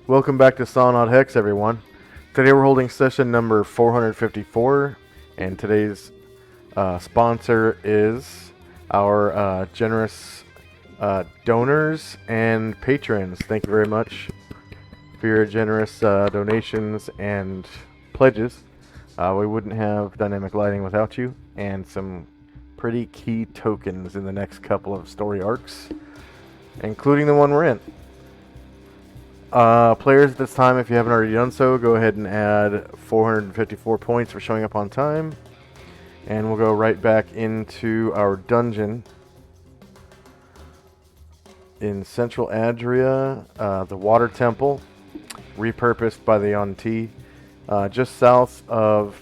Welcome back to Solynod Hex, everyone. Today we're holding session number 454, and today's sponsor is our generous donors and patrons. Thank you very much for your generous donations and pledges. We wouldn't have dynamic lighting without you, and some pretty key tokens in the next couple of story arcs, including the one we're in. Players at this time, if you haven't already done so, go ahead and add 454 points for showing up on time. And we'll go right back into our dungeon in Central Adria, the Water Temple, repurposed by the Yuan-Ti, just south of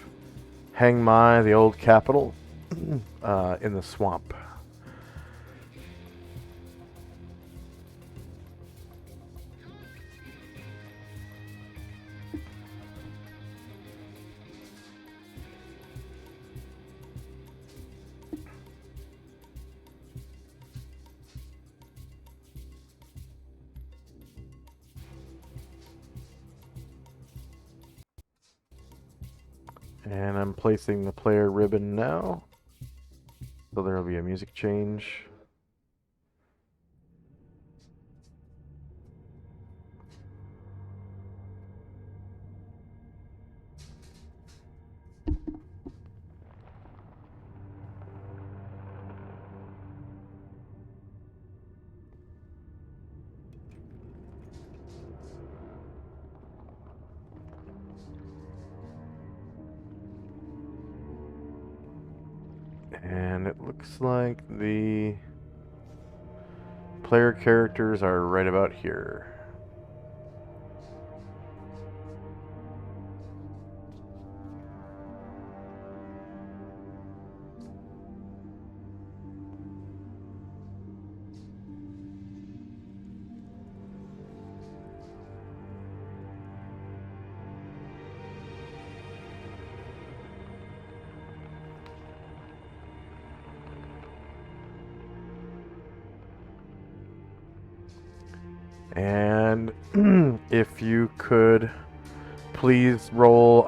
Hang Mai, the old capital, in the swamp. And I'm placing the player ribbon now. So there will be a music change. And it looks like the player characters are right about here. And if you could please roll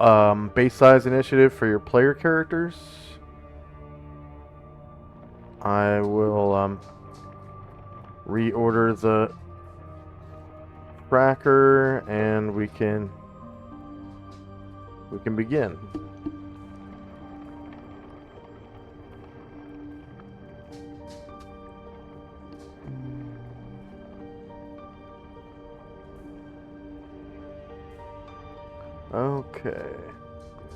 base size initiative for your player characters. I will reorder the tracker and we can begin. Okay,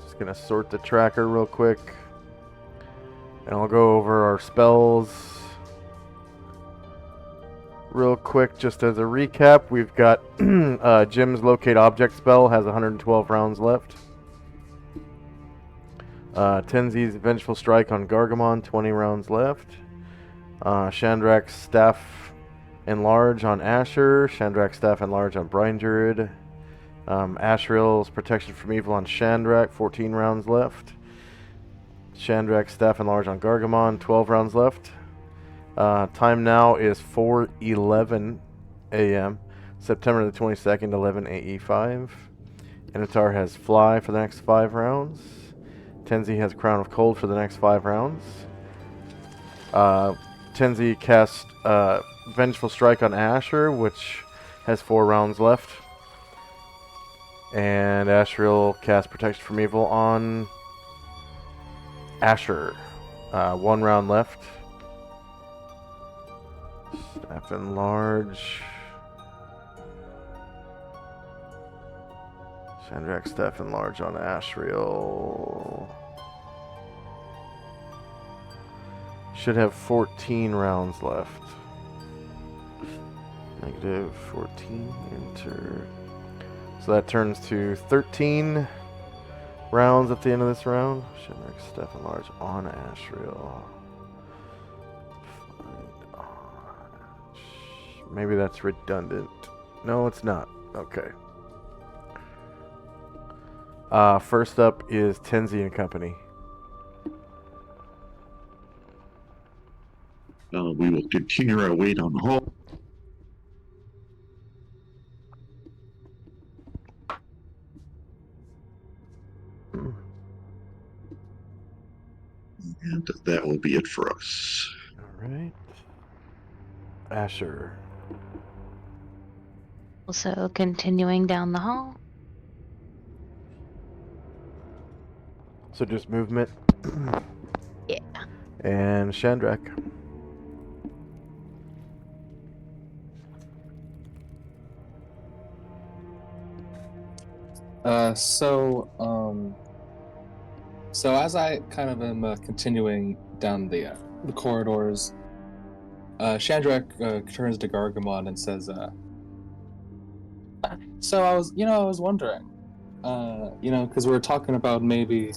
just gonna sort the tracker real quick, and I'll go over our spells real quick. Just as a recap, we've got Jim's Locate Object spell has 112 rounds left. Tenzi's Vengeful Strike on Gargamon, 20 rounds left. Shandrak's Staff Enlarge on Asher. Shandrak's Staff Enlarge on Brine Druid. Ashriel's Protection from Evil on Shandrak, 14 rounds left. Shandrak's Staff Enlarge on Gargamon, 12 rounds left. Time now is 4:11 a.m. September the 22nd, 11 AE5. Enitar has Fly for the next 5 rounds. Tenzi has Crown of Cold for the next 5 rounds. Tenzi casts Vengeful Strike on Asher, which has 4 rounds left. And Ashriel casts Protection from Evil on Asher. 1 round left. Staff Enlarge. Shandrak Staff Enlarge on Ashriel. Should have 14 rounds left. Negative 14, enter. So that turns to 13 rounds at the end of this round. Shandrak Staff Enlarge on Ashriel. Maybe that's redundant. No, it's not. Okay. First up is Tenzi and Company. We will continue our wait on hold. be it for us. All right. Asher. Also continuing down the hall. So just movement. Yeah. And Shandrak. So as I kind of am continuing down the corridors, Shandrak turns to Gargamon and says, "So I was wondering, because we were talking about maybe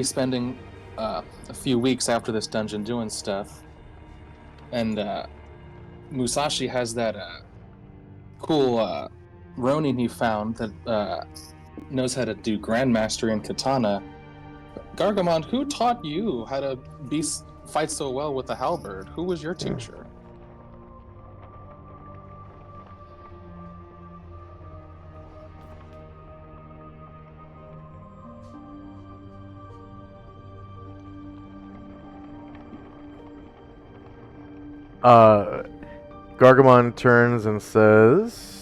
spending a few weeks after this dungeon doing stuff, and Musashi has that cool Ronin he found that knows how to do Grandmaster in Katana. Gargamon, who taught you how to fight so well with the halberd? Who was your teacher?" Gargamon turns and says,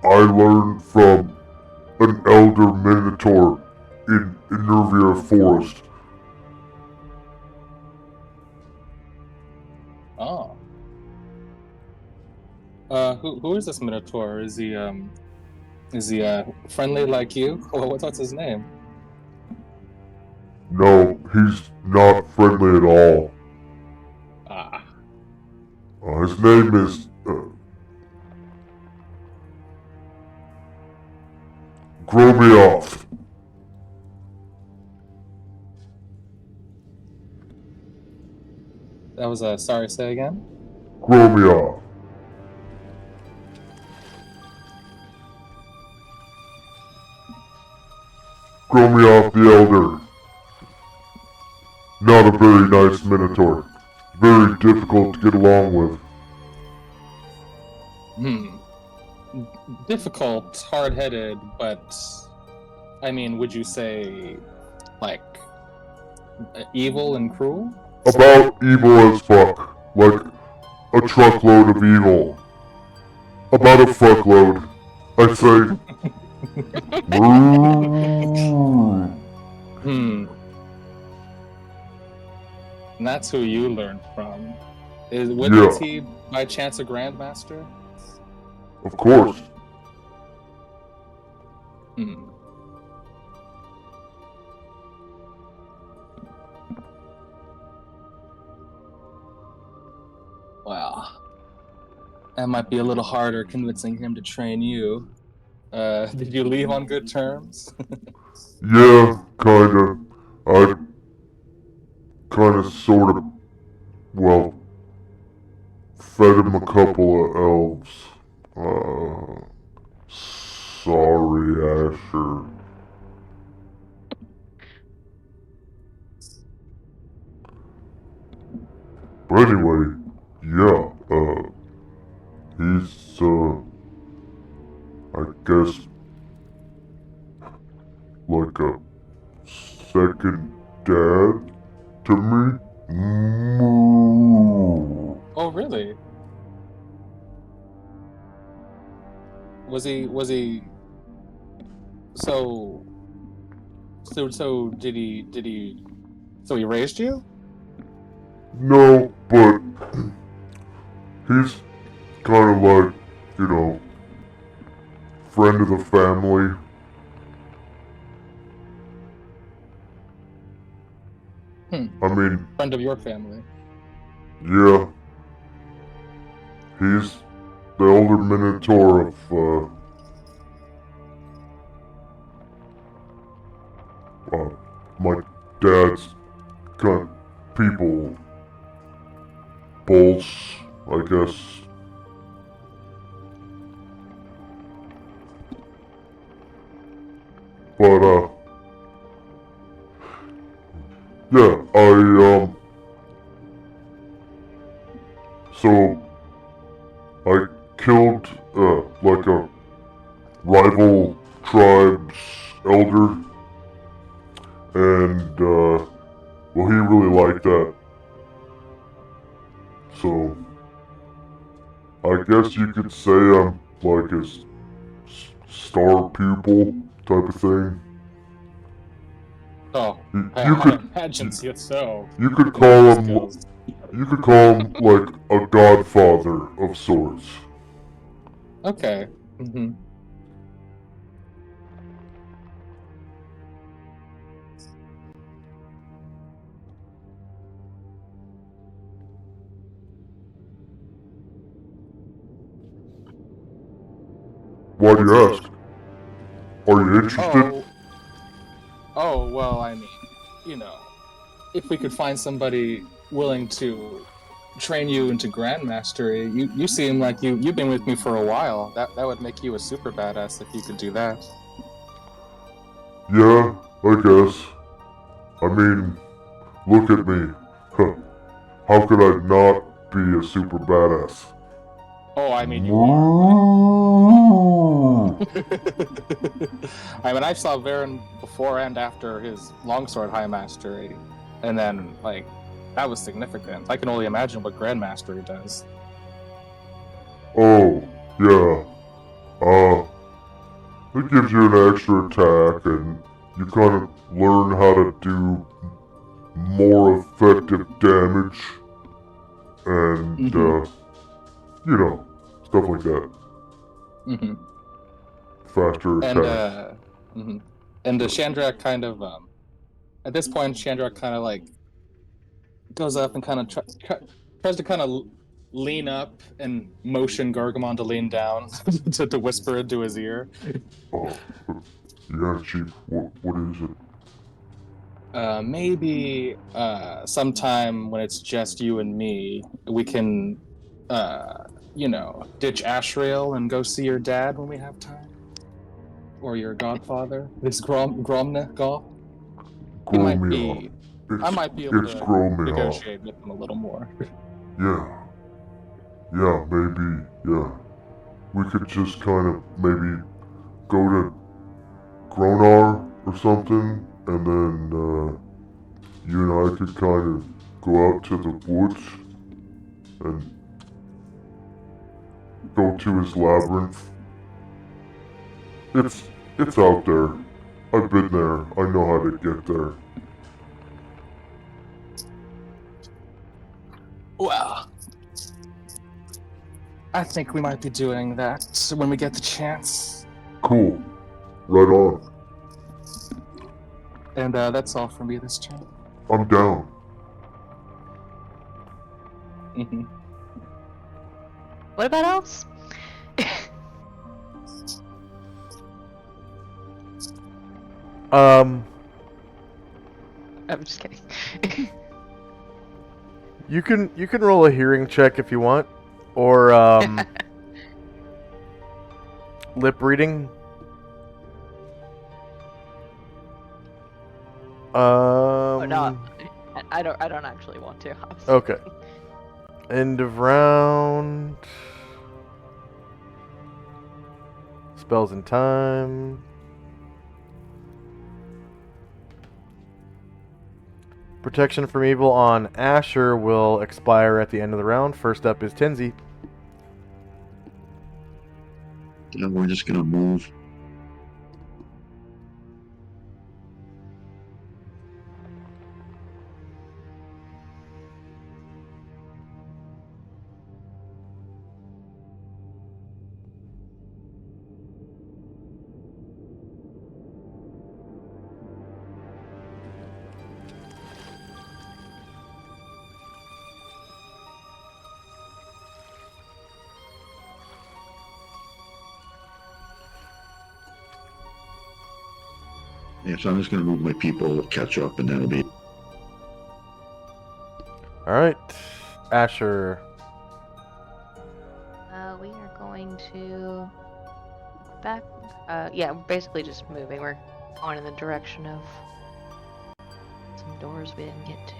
I learned from an elder minotaur in Nervia Forest. Oh. Who is this Minotaur? Is he friendly like you? What's his name? No, he's not friendly at all. Ah. His name is Gromioff. That was sorry, say again? Gromioff. Gromioff the Elder. Not a very nice minotaur. Very difficult to get along with. Difficult, hard-headed, but I mean, would you say like evil and cruel? About evil as fuck. Like a truckload of evil. About a fuckload. I'd say. And that's who you learned from. Is he by chance a Grandmaster? Of course. Well, that might be a little harder convincing him to train you. Did you leave on good terms? Yeah, kinda. I kinda sorta, well, fed him a couple of elves. Sorry, Asher. But anyway, yeah, he's, I guess, like a second dad to me. Oh, really? Was he? So did he? So he raised you? No, but he's kind of like, friend of the family. I mean, friend of your family. Yeah. He's the older minotaur of, my dad's kind of people. Bulls, I guess. But, yeah, So I killed like a rival tribe's elder, and well, he really liked that. So I guess you could say I'm like his star pupil type of thing. Oh, You, I, you I could imagine so. you could With call your him skills. like a godfather of sorts. Okay. Mm-hmm. Why do you ask? Are you interested? Well, I mean, you know, if we could find somebody willing to train you into Grandmastery, you seem like you've been with me for a while. That would make you a super badass if you could do that. Yeah, I guess. I mean, look at me. Huh. How could I not be a super badass? Oh, I mean, you are. I mean, I saw Varen before and after his longsword high mastery, and then like that was significant. I can only imagine what Grandmastery does. Oh, yeah. It gives you an extra attack, and you kind of learn how to do more effective damage, and, you know, stuff like that. Mm-hmm. Faster And attacks. mhm. And Chandrak kind of at this point, Chandrak kind of like goes up and kind of tries to kind of lean up and motion Gargamon to lean down to whisper into his ear. Oh, yeah, Chief, what is it? Maybe sometime when it's just you and me, we can, ditch Ashrael and go see your dad when we have time, or your godfather, this Gromna Gaul. He might Gromia. be. I might be able It's to Gromia. negotiate with him a little more. Yeah. Yeah, maybe. Yeah. We could just kind of maybe go to Gronar or something, and then you and I could kind of go out to the woods and go to his labyrinth. It's out there. I've been there. I know how to get there. Well, I think we might be doing that when we get the chance. Cool. Right on. And that's all for me this turn. I'm down. Mm-hmm. What about else? Um, I'm just kidding. you can roll a hearing check if you want, or lip reading. Oh, no, I don't actually want to. Okay. End of round. Spells in time. Protection from evil on Asher will expire at the end of the round. First up is Tenzi. And we're just gonna move. Yeah, so I'm just gonna move my people, catch up, and that'll be. Alright. Asher. We are going to back. Yeah, we're basically just moving. We're on in the direction of some doors we didn't get to.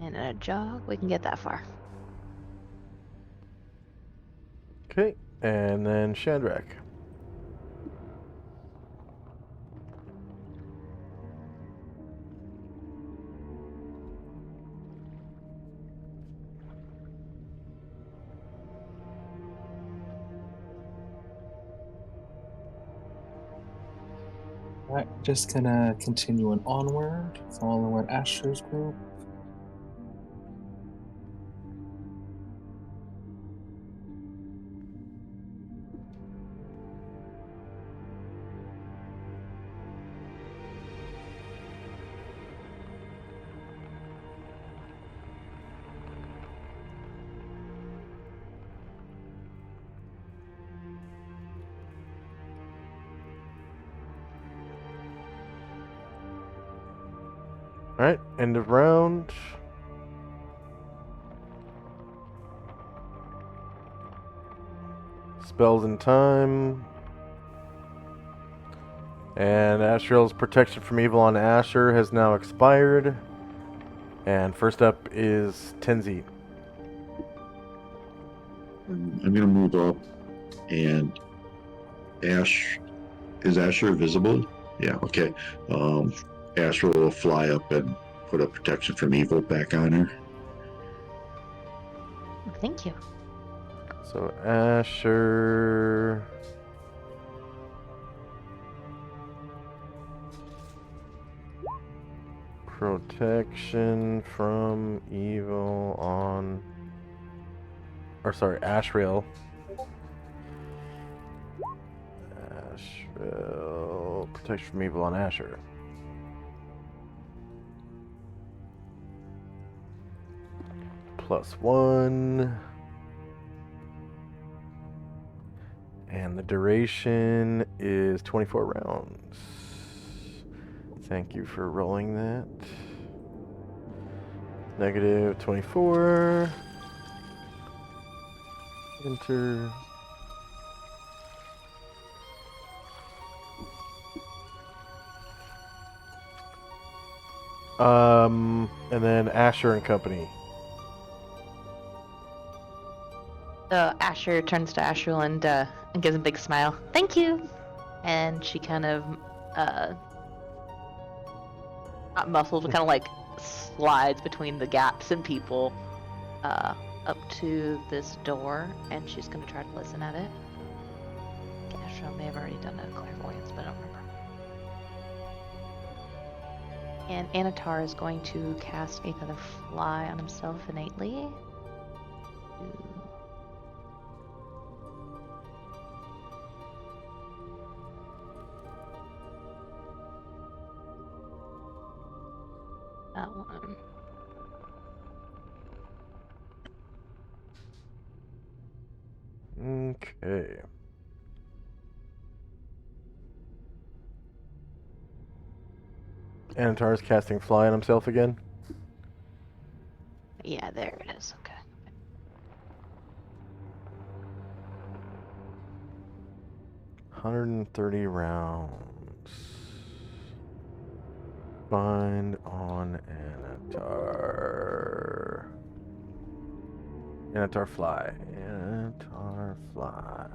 And in a jog, we can get that far. Okay, and then Shandrak. Alright, just gonna continuing onward, following Asher's group. Alright, end of round. Spells in time. And Asriel's protection from evil on Asher has now expired. And first up is Tenzi. I'm going to move up, and is Asher visible? Yeah, okay. Asher will fly up and put a protection from evil back on her. Thank you. So Asher. Protection from evil on. Or sorry, Asriel. Asriel. Protection from evil on Asher. +1. And the duration is 24 rounds. Thank you for rolling that. -24. Enter. And then Asher and Company. So Asher turns to Asher and gives a big smile. Thank you. And she kind of, not muscles, but kind of like slides between the gaps in people, up to this door, and she's gonna try to listen at it. Asher may have already done a clairvoyance, but I don't remember. And Anatar is going to cast a feather fly on himself innately. That one. Okay. Anatar's casting fly on himself again. Yeah, there it is. Okay. 130 rounds. Bind on Anatar. Anatar fly. Anatar fly.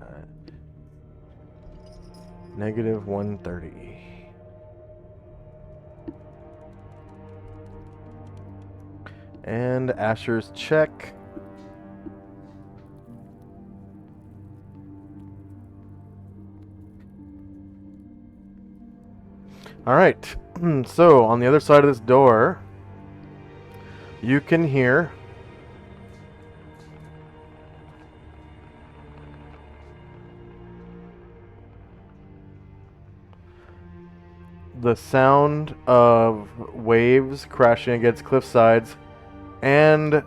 -130. And Asher's check. All right. So on the other side of this door, you can hear the sound of waves crashing against cliff sides and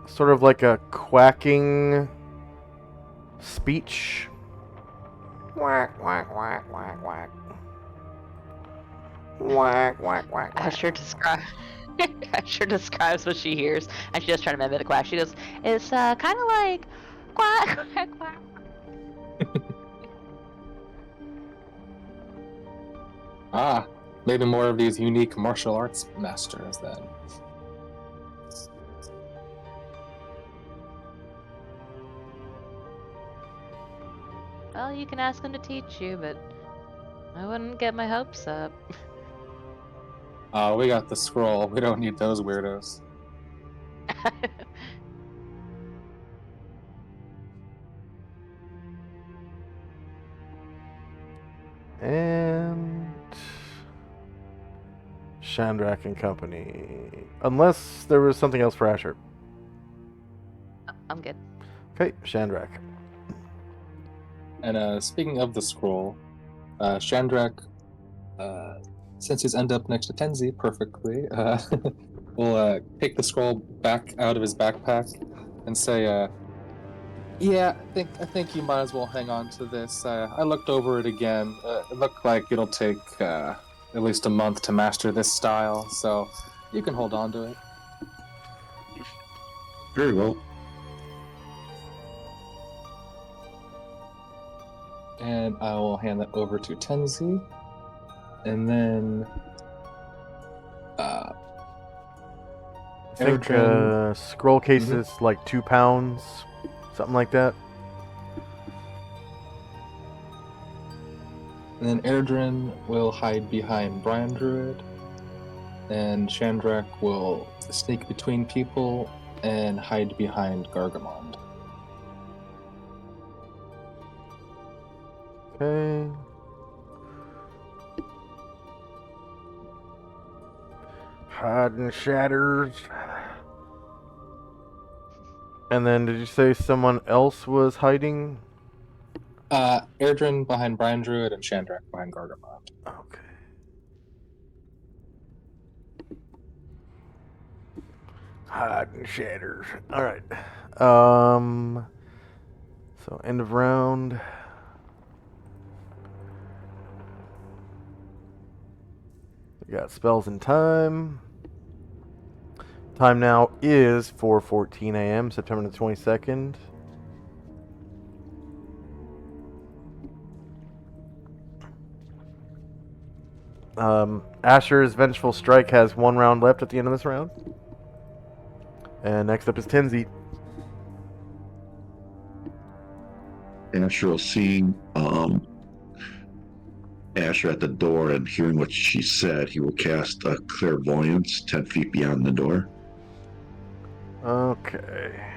sort of like a quacking speech. Quack, quack, quack, quack, quack. Quack, quack, quack, quack. Asher describes what she hears, and she does try to mimic the quack. She goes, "It's kind of like quack, quack, quack." Maybe more of these unique martial arts masters then. Well, you can ask him to teach you, but I wouldn't get my hopes up. We got the scroll. We don't need those weirdos. And Chandrak and company. Unless there was something else for Asher. I'm good. Okay, Chandrak. And speaking of the scroll, Chandrak, since he's end up next to Tenzi perfectly, will take the scroll back out of his backpack and say, "Yeah, I think you might as well hang on to this. I looked over it again. It looked like it'll take at least a month to master this style, so you can hold on to it." Very well. And I will hand that over to Tenzi. And then I think Erdrin- scroll case is like 2 pounds, something like that. and then Erdrin will hide behind Brian Druid. And Chandrak will sneak between people and hide behind Gargamond. Okay. Hiding shatters. And then did you say someone else was hiding? Erdrin behind Brian Druid and Chandrak behind Gargamond. Okay. Hiding shatters. Alright. So end of round. We got spells and time. Time now is 4:14 a.m. September the 22nd. Asher's Vengeful Strike has 1 round left at the end of this round. And next up is Tenzi. Asher seeing Asher at the door and hearing what she said, he will cast a clairvoyance 10 feet beyond the door. Okay.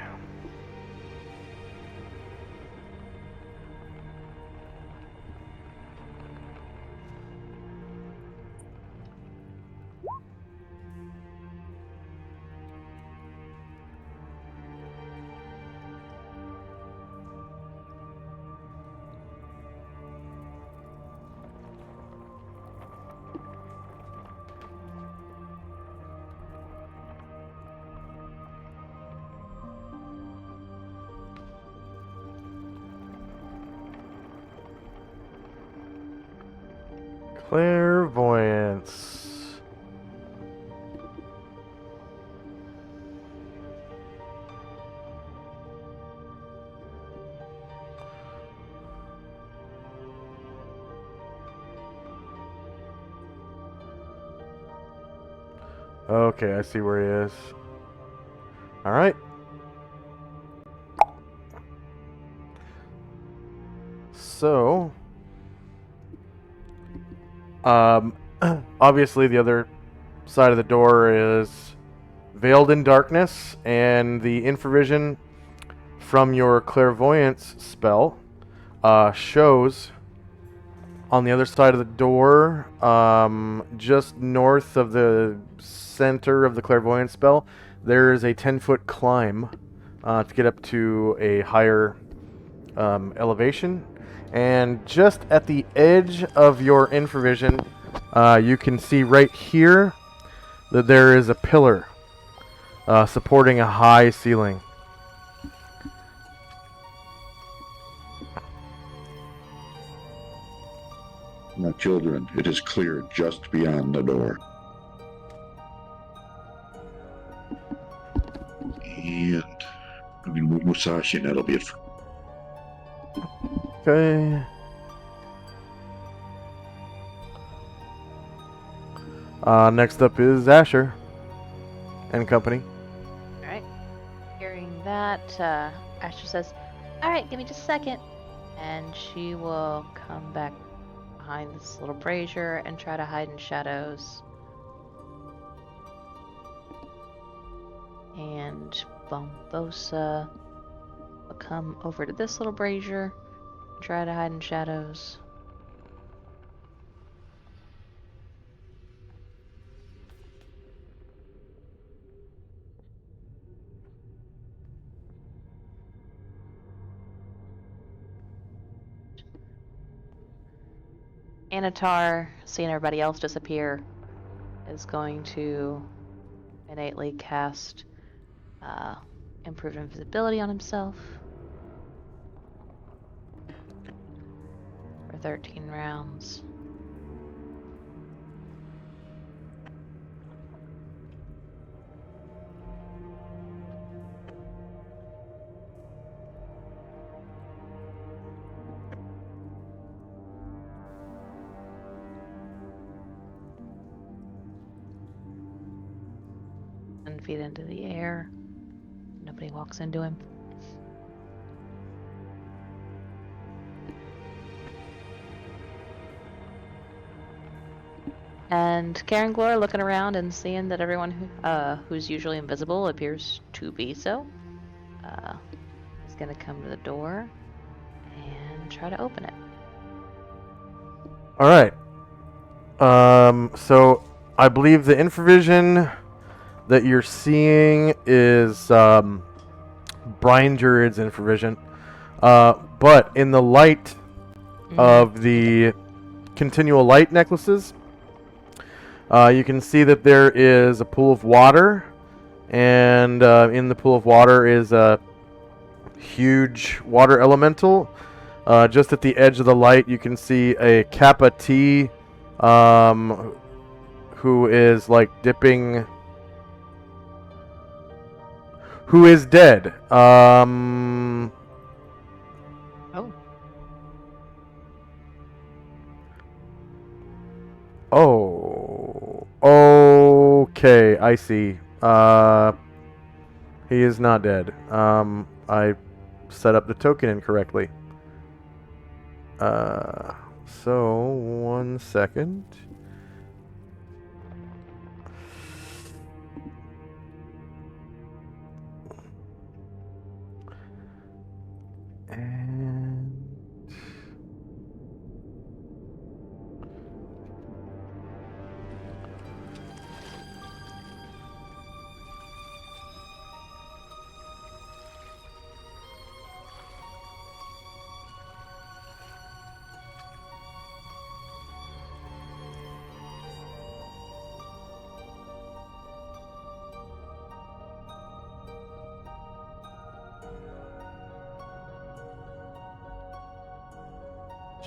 Clairvoyance. Okay, I see where he is. Alright. So, obviously the other side of the door is veiled in darkness, and the infravision from your clairvoyance spell shows on the other side of the door, just north of the center of the clairvoyance spell, there is a 10-foot climb to get up to a higher elevation. And just at the edge of your infravision, you can see right here that there is a pillar supporting a high ceiling. Now, children, it is clear just beyond the door. And I'm going to move Musashi, and that'll be it for. Okay. Next up is Asher and company. Alright. Hearing that, Asher says, Alright, give me just a second. And she will come back behind this little brazier and try to hide in shadows. And Bombosa will come over to this little brazier, try to hide in shadows. Anatar, seeing everybody else disappear, is going to innately cast improved invisibility on himself for 13 rounds. And feet into the air. Nobody walks into him. And Karen Glor looking around and seeing that everyone who's usually invisible appears to be so, is going to come to the door and try to open it. All right. So I believe the infravision that you're seeing is Brian Druid's infravision, but in the light of the continual light necklaces, you can see that there is a pool of water, and in the pool of water is a huge water elemental. Just at the edge of the light, you can see a Kappa T, who is like dipping, who is dead. Oh. Oh. Okay, I see. He is not dead. I set up the token incorrectly. So 1 second. And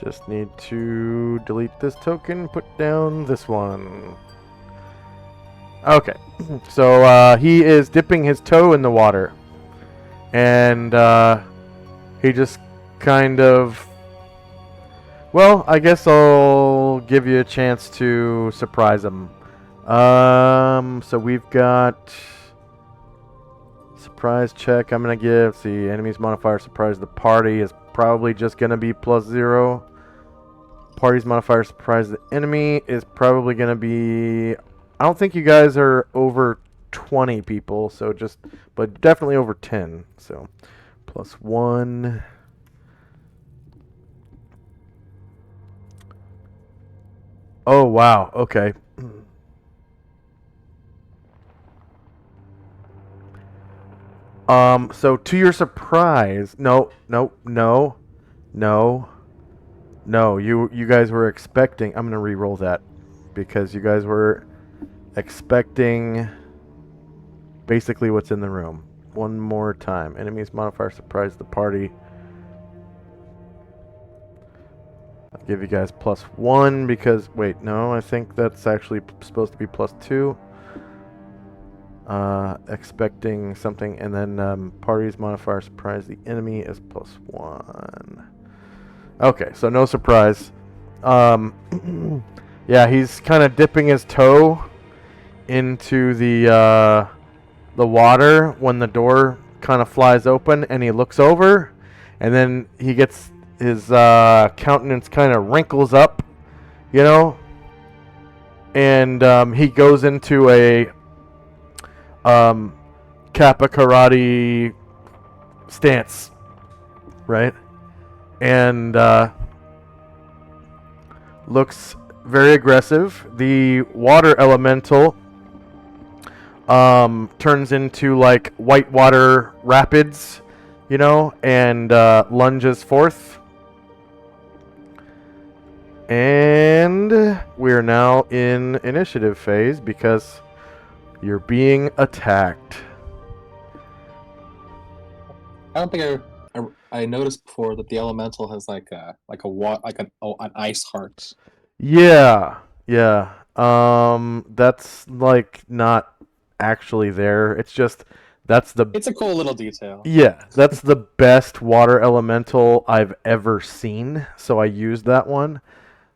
just need to delete this token, put down this one. Okay, so he is dipping his toe in the water, and he just kind of, well, I guess I'll give you a chance to surprise him. So we've got surprise check. I'm gonna give, see, enemy's modifier surprise the party is probably just gonna be +0. Party's modifier surprise the enemy is probably gonna be, I don't think you guys are over 20 people, so just, but definitely over 10. So +1. Oh wow, okay. So to your surprise, no, you guys were expecting, I'm gonna re-roll that, because you guys were expecting basically what's in the room. One more time. Enemy's modifier surprise the party. I'll give you guys +1 because, wait, no, I think that's actually supposed to be +2. Expecting something, and then party's modifier surprise the enemy is +1. Okay, so no surprise. Yeah, he's kind of dipping his toe into the water when the door kind of flies open, and he looks over, and then he gets His countenance kind of wrinkles up, you know, and he goes into a Kappa karate stance, right? And looks very aggressive. The water elemental turns into like whitewater rapids, you know, and lunges forth. And we're now in initiative phase because you're being attacked. I don't think I noticed before that the elemental has like an ice heart. Yeah, yeah. That's like not actually there. It's just that's the It's a cool little detail. yeah, that's the best water elemental I've ever seen. So I used that one.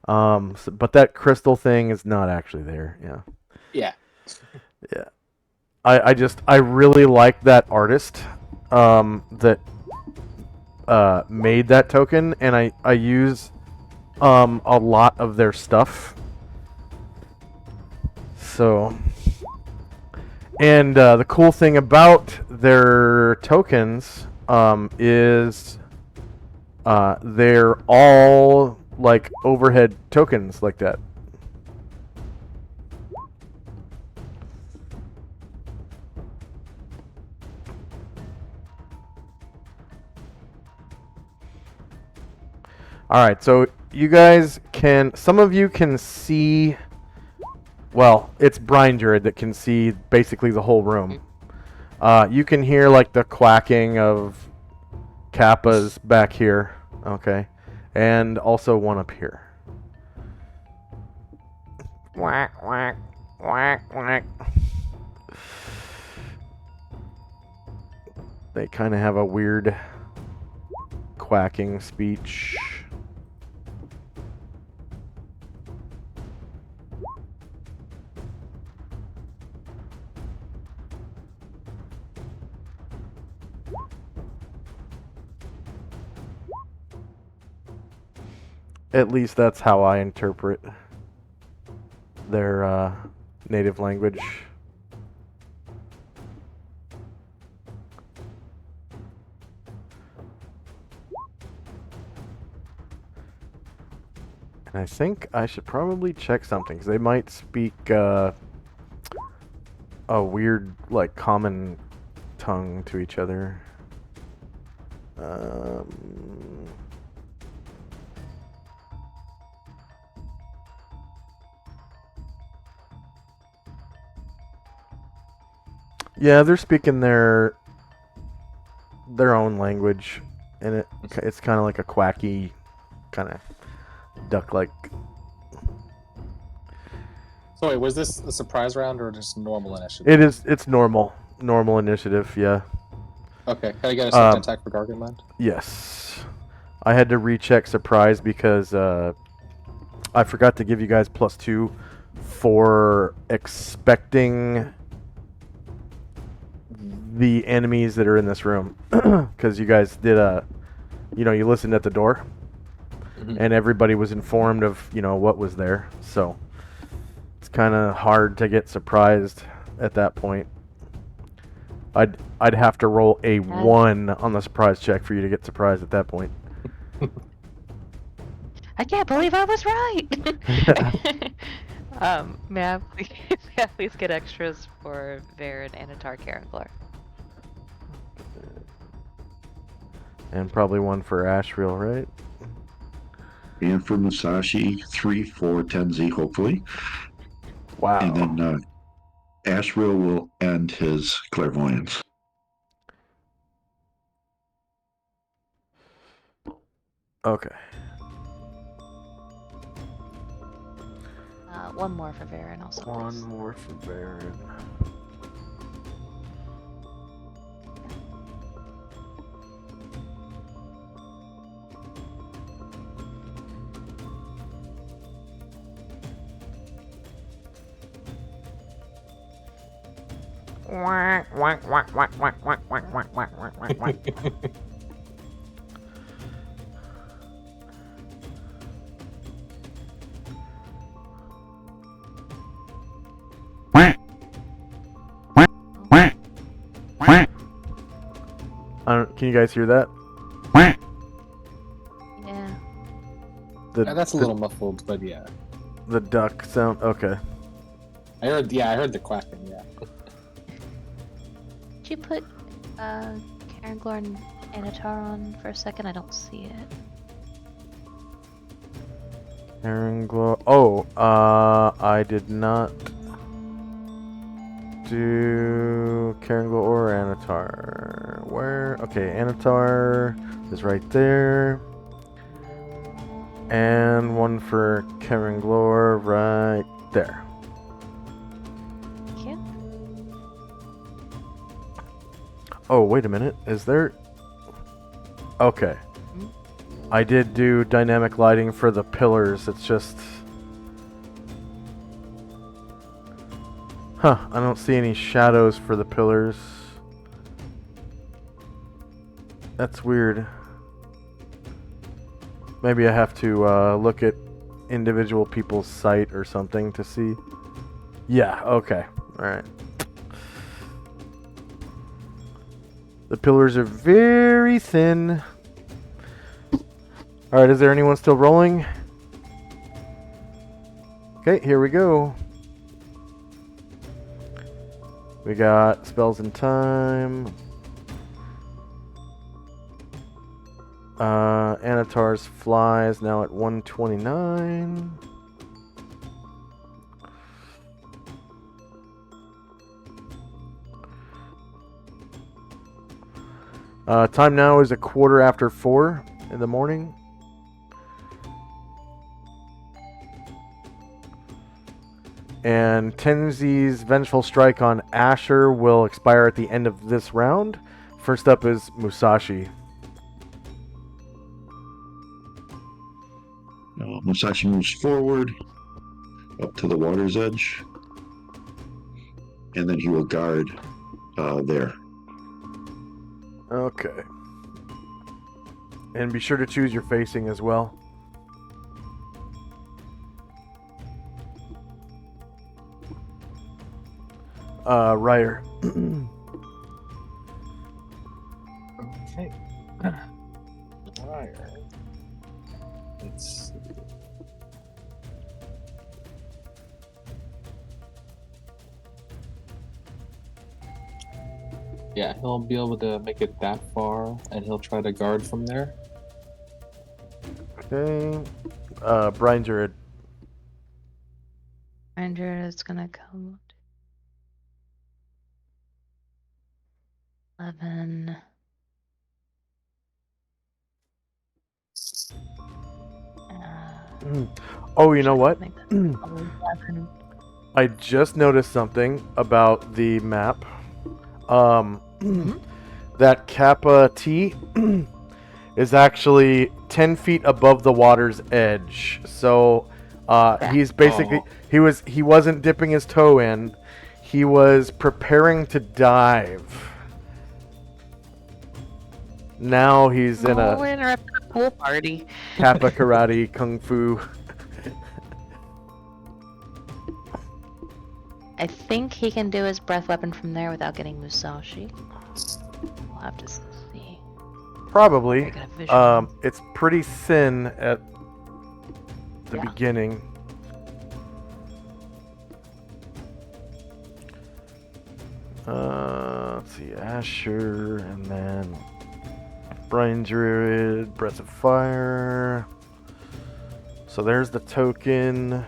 But that crystal thing is not actually there. Yeah. Yeah. Yeah. I really like that artist that made that token, and I use a lot of their stuff. So, and the cool thing about their tokens is they're all like overhead tokens like that. Alright, so you guys can, some of you can see, well, it's Brine Druid that can see basically the whole room. You can hear like the quacking of Kappas back here, okay, and also one up here. Quack, quack, quack, quack. They kind of have a weird quacking speech. At least that's how I interpret their native language. And I think I should probably check something, because they might speak a weird, like, common tongue to each other. Yeah, they're speaking their own language, and it's kind of like a quacky, kind of duck-like. So wait, was this a surprise round or just normal initiative? It's normal initiative. Yeah. Okay, can I get a second attack for Garganland? Yes. I had to recheck surprise because I forgot to give you guys +2 for expecting the enemies that are in this room, because you guys did you listened at the door, and everybody was informed of what was there. So it's kind of hard to get surprised at that point. I'd have to roll a 1 on the surprise check for you to get surprised at that point. I can't believe I was right. May I please get extras for Varen, Anatar, Karenglor? And probably 1 for Ashriel, right? And for Musashi, 3 for Tenzi, hopefully. Wow. And then Ashriel will end his clairvoyance. Okay. 1 more for Varen also. 1 please. more for Varen. Can you guys hear that? Yeah. That's a little muffled, but yeah. The duck sound. Okay. I heard the quacking, yeah. Did you put Karanglor and Anatar on for a second? I don't see it. Eranglo. Oh, I did not do Karanglo or Anatar. Where? Okay, Anatar is right there. And one for Karanglor right there. Thank you. Oh, wait a minute. Is there... Okay. I did do dynamic lighting for the pillars. It's just... Huh, I don't see any shadows for the pillars. That's weird. Maybe I have to look at individual people's site or something to see. Yeah, okay. Alright. The pillars are very thin. Alright, is there anyone still rolling? Okay, here we go. We got spells in time. Anatar's fly is now at 129. Time now is 4:15 in the morning. And Tenzi's Vengeful Strike on Asher will expire at the end of this round. First up is Musashi. Musashi moves forward up to the water's edge, and then he will guard there. Okay. And be sure to choose your facing as well. Ryder. Okay. Alright. Let's see. Yeah, he'll be able to make it that far, and he'll try to guard from there. Okay. Brian Druid. Ranger is gonna come. 11. Oh, you know what? Make that 11. I just noticed something about the map. That Kappa T is actually 10 feet above the water's edge. So he's basically he wasn't dipping his toe in. He was preparing to dive. Now he's in We're a interrupting a pool party. Kappa karate kung fu. I think he can do his breath weapon from there without getting Musashi. We'll have to see. Probably. I got a visual. It's pretty thin at the Yeah. beginning. Let's see, Asher, and then Brian Druid, Breath of Fire. So there's the token.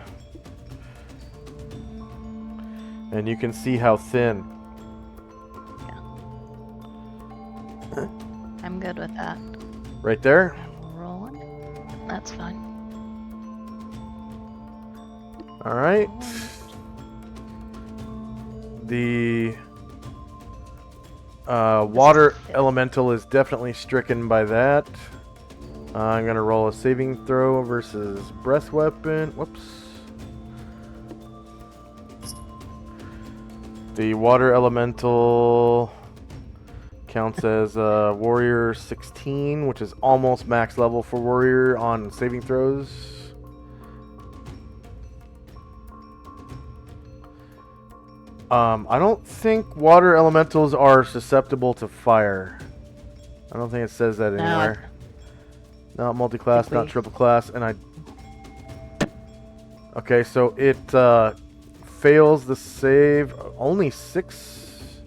And you can see how thin. I'm good with that. Right there? Rolling. That's fine. Alright. The water elemental is definitely stricken by that. I'm going to roll a saving throw versus breath weapon. Whoops. The water elemental counts as warrior 16, which is almost max level for warrior on saving throws. I don't think water elementals are susceptible to fire. I don't think it says that No, anywhere. Not multi-class, think not we- triple class, and I... Okay, so it fails the save. Only 6...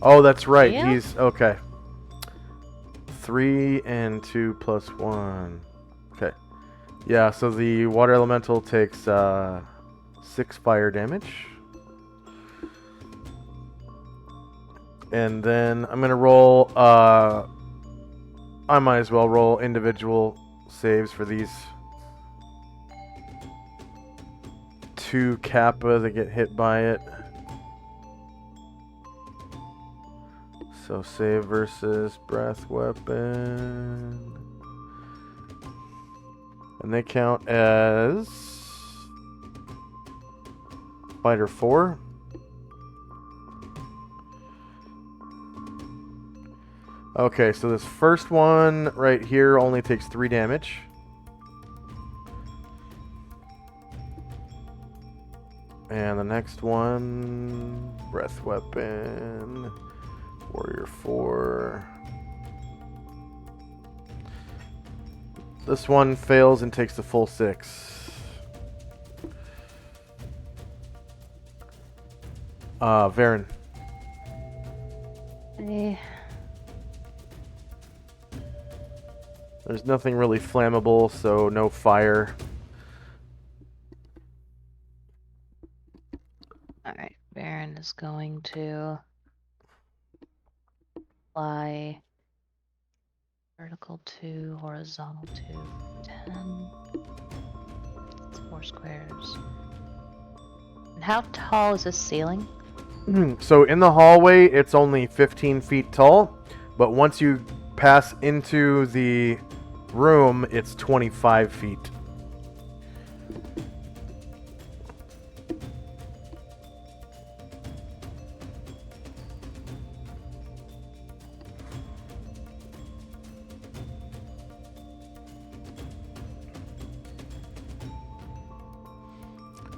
Oh, that's right. Yeah? He's... Okay. 3 and 2 plus 1. Okay. Yeah, so the water elemental takes 6 fire damage. And then I'm going to roll... I might as well roll individual saves for these 2 Kappa that get hit by it. So save versus breath weapon. And they count as fighter 4. Okay, so this first one right here only takes 3 damage. And the next one, breath weapon, warrior 4. This one fails and takes the full 6. Varen. Eh, There's nothing really flammable, so no fire. Alright, Baron is going to fly vertical 2, horizontal 2, 10. That's 4 squares. And how tall is this ceiling? So in the hallway, it's only 15 feet tall, but once you pass into the room, it's 25 feet.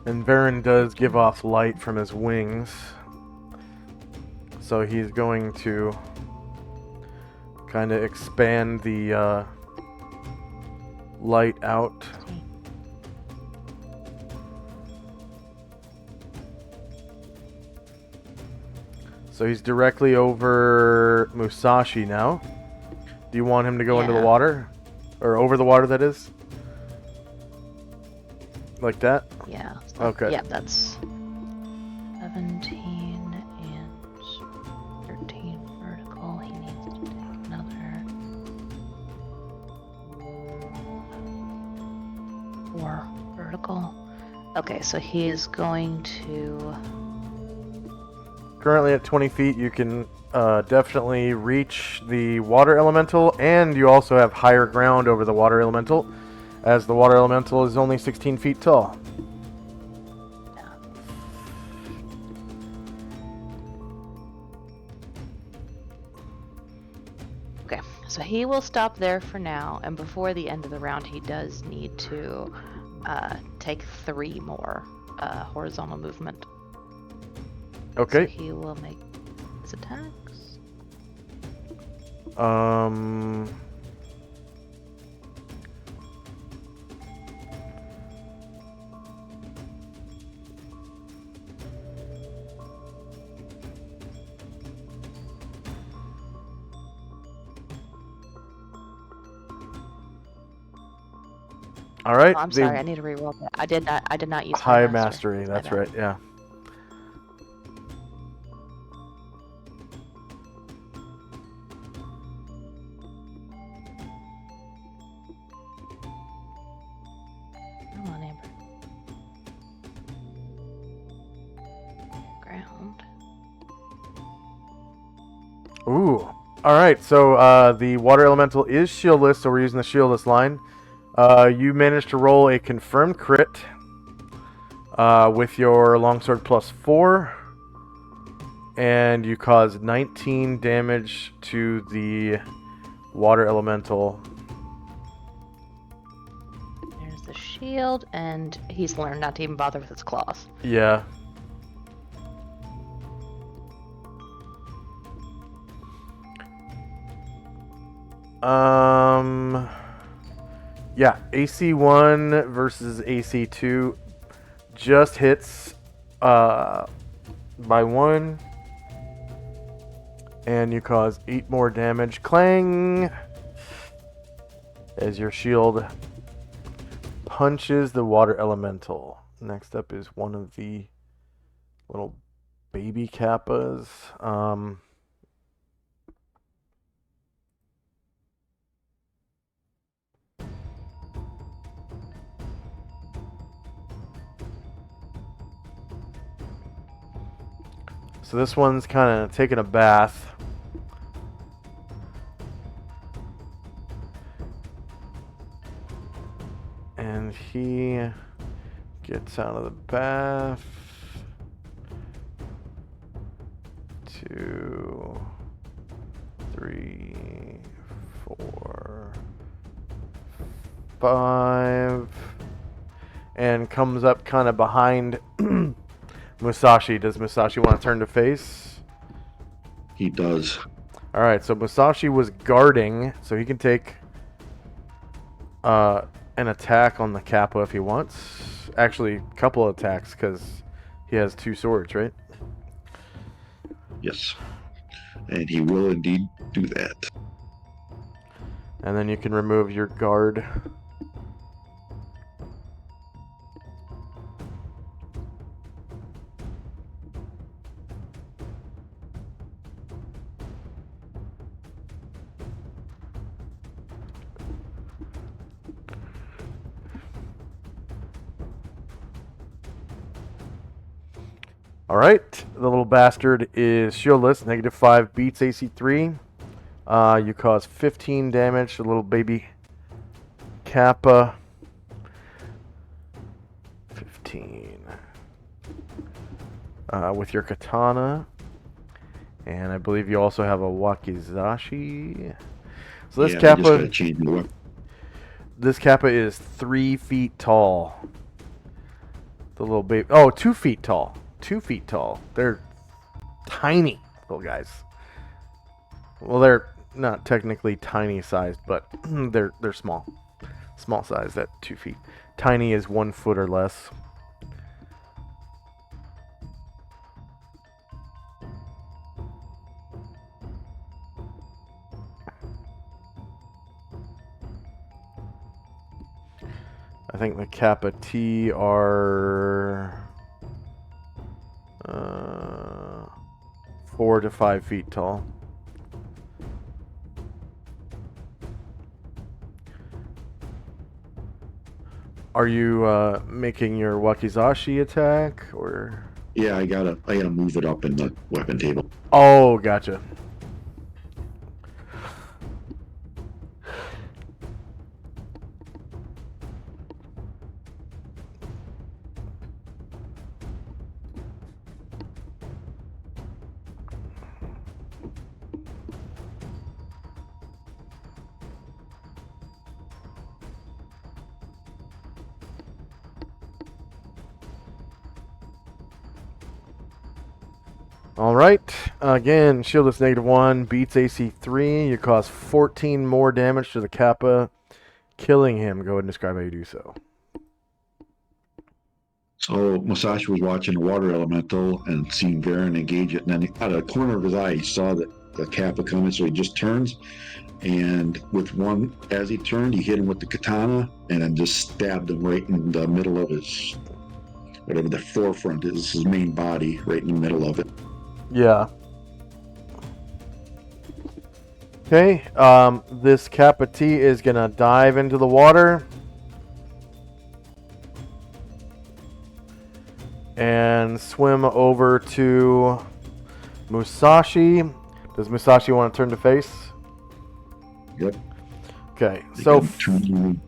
And Varen does give off light from his wings. So he's going to kind of expand the light out. So he's directly over Musashi now. Do you want him to go into the Yeah. water? Or over the water, that is? Like that? Yeah. Okay. Yeah, that's 17 and 13 vertical. He needs to take another 4 vertical. Okay, so he is going to... Currently at 20 feet, you can definitely reach the water elemental, and you also have higher ground over the water elemental, as the water elemental is only 16 feet tall. Okay, so he will stop there for now, and before the end of the round, he does need to take 3 more horizontal movement. Okay. So he will make his attacks. All right. Oh, I'm sorry, I need to reroll that. I did not use High mastery. My That's bad. right. Yeah. Come on, Amber. Ground. Ooh. All right. So the water elemental is shieldless, so we're using the shieldless line. You managed to roll a confirmed crit with your longsword +4, and you caused 19 damage to the water elemental. There's the shield, and he's learned not to even bother with his claws. Yeah. Yeah, AC1 versus AC2 just hits by 1. And you cause 8 more damage. Clang! As your shield punches the water elemental. Next up is one of the little baby kappas. So this one's kind of taking a bath. And he gets out of the bath. 2, 3, 4, 5. And comes up kind of behind Musashi. Does Musashi want to turn to face? He does. Alright, so Musashi was guarding, so he can take an attack on the Kappa if he wants. Actually, a couple of attacks because he has 2 swords, right? Yes. And he will indeed do that. And then you can remove your guard. Alright, the little bastard is shieldless, -5, beats AC3. You cause 15 damage to little baby Kappa. 15. With your katana. And I believe you also have a wakizashi. So this Yeah, I just Kappa, gotta change the weapon. this Kappa is 3 feet tall. The little baby, oh, 2 feet tall. 2 feet tall. They're tiny little guys. Well, they're not technically tiny sized, but they're small. Small size at 2 feet. Tiny is 1 foot or less. I think the Kappa T are 4 to 5 feet tall. Are you making your wakizashi attack, or? Yeah, I gotta move it up in the weapon table. Oh, gotcha. Alright, again, shield is -1, beats AC3. You cause 14 more damage to the Kappa, killing him. Go ahead and describe how you do so. So Musashi was watching the water elemental and seeing Varen engage it, and then out of the corner of his eye, he saw the Kappa coming, so he just turns, and with one, as he turned, he hit him with the katana, and then just stabbed him right in the middle of his, whatever the forefront is, his main body, right in the middle of it. Yeah. Okay, this Kappa T is gonna dive into the water. And swim over to Musashi. Does Musashi want to turn to face? Yep. Okay, so Two-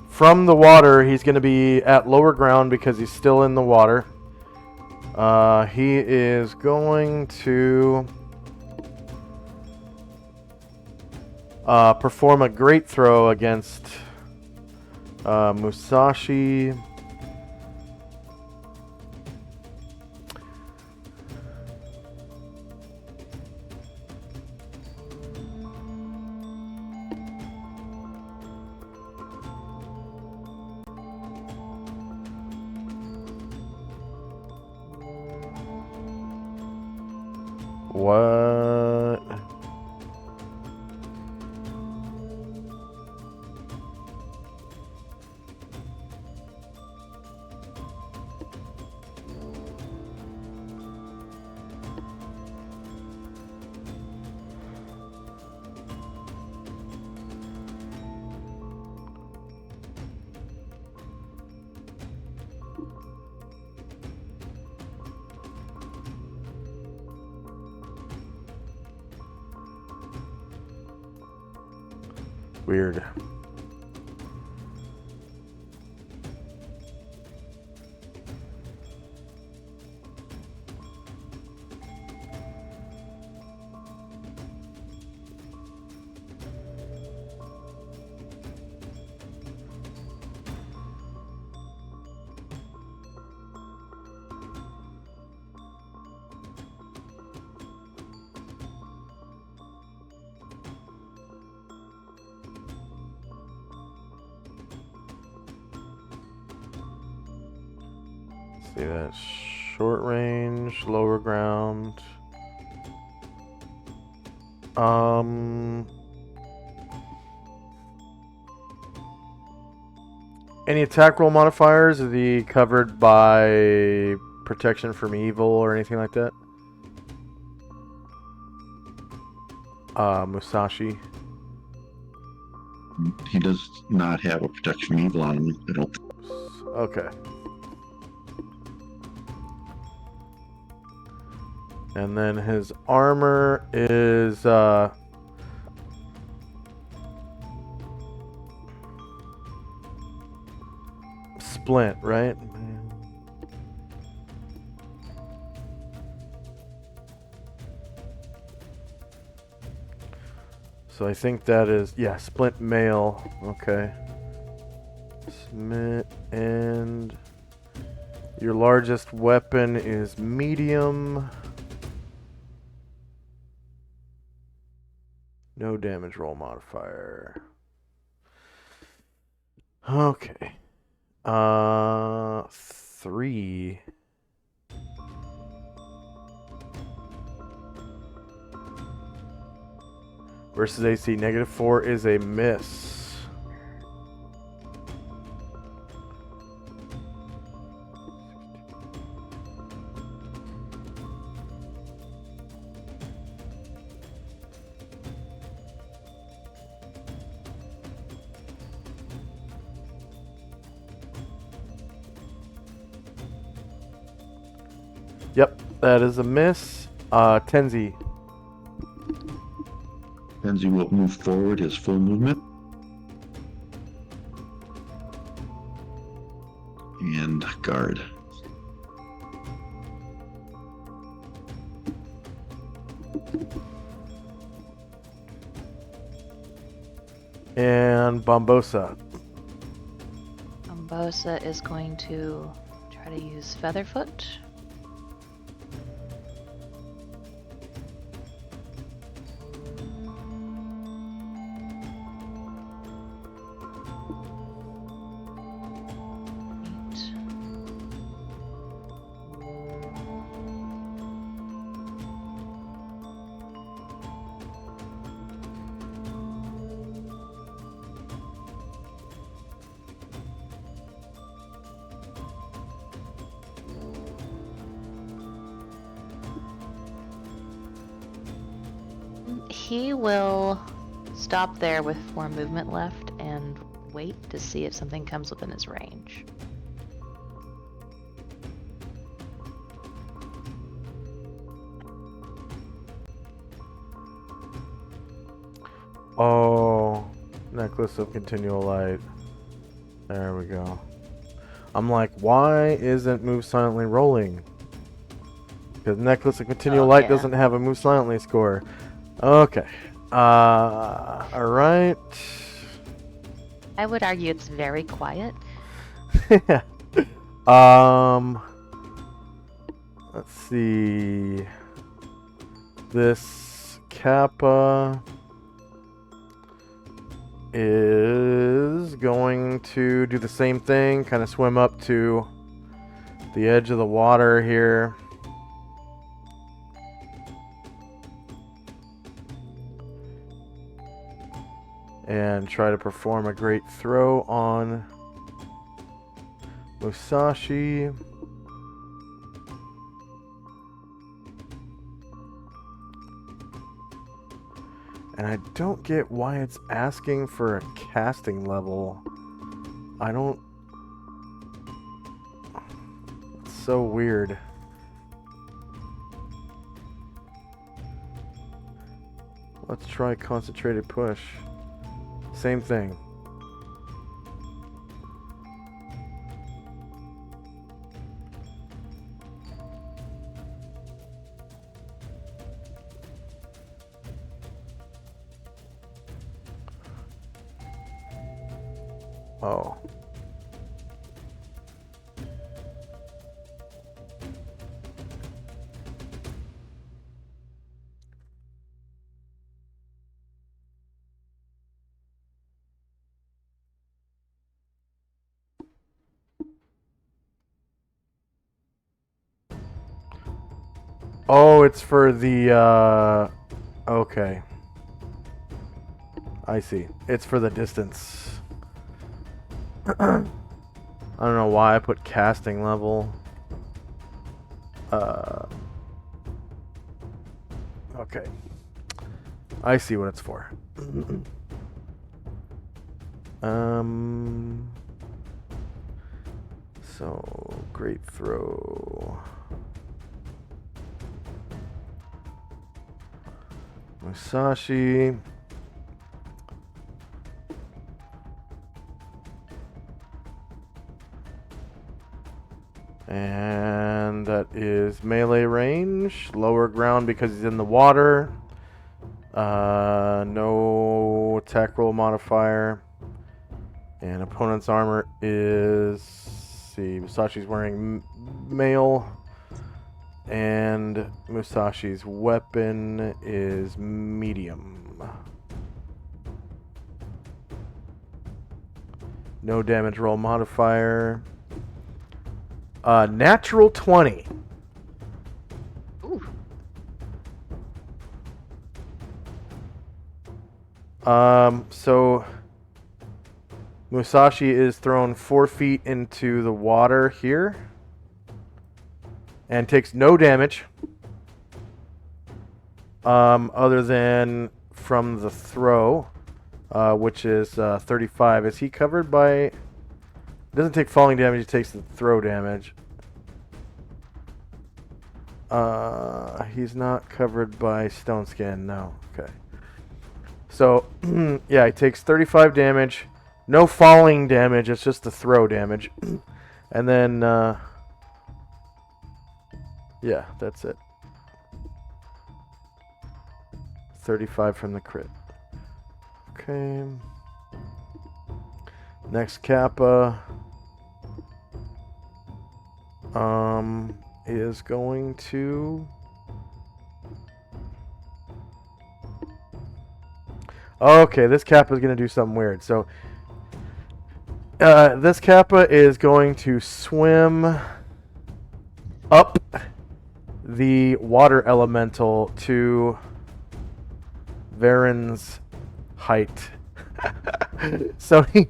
from the water, he's going to be at lower ground because he's still in the water. He is going to perform a great throw against Musashi. What? Weird. See that short range, lower ground. Any attack roll modifiers? Is he covered by protection from evil or anything like that? Musashi. He does not have a protection from evil on him. I don't. Okay. And then his armor is splint, right? So I think that is, yeah, splint mail. Okay. Smith, and your largest weapon is medium. No damage roll modifier. Okay. 3. Versus AC. -4 is a miss. Yep, that is a miss. Tenzi. Benzi will move forward his full movement. And guard. And Bombosa. Bombosa is going to try to use Featherfoot. He will stop there with 4 movement left and wait to see if something comes within his range. Oh, necklace of continual light. There we go. I'm like, why isn't move silently rolling? Because necklace of continual light doesn't have a move silently score. Okay. Alright. I would argue it's very quiet. Let's see. This Kappa is going to do the same thing, kind of swim up to the edge of the water here. and try to perform a great throw on Musashi. And I don't get why it's asking for a casting level. I don't... It's so weird. Let's try concentrated push. Same thing. Oh. Oh, it's for the, okay. I see. It's for the distance. I don't know why I put casting level. Okay. I see what it's for. So, great throw. Musashi. And that is melee range. Lower ground because he's in the water. No attack roll modifier. And opponent's armor is... see, Musashi's wearing mail. And Musashi's weapon is medium. No damage roll modifier. Natural 20. Ooh. So Musashi is thrown 4 feet into the water here and takes no damage other than from the throw, which is 35. Is he covered by... doesn't take falling damage, he takes the throw damage. He's not covered by stone skin, no. Okay. So, yeah, he takes 35 damage. No falling damage, it's just the throw damage. And then, yeah, that's it. 35 from the crit. Okay. Next Kappa is going to... okay, this Kappa is going to do something weird. So, this Kappa is going to swim up the water elemental to Varen's height. So he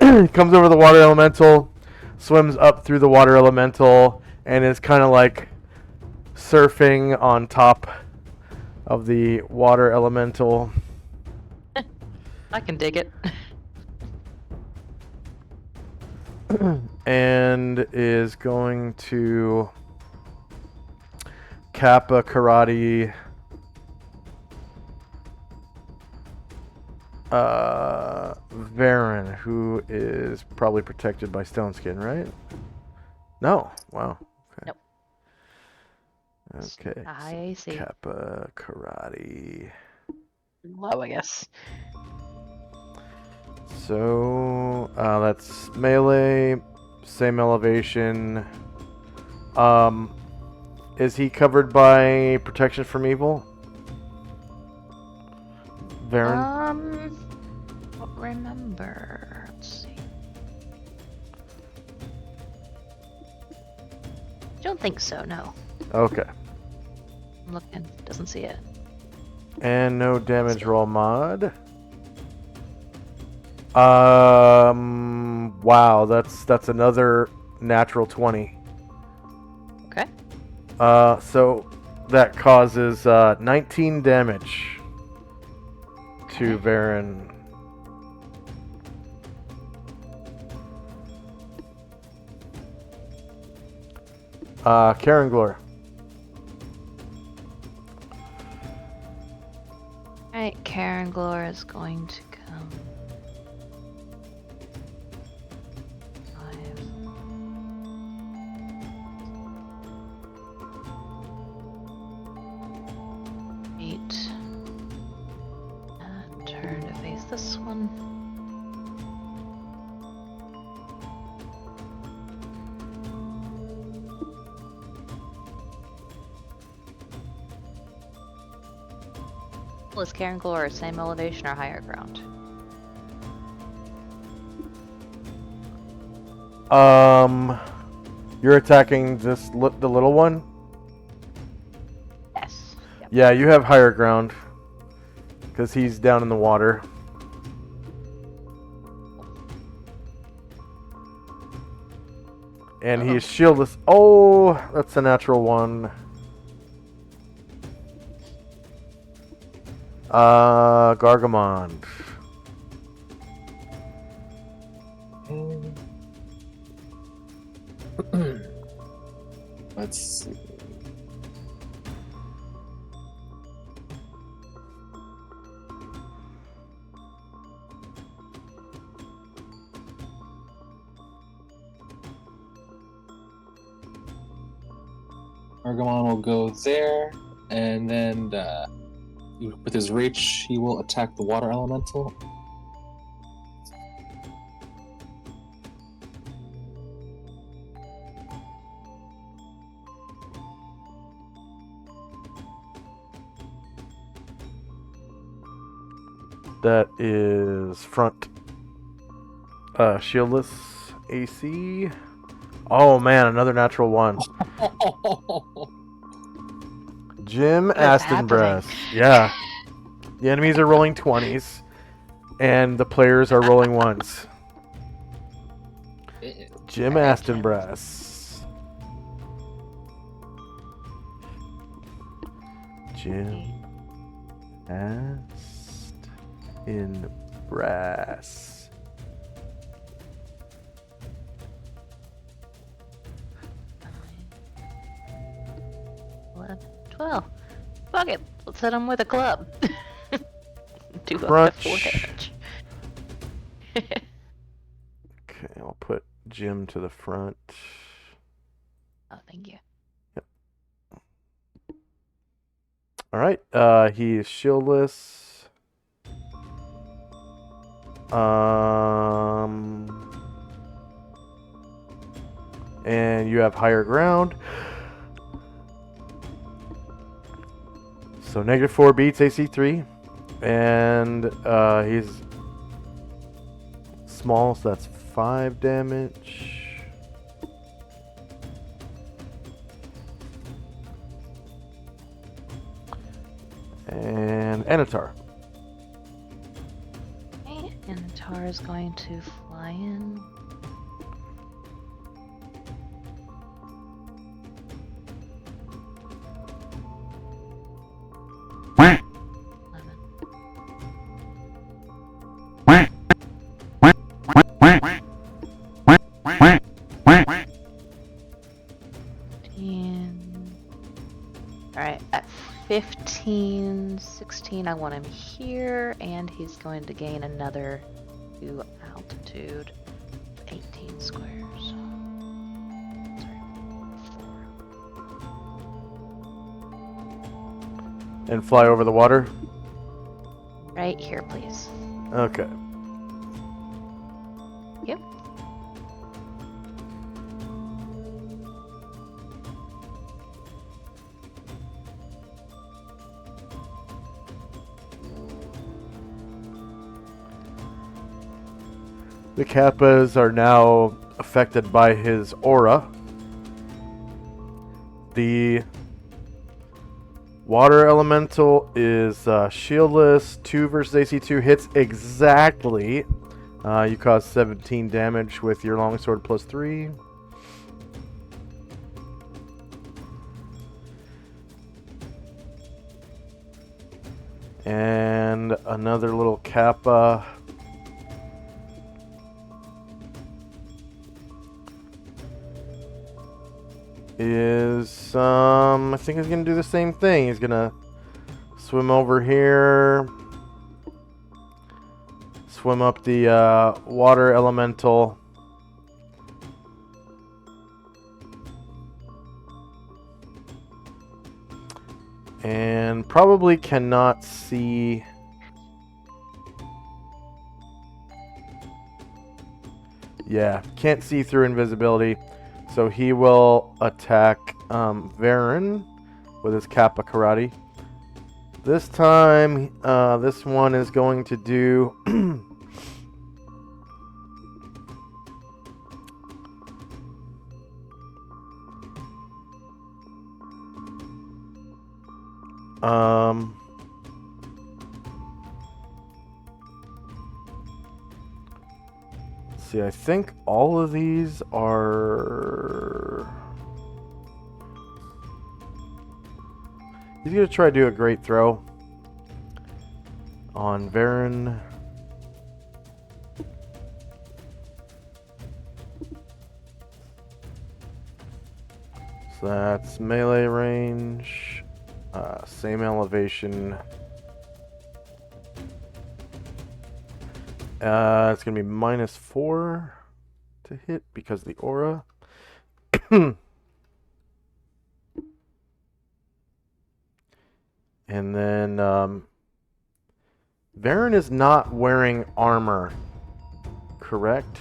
comes over the water elemental, swims up through the water elemental, and is kind of like surfing on top of the water elemental. I can dig it. And is going to Kappa Karate Varen, who is probably protected by stone skin, right? No. Wow. Okay. Nope. Okay. I see. Kappa Karate. Low, I guess. So that's melee, same elevation. Is he covered by protection from evil? Varen? Don't remember. Let's see. Don't think so, no. Okay. I'm looking. Doesn't see it. And no damage roll mod. Wow, that's another natural 20. Okay. So that causes 19 damage to Varen. Karen Glor. Alright, Karen Glor is going to come. 5. 8. Turn to face this one. Is Karen Glor same elevation or higher ground? You're attacking this the little one? Yes. Yep. Yeah, you have higher ground. Because he's down in the water. And he is shieldless. Oh, that's a natural 1. Gargamond. Let's see. Argamon will go there, and then with his reach, he will attack the water elemental. That is front shieldless AC. Oh man, another natural 1. Jim What is Astonbreast. Yeah. The enemies are rolling 20s, and the players are rolling 1s. Jim Astonbreast. Jim Astonbreast. 11, 12. Fuck it. Let's hit him with a club. Do up to 4 Crunch. damage. Okay, I'll put Jim to the front. Oh, thank you. All right, he is shieldless. And you have higher ground. So -4 beats AC 3, and he's small, so that's 5 damage. And Anatar. Okay, and Tar is going to fly in. Alright, at 15, 16, I want him here, and he's going to gain another 2 altitude, 18 squares. Sorry, 4. And fly over the water? Right here, please. Okay. Yep. The Kappas are now affected by his aura. The water elemental is shieldless. 2 versus AC 2 hits exactly. You cause 17 damage with your longsword plus 3. And another little kappa. Is I think he's gonna do the same thing. He's gonna swim over here, swim up the water elemental, and probably cannot see. Yeah, can't see through invisibility. So he will attack Varen with his Kappa Karate. This time, this one is going to do... see, I think all of these are... He's going to try to do a great throw on Varen. So that's melee range, same elevation. It's going to be -4 to hit because of the aura. And then Varen is not wearing armor, correct?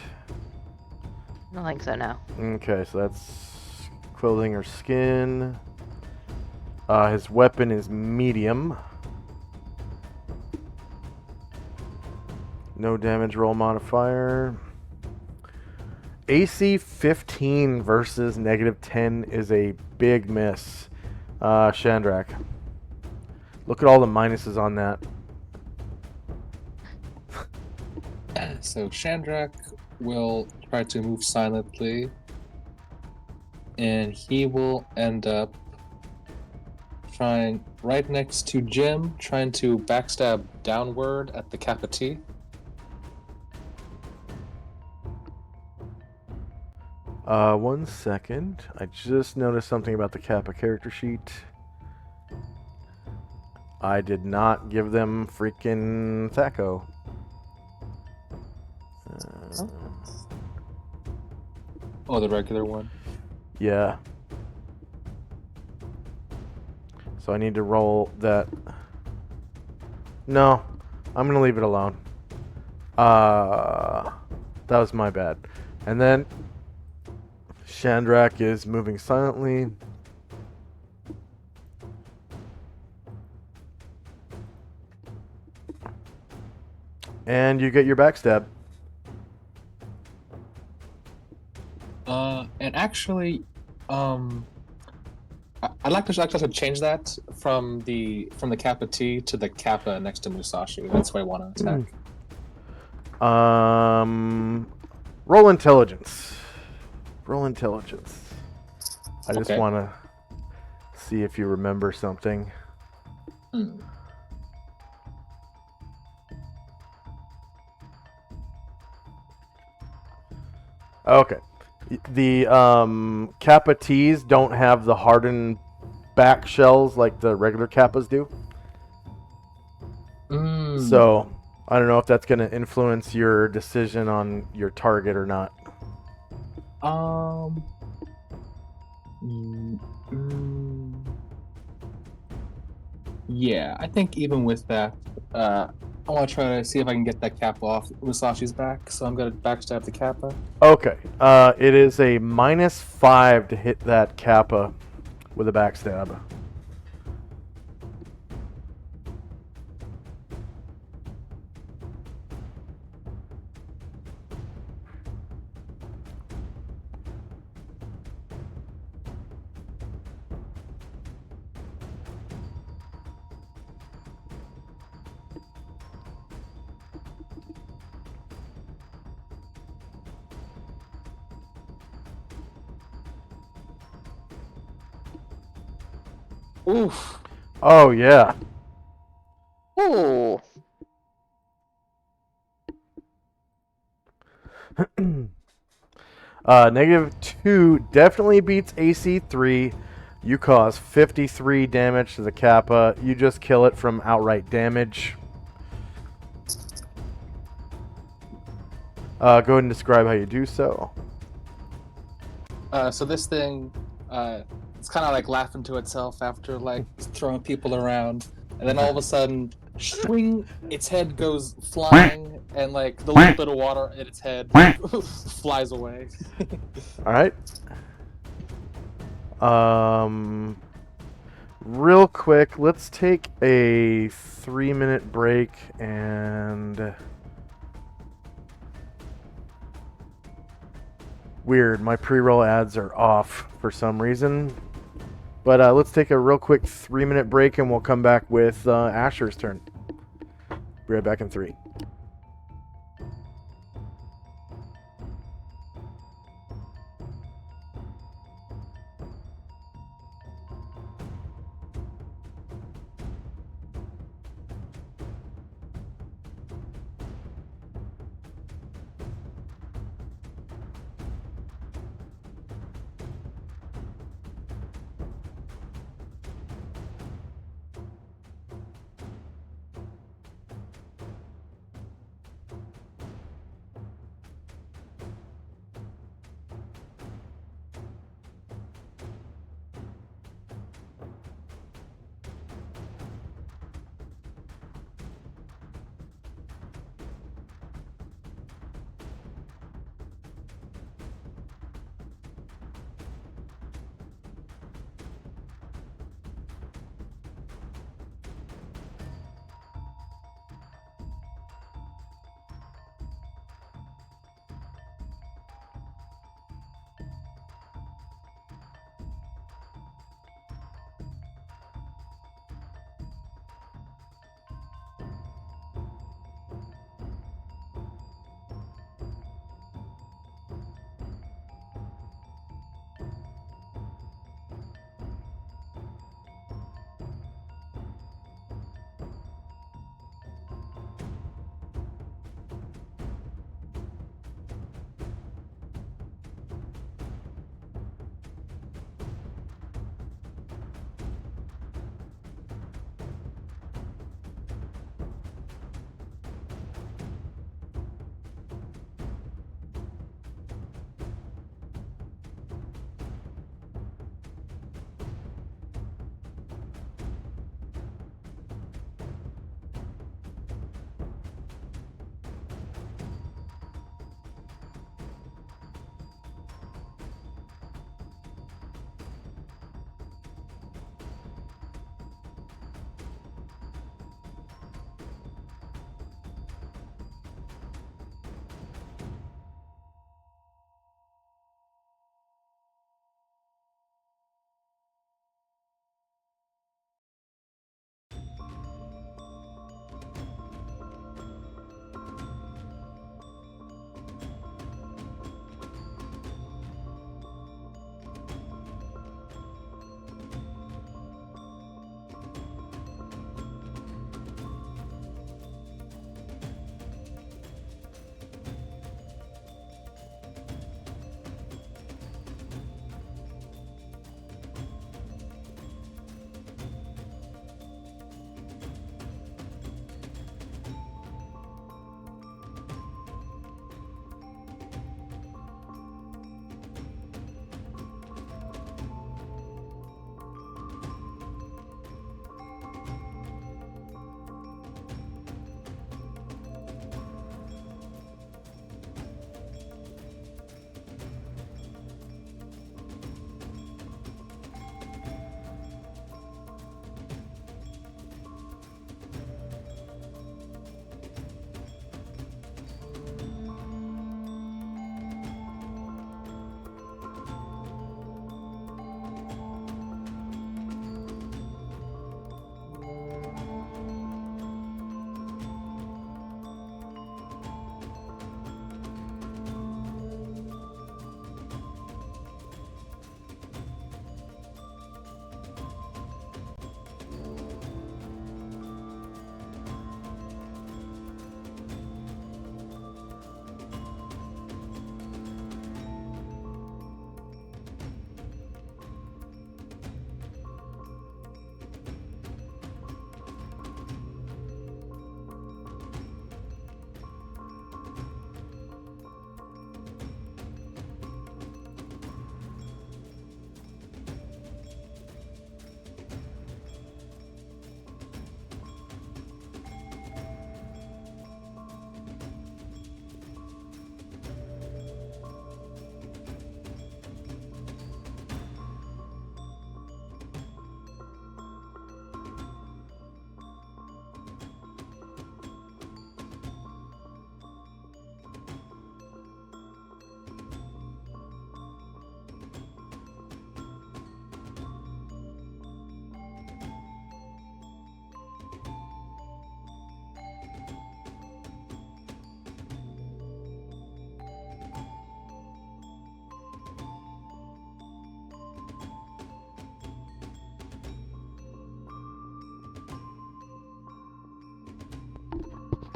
I don't think so, no. Okay, so that's clothing or skin. His weapon is medium. No damage roll modifier. AC 15 versus -10 is a big miss. Shandrak. Look at all the minuses on that. So Shandrak will try to move silently, and he will end up trying right next to Jim, trying to backstab downward at the Kappa T. One second. I just noticed something about the Kappa character sheet. I did not give them freaking Thaco. Oh, the regular one. Yeah. So I need to roll that. No, I'm gonna leave it alone. That was my bad. And then Shandrak is moving silently. And you get your backstab. And actually, I'd like to change that from the Kappa T to the Kappa next to Musashi. That's why I want to attack. Roll intelligence. Roll intelligence. I just Okay. want to see if you remember something. Okay. The Kappa T's don't have the hardened back shells like the regular Kappas do. So, I don't know if that's going to influence your decision on your target or not. Yeah, I think even with that, I want to try to see if I can get that Kappa off Musashi's back, so I'm going to backstab the Kappa. Okay. It is a -5 to hit that Kappa with a backstab. Oof. Oh, yeah. Ooh. -2 definitely beats AC 3. You cause 53 damage to the Kappa. You just kill it from outright damage. Go ahead and describe how you do so. So this thing, it's kind of like laughing to itself after like throwing people around, and then all of a sudden, swing! Its head goes flying, and like the little bit of water in its head flies away. All right. Real quick, let's take a 3-minute break and. Weird, my pre-roll ads are off for some reason. But let's take a real quick 3-minute break and we'll come back with Asher's turn. Be right back in 3.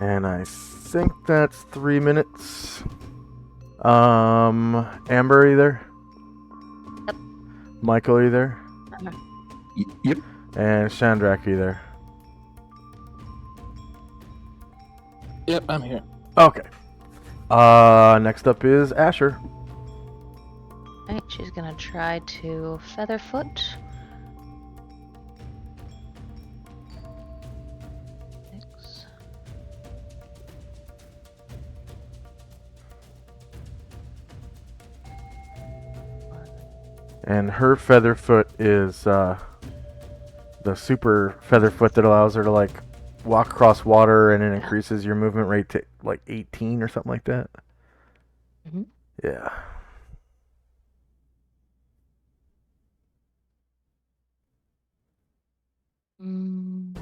And I think that's 3 minutes. Amber, are you there? Yep. Michael, are you there? Yep. And Chandrak, are you there? Yep, I'm here. Okay. Next up is Asher. Alright, she's gonna try to Featherfoot. Six. And her Featherfoot is the super Featherfoot that allows her to like walk across water, and it increases your movement rate to like 18 or something like that. Mhm. Yeah. Mm.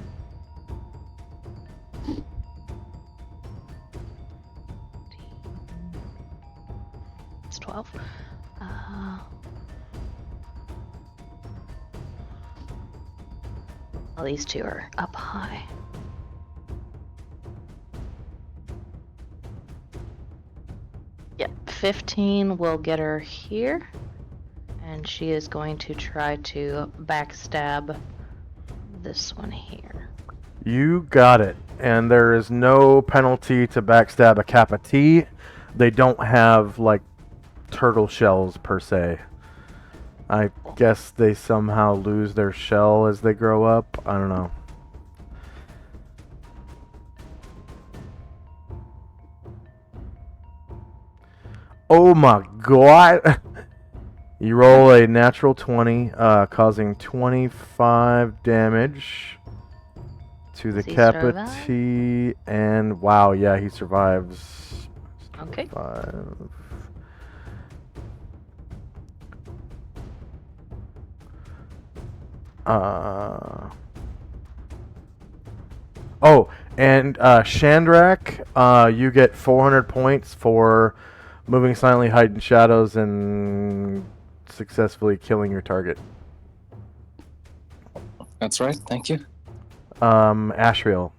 It's 12. Well, these two are up high. Yep, 15 will get her here. And she is going to try to backstab this one here. You got it. And there is no penalty to backstab a Kappa T. They don't have like turtle shells per se. I guess they somehow lose their shell as they grow up. I don't know. Oh my god. You roll a natural 20, causing 25 damage to the Does he Kappa survive? T, and wow, yeah, he survives. Okay. 5. Oh, and Chandrak, you get 400 points for moving silently, hiding shadows, and successfully killing your target. That's right. Thank you. Ashriel.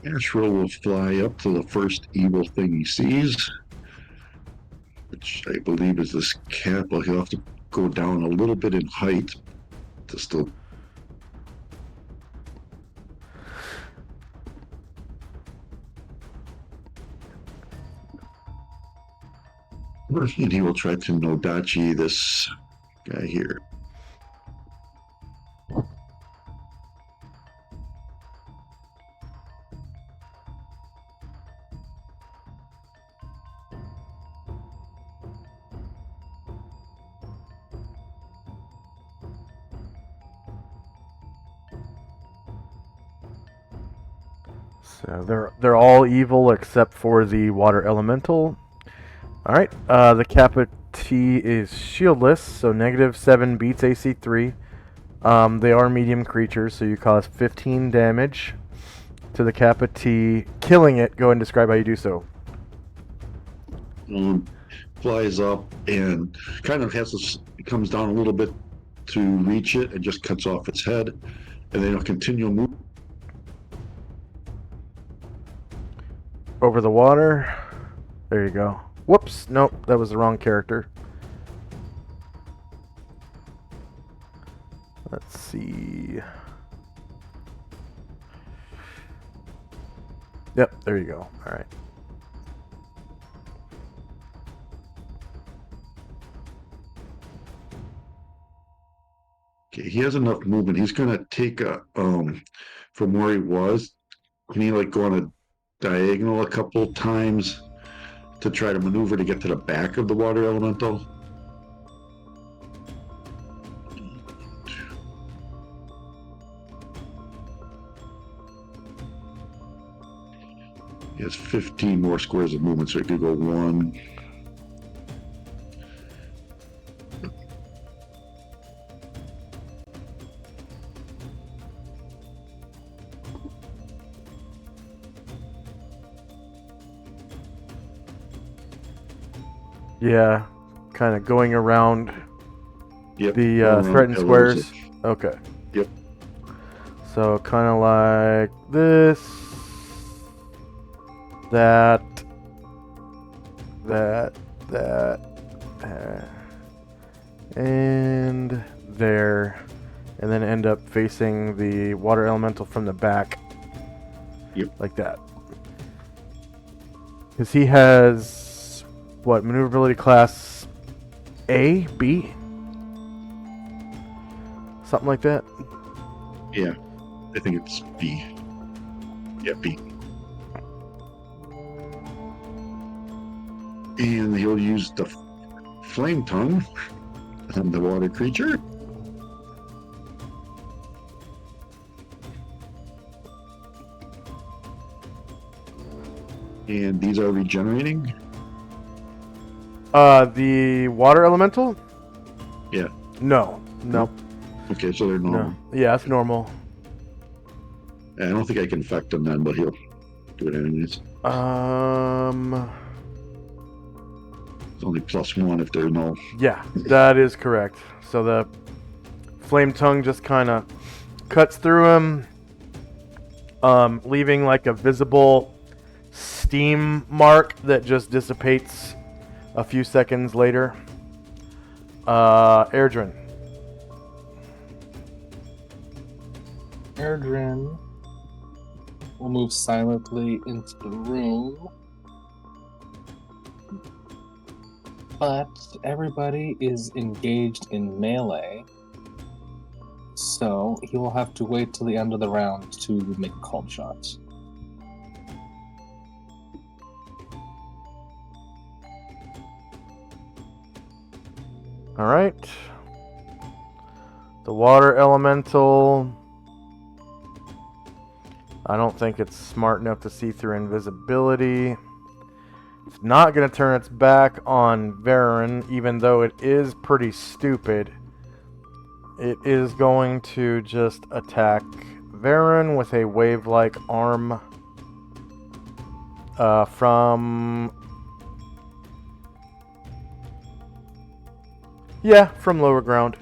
Ashriel will fly up to the first evil thing he sees, which I believe is this Kappa. He'll have to go down a little bit in height to still. And he will try to Nodachi this guy here. So they're all evil except for the water elemental. All right. The Kappa T is shieldless, so -7 beats AC 3. They are medium creatures, so you cause 15 damage to the Kappa T, killing it. Go ahead and describe how you do so. Flies up and kind of comes down a little bit to reach it and just cuts off its head, and then it'll continue moving. Over the water. There you go. Whoops. Nope, that was the wrong character. Let's see. Yep, there you go. All right. Okay, he has enough movement. He's gonna take a from where he was. Can he like go on a diagonal a couple times to try to maneuver to get to the back of the water elemental? He has 15 more squares of movement, so he could go 1. Yeah, kind of going around Yep. the around threatened pillars. squares. Okay. Yep. So kind of like this, that, and there, and then end up facing the water elemental from the back. Yep. Like that. Because he has, what, maneuverability class A, B? Something like that? Yeah, I think it's B. Yeah, B. And he'll use the flame tongue on the water creature. And these are regenerating. The water elemental? Yeah. No. No. Okay, so they're normal. No. Yeah, that's normal. I don't think I can affect him then, but he'll do it anyways. It's only +1 if they're null. Yeah, that is correct. So the flame tongue just kind of cuts through him, leaving like a visible steam mark that just dissipates a few seconds later. Airdrin. Erdrin will move silently into the room. But everybody is engaged in melee. So he will have to wait till the end of the round to make a called shot. Alright. The water elemental. I don't think it's smart enough to see through invisibility. It's not going to turn its back on Varen, even though it is pretty stupid. It is going to just attack Varen with a wave-like arm from... Yeah, from lower ground.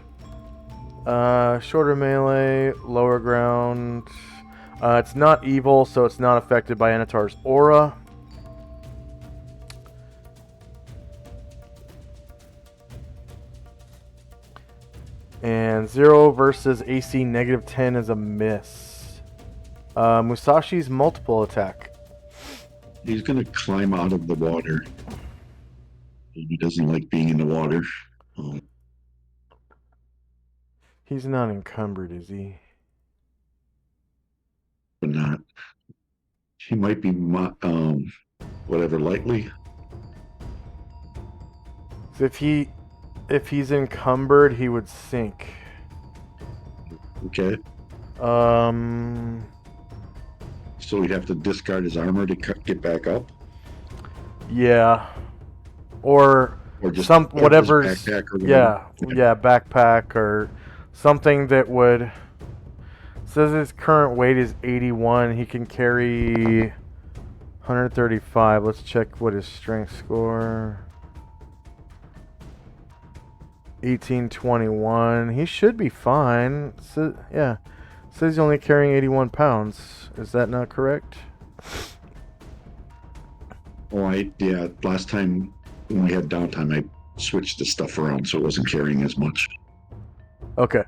Shorter melee, lower ground. It's not evil, so it's not affected by Anatar's aura. And 0 versus AC -10 is a miss. Musashi's multiple attack. He's going to climb out of the water. He doesn't like being in the water. He's not encumbered, is he? But not. He might be, whatever, lightly. So if he's encumbered, he would sink. Okay. So he'd have to discard his armor to get back up? Yeah. Or just some his whatever's backpack or yeah, whatever. yeah, backpack or something that would. Says his current weight is 81. He can carry 135. Let's check what his strength score. 1821. He should be fine. So, yeah. Says he's only carrying 81 pounds. Is that not correct? Oh, yeah, last time when we had downtime, I switched the stuff around so it wasn't carrying as much. Okay.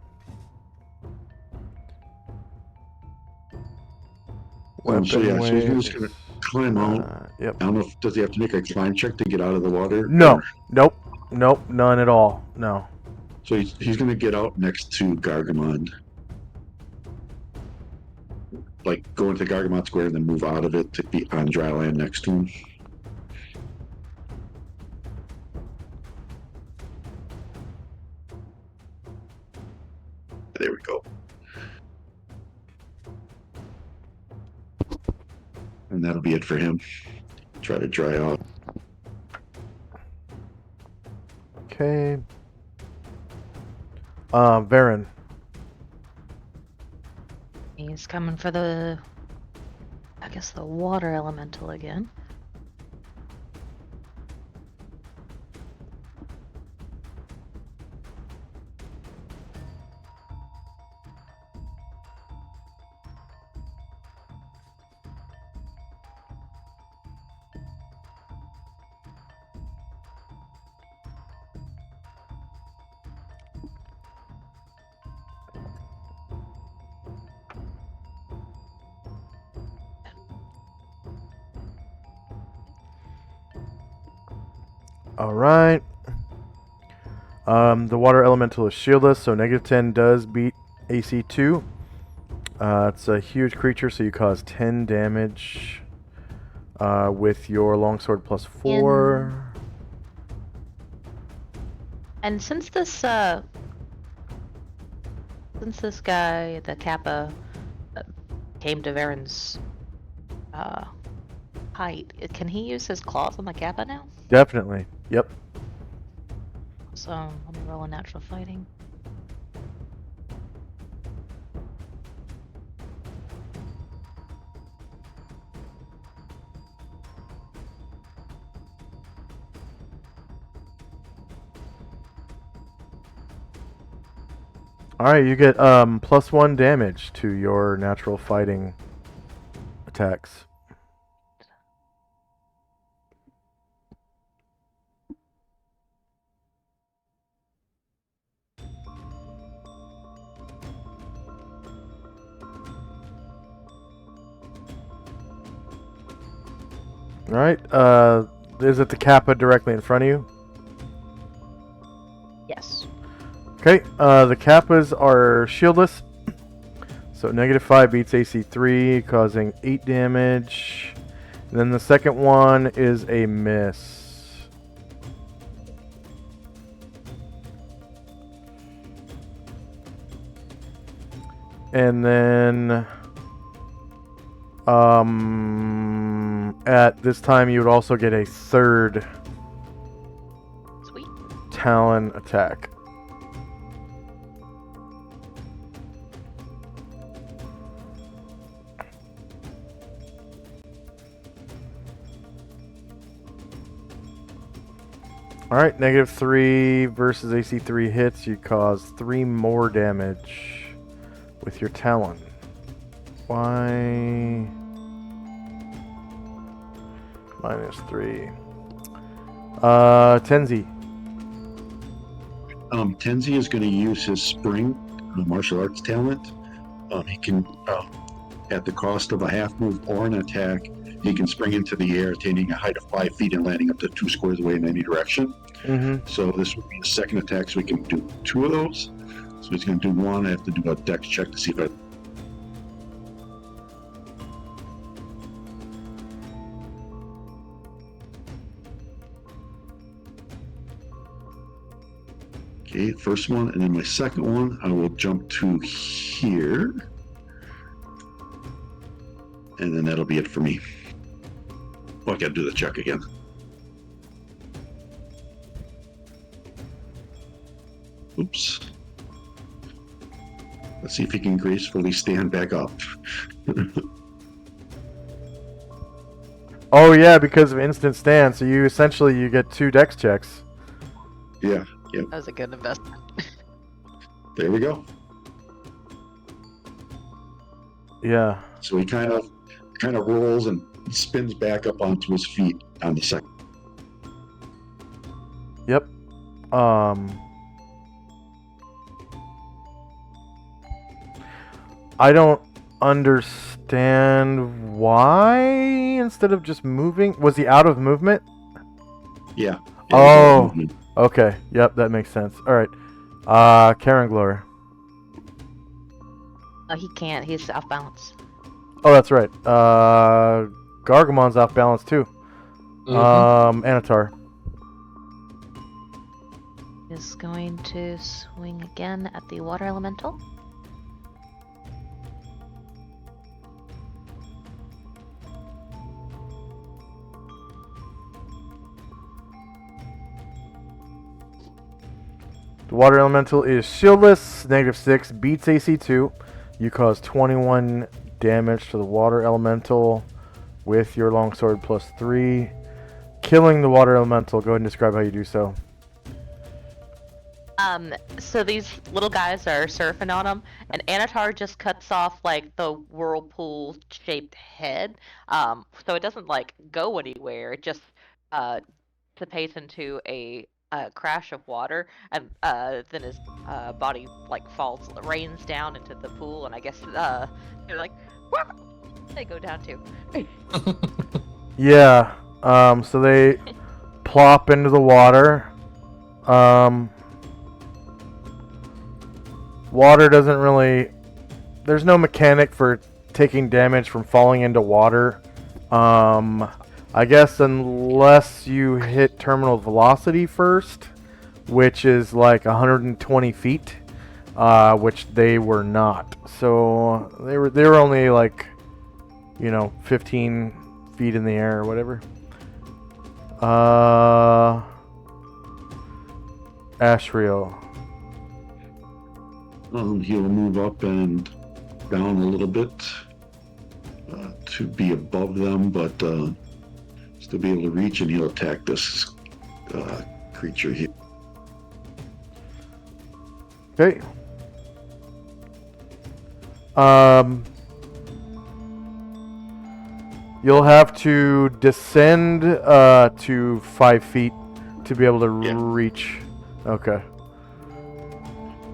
So yeah, so he's just gonna climb out. Yep. I don't know if does he have to make a climb check to get out of the water? No. Or- Nope. Nope. None at all. No. So he's gonna get out next to Gargamon. Like go into Gargamon Square and then move out of it to be on dry land next to him. There we go. And that'll be it for him. Try to dry out. Okay. Varen. He's coming for the, I guess, the water elemental again. Alright. The water elemental is shieldless, so -10 does beat AC 2. It's a huge creature, so you cause 10 damage with your longsword plus 4. And since this guy, the Kappa, came to Varen's height, can he use his claws on the Kappa now? Definitely. Yep. So let me roll a natural fighting. Alright, you get +1 damage to your natural fighting attacks. Alright, is it the Kappa directly in front of you? Yes. Okay, the Kappas are shieldless. So -5 beats AC 3, causing 8 damage. And then the second one is a miss. And then at this time you would also get a third Sweet. Talon attack. Alright, -3 versus AC 3 hits. You cause 3 more damage with your Talon. Why? -3. Tenzi. Tenzi is going to use his spring martial arts talent. He can, at the cost of a half move or an attack, he can spring into the air, attaining a height of 5 feet and landing up to 2 squares away in any direction. Mm-hmm. So this would be a second attack, so we can do 2 of those. So he's going to do 1. I have to do a dex check to see if I... Okay, first one, and then my second one, I will jump to here. And then that'll be it for me. Oh, I gotta do the check again. Oops. Let's see if he can gracefully stand back up. Oh yeah, because of instant stand, so you essentially get 2 dex checks. Yeah, That was a good investment. there we go. Yeah. So he kind of rolls and spins back up onto his feet on the second. Yep. I don't understand why instead of just moving. Was he out of movement? Yeah. Oh. Okay. Yep, that makes sense. All right. Karen Glory. He can't. He's off balance. Oh, that's right. Gargamon's off balance too. Anatar. Is going to swing again at the water elemental. The water elemental is shieldless. -6 beats AC 2. You cause 21 damage to the water elemental with your longsword plus 3. Killing the water elemental. Go ahead and describe how you do so. So these little guys are surfing on him, and Anatar just cuts off like the whirlpool-shaped head. So it doesn't like go anywhere. It just dissipates into a crash of water, and then his body like rains down into the pool, and I guess they're like, "Whoop!" They go down too. Yeah. So they plop into the water. Water doesn't really... There's no mechanic for taking damage from falling into water. I guess unless you hit terminal velocity first, which is like 120 feet, which they were not. So they were only like, 15 feet in the air or whatever. Ashriel. He'll move up and down a little bit to be above them, but still be able to reach, and he'll attack this creature here. Okay. You'll have to descend to 5 feet to be able to reach. Okay.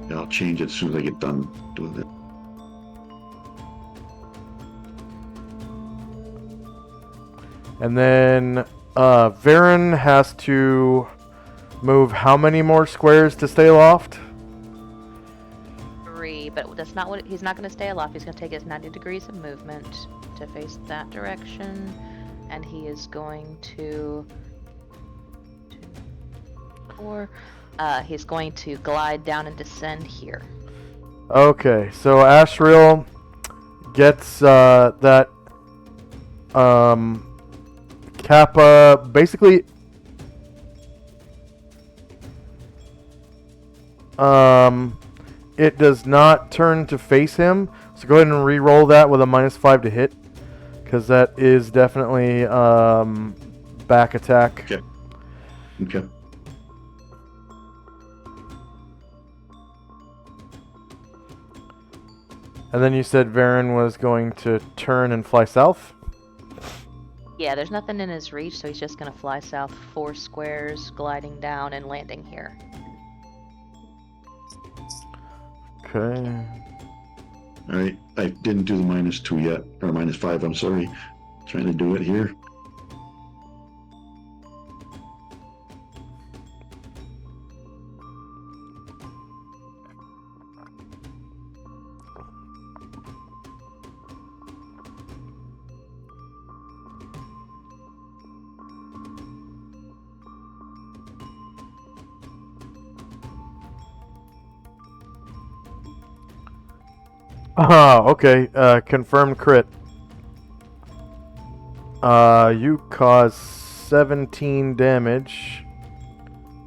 Yeah, I'll change it as soon as I get done doing it. And then Varen has to move how many more squares to stay aloft? 3, but that's not what he's not going to stay aloft. He's going to take his 90 degrees of movement to face that direction, and he is going to 2, 4. He's going to glide down and descend here. Okay, so Ashriel gets that Kappa basically it does not turn to face him, so go ahead and re-roll that with a -5 to hit, because that is definitely back attack. Okay. And then you said Varen was going to turn and fly south? Yeah, there's nothing in his reach, so he's just going to fly south 4 squares, gliding down and landing here. Okay. All right. I didn't do the -2 yet, or -5. I'm sorry. Trying to do it here. Oh, okay. Confirmed crit. You cause 17 damage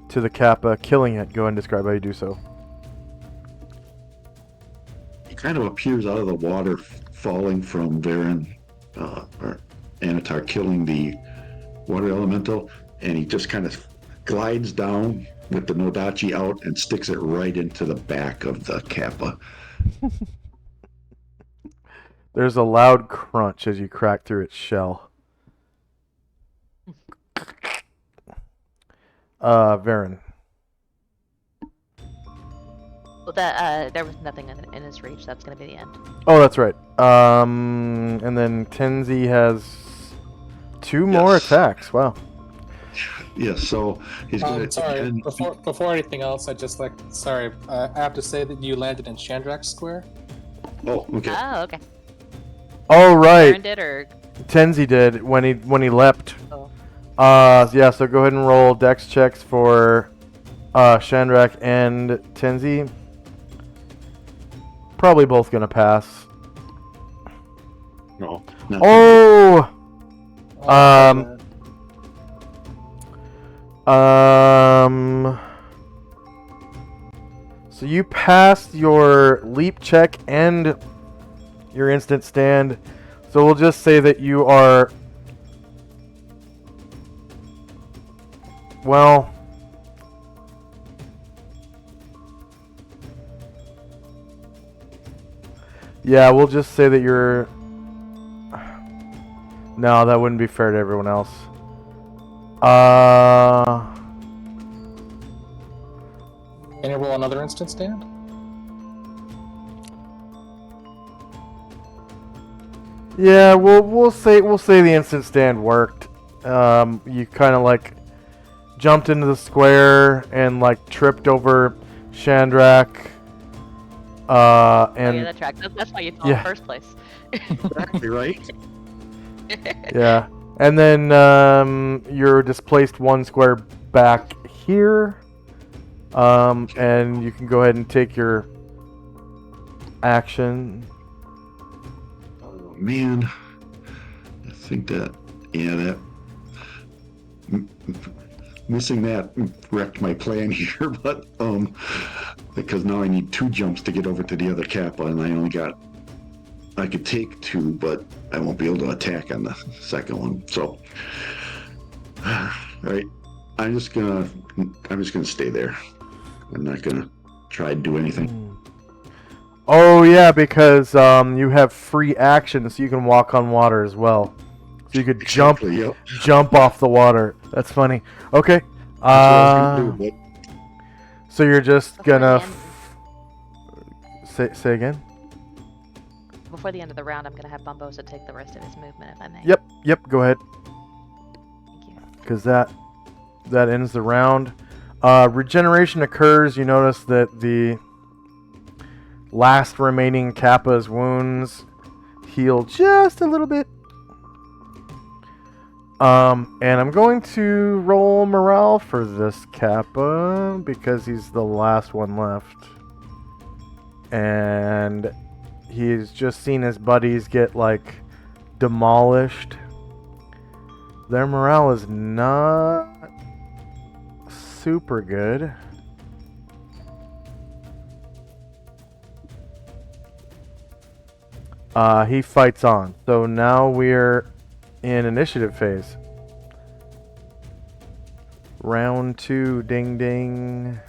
to the Kappa, killing it. Go ahead and describe how you do so. He kind of appears out of the water, falling from Varen, or Anatar, killing the water elemental, and he just kind of glides down with the Nodachi out and sticks it right into the back of the Kappa. There's a loud crunch as you crack through its shell. Varen. Well, that there was nothing in his reach. That's going to be the end. Oh, that's right. And then Tenzi has 2 more attacks. Wow. Yes, so he's going to... Sorry, before anything else, I have to say that you landed in Chandrak's square. Oh, okay. Oh, okay. Oh, right. Aaron did, or... Tenzi did when he leapt. Oh. Yeah, so go ahead and roll dex checks for Chandrak and Tenzi. Probably both gonna pass. No. Oh! So you passed your leap check and your instant stand. So we'll just say that you are... Well... Yeah, we'll just say that you're... No, that wouldn't be fair to everyone else. Can you roll another instant stand? Yeah, we'll say the instant stand worked. You kind of like jumped into the square and like tripped over Shandrak. Oh, yeah, And that track. That's why you fell in Yeah. the first place. Exactly right. yeah, and then you're displaced one square back here. And you can go ahead and take your action. Oh man, I think that missing that wrecked my plan here. But because now I need 2 jumps to get over to the other Kappa, and I could take 2, but I won't be able to attack on the second one. So, all right, I'm just gonna stay there. I'm not gonna try to do anything. Oh yeah, because you have free action, so you can walk on water as well. So you could Exactly, yep. jump off the water. That's funny. Okay. That's what I was gonna do, So you're just Before gonna the end- say again? Before the end of the round, I'm gonna have Bumbosa take the rest of his movement, if I may. Yep. Go ahead, Thank you. because that ends the round. Regeneration occurs. You notice that the last remaining Kappa's wounds heal just a little bit. And I'm going to roll morale for this Kappa because he's the last one left. And he's just seen his buddies get, like, demolished. Their morale is not super good. He fights on. So now we're in initiative phase. Round 2, ding ding.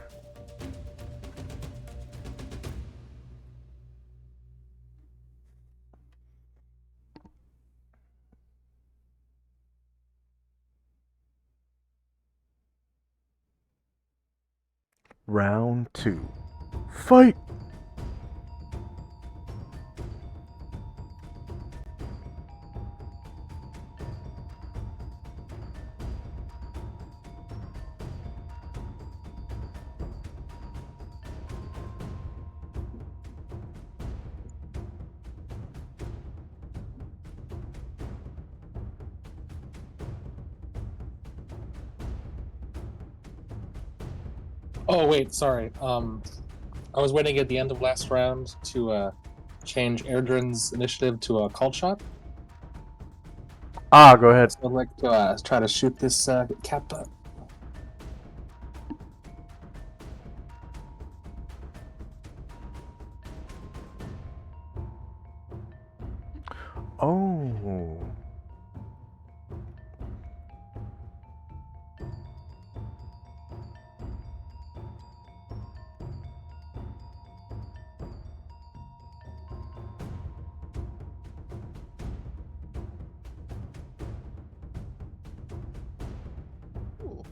Round 2. Fight! Oh wait, sorry. I was waiting at the end of last round to change Erdrin's initiative to a called shot. Go ahead. So I'd like to try to shoot this Kappa. Oh. Ooh.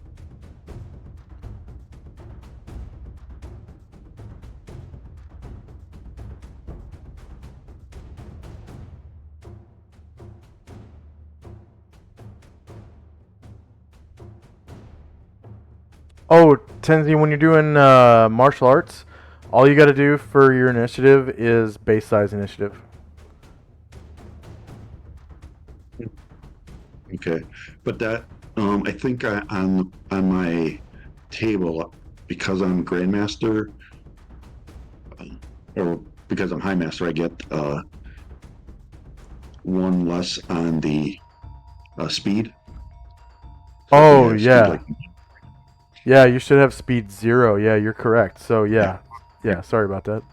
Oh, Tenzi, when you're doing martial arts, all you got to do for your initiative is base size initiative. Okay, but that I think on my table, because I'm Grandmaster, or because I'm High Master, I get 1 less on the speed. So I Oh, have speed yeah. like- Yeah, you should have speed 0. Yeah, you're correct. So, yeah. Yeah, sorry about that.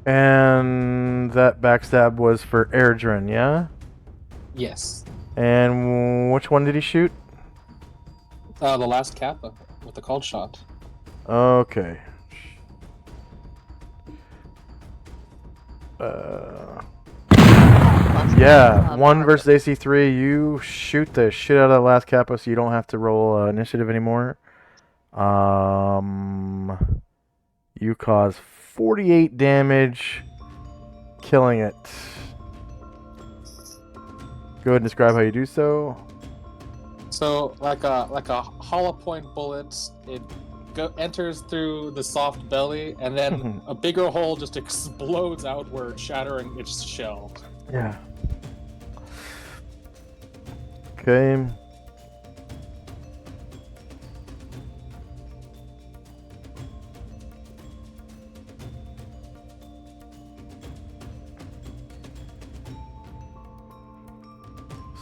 And that backstab was for Airdrin, yeah? Yes. And which one did he shoot? The last Kappa with the cold shot. Okay. Yeah, 1 versus AC3. You shoot the shit out of that last Kappa, so you don't have to roll initiative anymore. You cause 48 damage, killing it. Go ahead and describe how you do so. So, like a hollow point bullet, it enters through the soft belly, and then a bigger hole just explodes outward, shattering its shell. Yeah. Okay.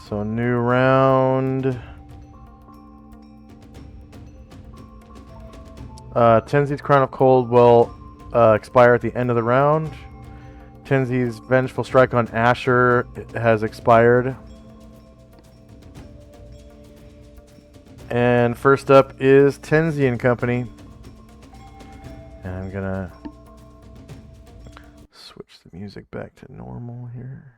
So new round. Tenzi's Crown of Cold will expire at the end of the round. Tenzi's Vengeful Strike on Asher has expired. And first up is Tenzi and Company. And I'm gonna switch the music back to normal here.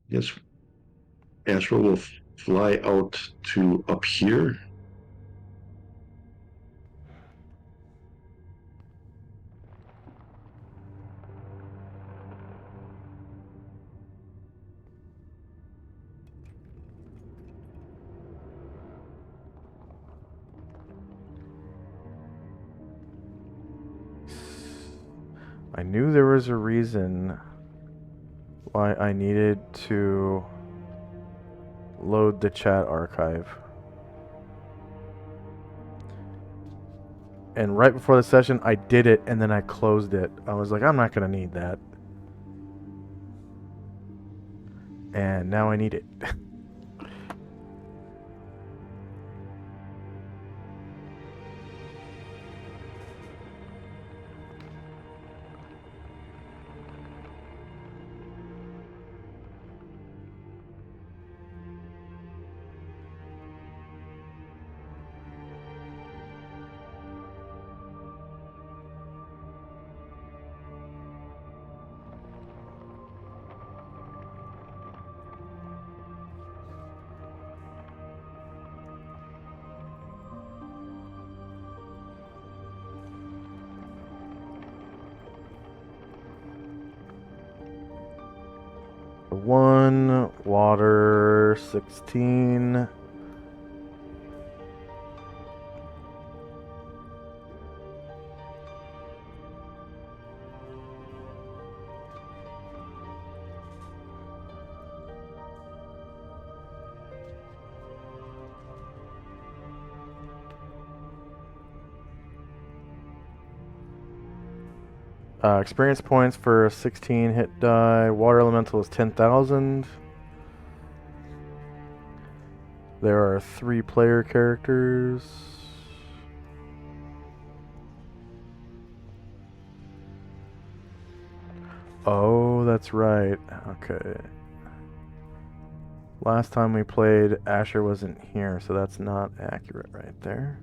Yes. Astro will fly out to up here. I knew there was a reason why I needed to load the chat archive. And right before the session, I did it, and then I closed it. I was like, I'm not going to need that. And now I need it. One, water, 16. Experience points for a 16 hit die. Water elemental is 10,000. There are 3 player characters. Oh, that's right. Okay. Last time we played, Asher wasn't here, so that's not accurate right there.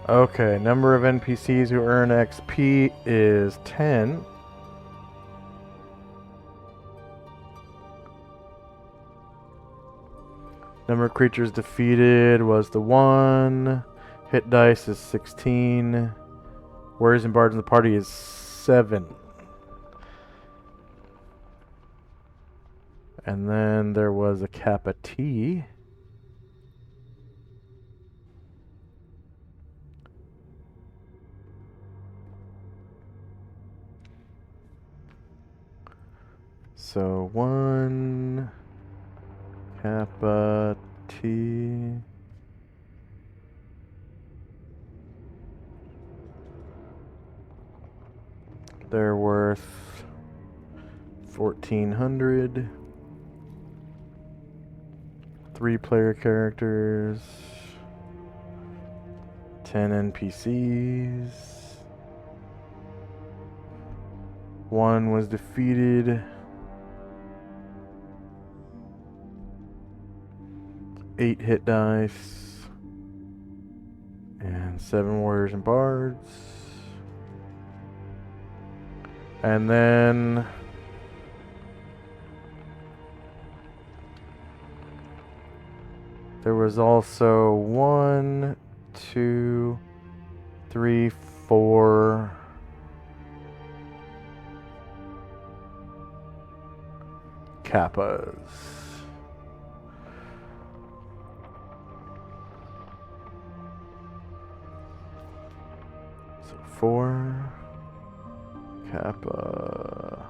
Okay, number of NPCs who earn XP is 10. Number of creatures defeated was the 1. Hit dice is 16. Warriors and bards in the party is 7. And then there was a Kappa T. So 1 Kappa T. They're worth 1,400. 3 player characters. 10 NPCs. 1 was defeated. 8 hit dice. And 7 warriors and bards. And then there was also 1, 2, 3, 4 Kappas. So 4 Kappa.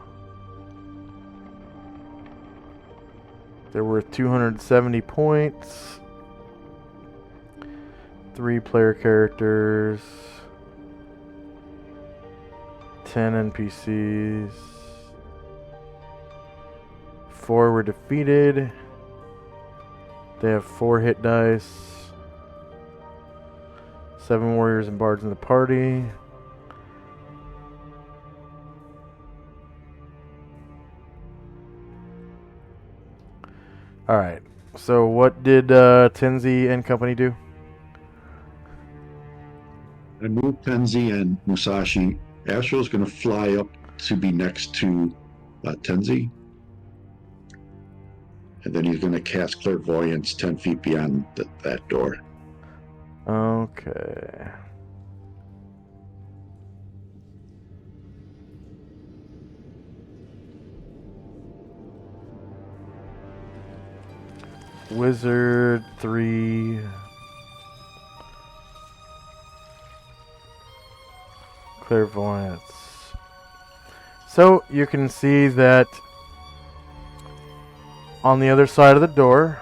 They're worth 270 points. 3 player characters. 10 NPCs. 4 were defeated. They have 4 hit dice. 7 warriors and bards in the party. Alright, so what did Tenzi and company do? I moved Tenzi and Musashi. Astro's going to fly up to be next to Tenzi. And then he's going to cast Clairvoyance 10 feet beyond that door. Okay. Wizard 3. Clairvoyance. So you can see that on the other side of the door,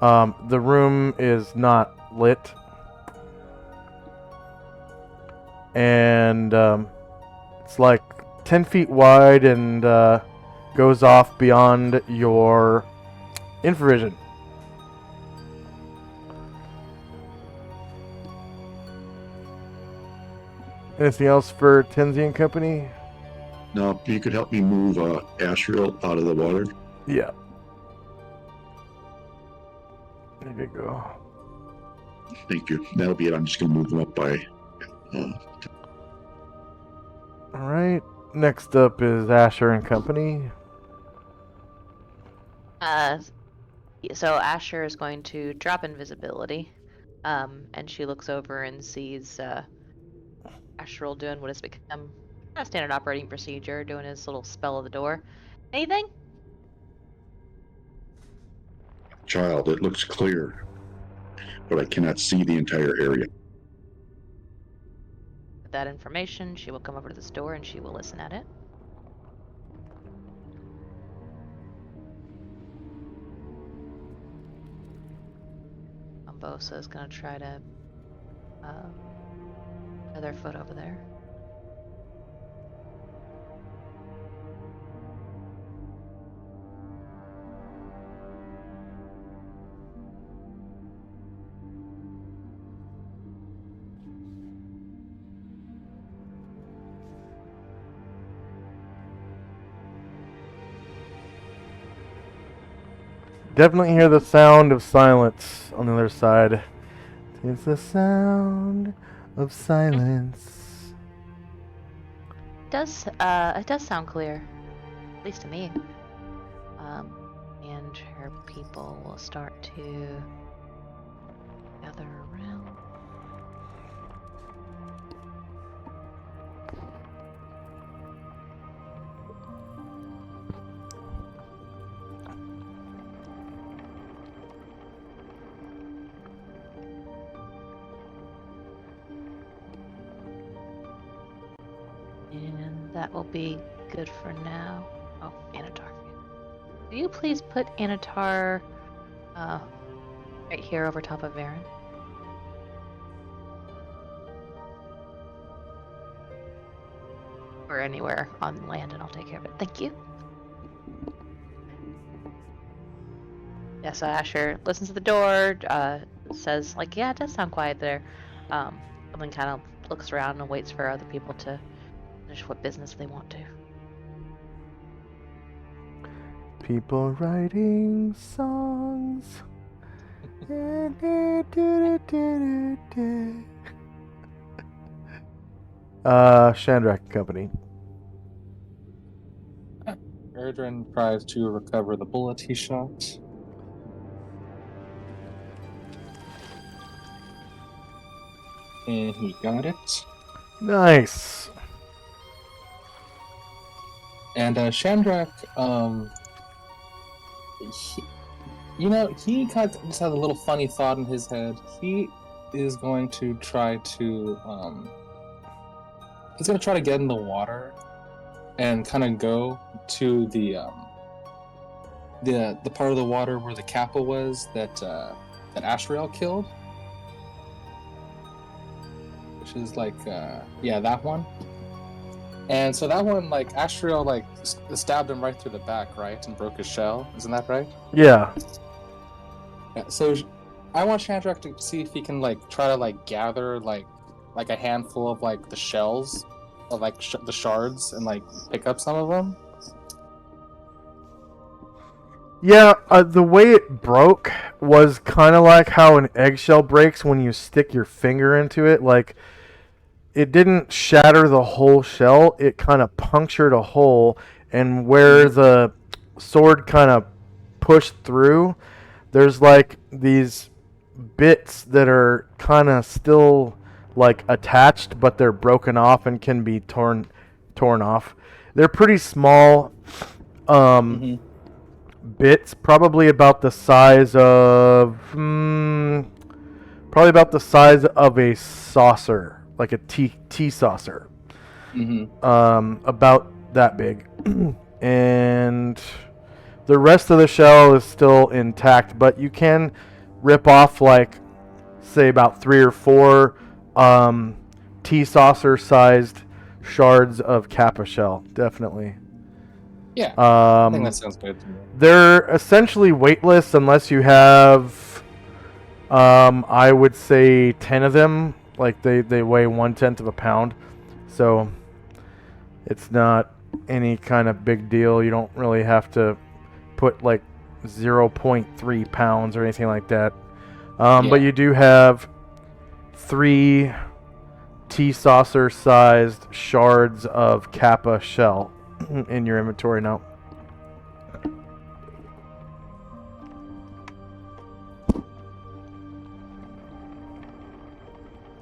the room is not lit. And it's like 10 feet wide and goes off beyond your infravision. Anything else for Tenzi and company? Now, you could help me move Astral out of the water. Yeah. There you go. Thank you. That'll be it. I'm just going to move them up by... Alright. Next up is Asher and company. So Asher is going to drop invisibility, and she looks over and sees Astral doing what has become a standard operating procedure, doing his little spell of the door. Anything? Child, it looks clear, but I cannot see the entire area. With that information, she will come over to this door and she will listen at it. Umbosa is going to try to put their foot over there. Definitely hear the sound of silence on the other side. It's the sound of silence. It does sound clear, at least to me. And her people will start to gather around. And that will be good for now. Oh, Anatar. Will you please put Anatar right here over top of Varen? Or anywhere on land, and I'll take care of it. Thank you. Yeah, so Asher listens to the door, says, like, yeah, it does sound quiet there. And then kind of looks around and waits for other people to finish what business they want to. People writing songs. Shandrak Company. Erdrin tries to recover the bullet he shot. And he got it. Nice. And Shandrak, he kind of just has a little funny thought in his head. He is going to try to, he's going to try to get in the water and kind of go to the part of the water where the Kappa was that Ashriel killed, which is like that one. And so that one, like, Ashriel, like, stabbed him right through the back, right, and broke his shell. Isn't that right? Yeah. Yeah. So I want Shandrak to see if he can, like, try to, like, gather like a handful of, like, the shells of, like, the shards and, like, pick up some of them. Yeah, the way it broke was kind of like how an eggshell breaks when you stick your finger into it. Like, it didn't shatter the whole shell. It kind of punctured a hole, and where the sword kind of pushed through, there's like these bits that are kind of still like attached, but they're broken off and can be torn off. They're pretty small bits, probably about the size of a saucer. Like a tea saucer, about that big, and the rest of the shell is still intact. But you can rip off, like, say, about 3 or 4 tea saucer-sized shards of Kappa shell. Definitely. Yeah, I think that sounds good to me. They're essentially weightless unless you have, I would say, 10 of them. Like, they weigh 1/10 of a pound, so it's not any kind of big deal. You don't really have to put like 0.3 pounds or anything like that. But you do have 3 tea saucer sized shards of Kappa shell in your inventory now.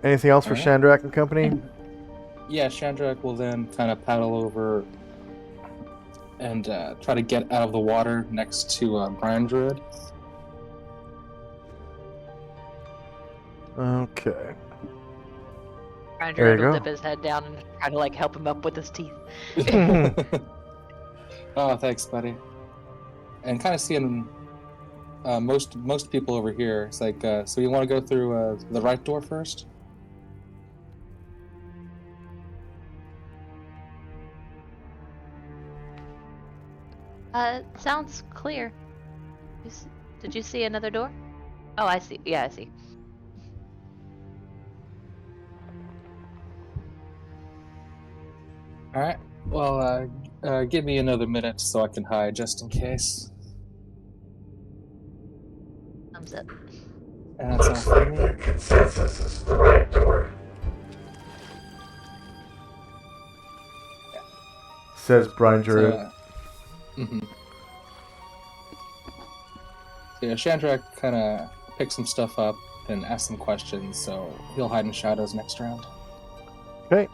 Anything else for Shandrak and Company? Yeah, Shandrak will then kind of paddle over and try to get out of the water next to Brian Druid. Okay. Brian There you Druid will go. dip his head down and try to, like, help him up with his teeth. Oh, thanks, buddy. And kind of seeing most people over here. It's like, so you want to go through the right door first? Sounds clear. Did you see another door? Oh, I see. Yeah, I see. All right. Well, give me another minute so I can hide, just in case. Thumbs up. And that's all for me. Consensus is the right door. Says Brian Druid. So yeah, Shandrak kind of picks some stuff up and ask some questions, so he'll hide in shadows next round. Okay.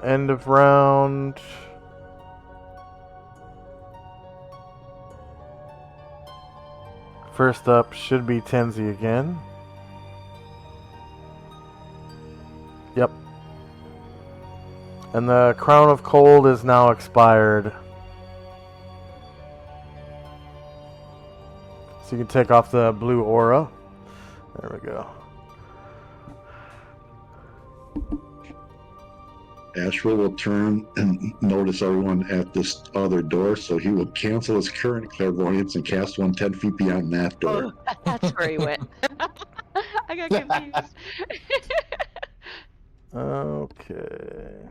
End of round. First up should be Tenzi again. Yep. And the Crown of Cold is now expired. So you can take off the blue aura. There we go. Asheville will turn and notice everyone at this other door, so he will cancel his current clairvoyance and cast one 10 feet beyond that door. Oh, that's where he went. I got confused. Okay.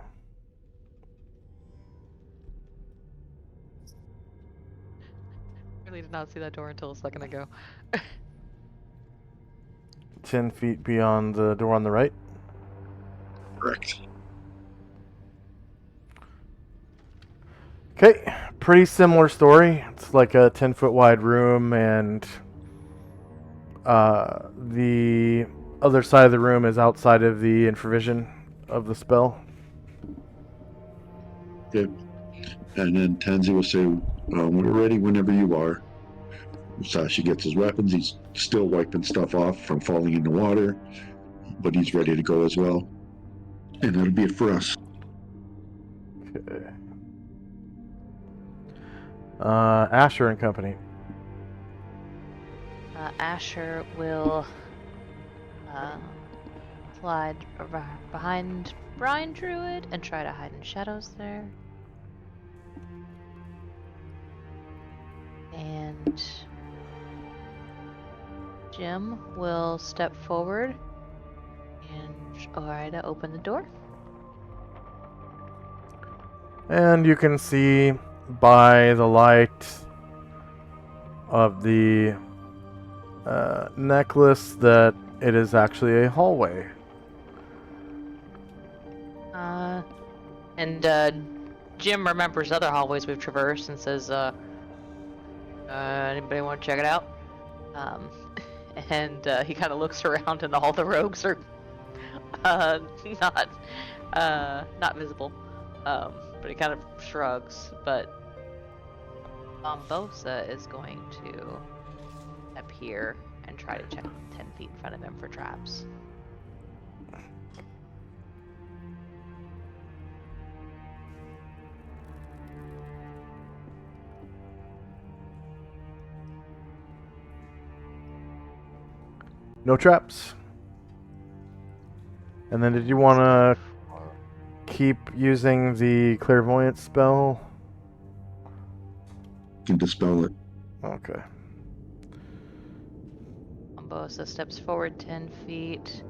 Really did not see that door until a second ago. 10 feet beyond the door on the right. Correct. Okay, pretty similar story. It's like a 10-foot wide room, and the other side of the room is outside of the infravision of the spell. Yep. And then Tenzi will say, we're ready whenever you are. Musashi gets his weapons. He's still wiping stuff off from falling in the water, but he's ready to go as well. And that'll be it for us. Okay. Asher and company. Asher will slide behind Brine Druid and try to hide in shadows there. And Jim will step forward and try to open the door. And you can see by the light of the necklace that it is actually a hallway. And Jim remembers other hallways we've traversed and says, anybody want to check it out? And he kind of looks around and all the rogues are not visible. But he kind of shrugs. But Bombosa is going to appear and try to check 10 feet in front of him for traps. No traps. And then did you want to keep using the clairvoyance spell? Can dispel it. Okay. Bombosa steps forward 10 feet.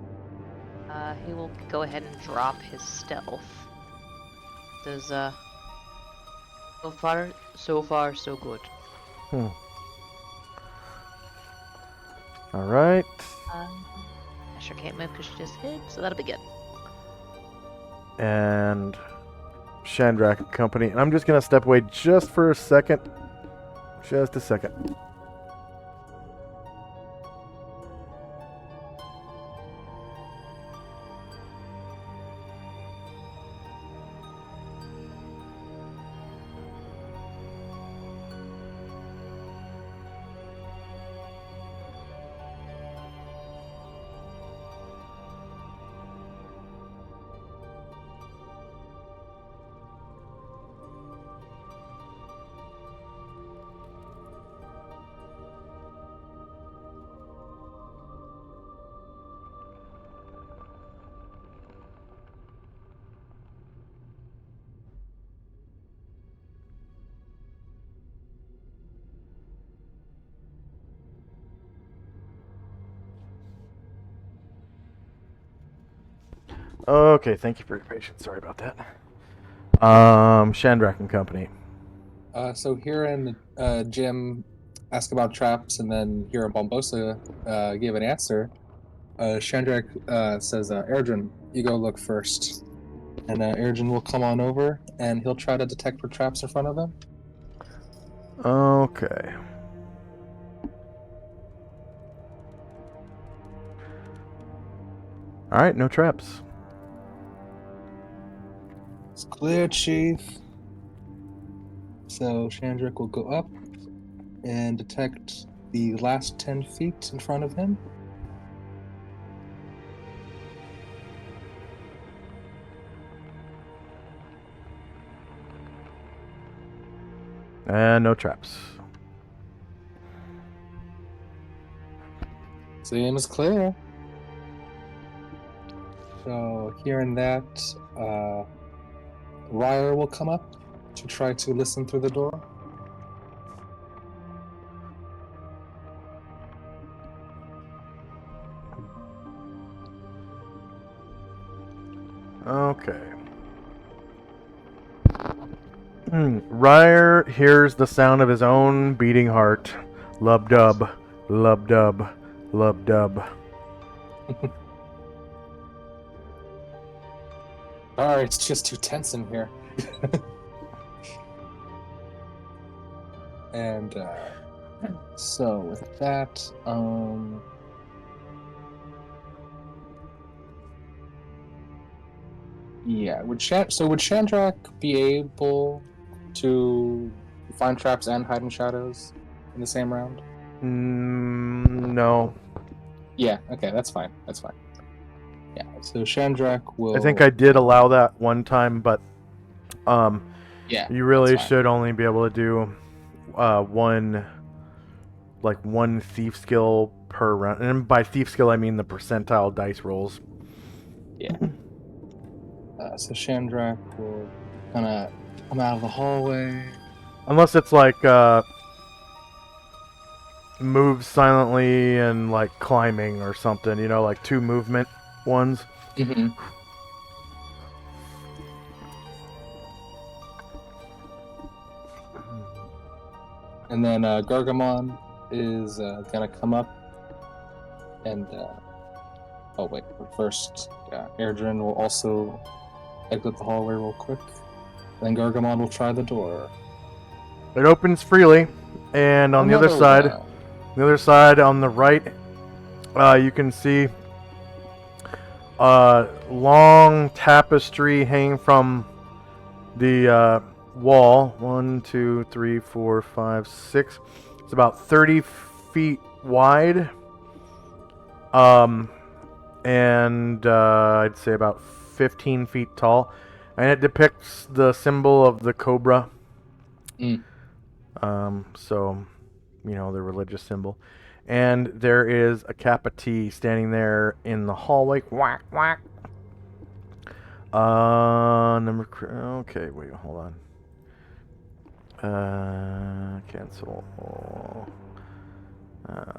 He will go ahead and drop his stealth. Does so far so good. All right. I sure can't move because she just hid, so that'll be good. And Chandrak and company. And I'm just going to step away just for a second. Just a second. Okay, thank you for your patience. Sorry about that. Chandrak and company. So hearing Jim ask about traps and then hearing Bombosa give an answer, Chandrak says, Erdrin, you go look first. And Erdrin will come on over and he'll try to detect for traps in front of him. Okay. All right, no traps. It's clear, Chief. So Chandrick will go up and detect the last 10 feet in front of him. And no traps. Same is clear. So hearing that, Ryer will come up to try to listen through the door. Okay. Ryer hears the sound of his own beating heart. Lub dub, lub dub, lub dub. Alright, it's just too tense in here. And so with that, yeah, would Chandrak be able to find traps and hide in shadows in the same round? No. Yeah, okay, that's fine. That's fine. Yeah, so Chandrak will. I think I did allow that one time, but Yeah, you really that's fine. should only be able to do one thief skill per round. And by thief skill, I mean the percentile dice rolls. Yeah. So Chandrak will kind of come out of the hallway. Unless it's like move silently and like climbing or something, you know, like 2 movement ones. Mm-hmm. And then Gargamon is gonna come up and oh wait, but first Erdrin will also exit the hallway real quick. Then Gargamon will try the door. It opens freely, and on the other side, on the right, you can see a long tapestry hanging from the wall. 1, 2, 3, 4, 5, 6. It's about 30 feet wide. And I'd say about 15 feet tall. And it depicts the symbol of the cobra. So, you know, the religious symbol. And there is a Kappa T standing there in the hallway. Whack, whack. Okay, wait, hold on. Cancel.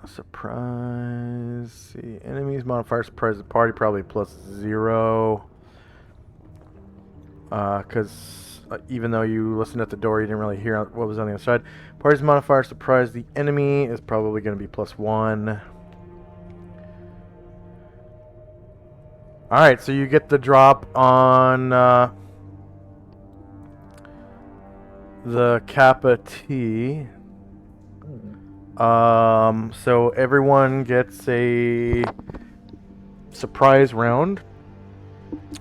Surprise. See, enemies modifier surprise the party probably +0. Because even though you listened at the door, you didn't really hear what was on the other side. Party's modifier surprise the enemy is probably going to be +1. Alright, so you get the drop on the Kappa T. So everyone gets a surprise round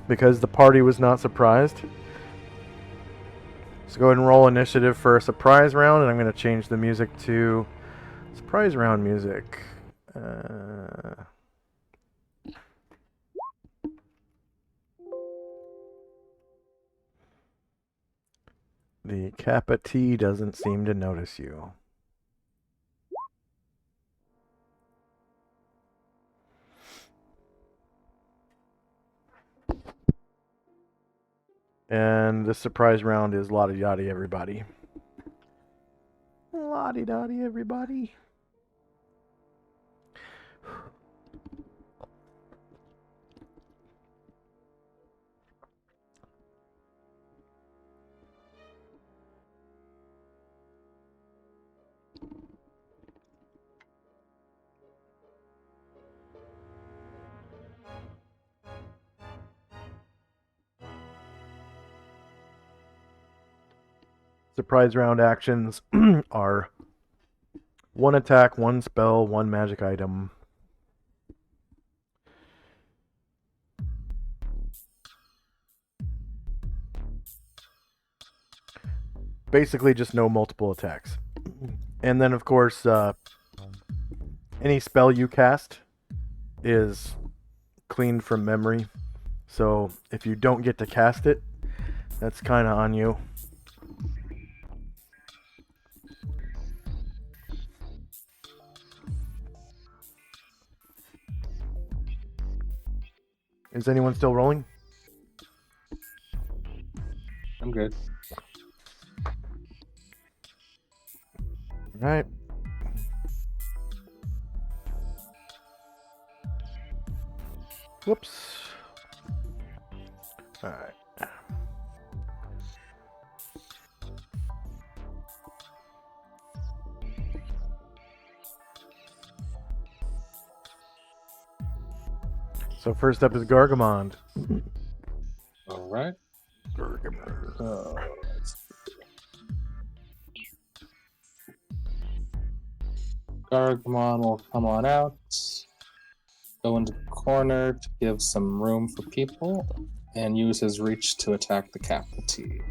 because the party was not surprised. So go ahead and roll initiative for a surprise round, and I'm going to change the music to surprise round music. The Kappa T doesn't seem to notice you. And the surprise round is la-di-da-di everybody. La-di-da-di everybody. Surprise round actions are 1 attack, 1 spell, 1 magic item. basically just no multiple attacks. And then, of course, any spell you cast is cleaned from memory. So if you don't get to cast it, that's kind of on you. Is anyone still rolling? I'm good. All right. Whoops. All right. So first up is Gargamond. All right. Gargamond. Gargamon will come on out, go into the corner to give some room for people, and use his reach to attack the Capity.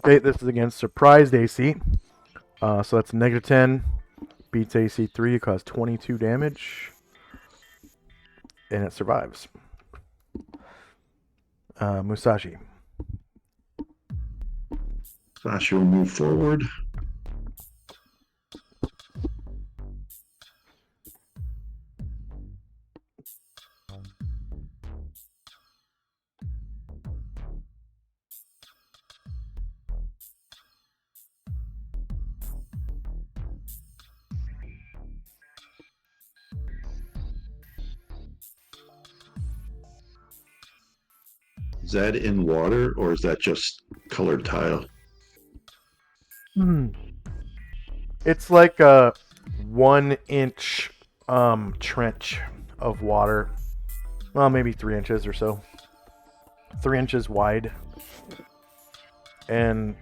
Okay, this is against surprised AC. So that's -10. Beats AC 3. It causes 22 damage. And it survives. Musashi. Musashi will move forward. Is that in water or is that just colored tile? It's like a 1-inch trench of water. Well, maybe 3 inches or so. 3 inches wide. And,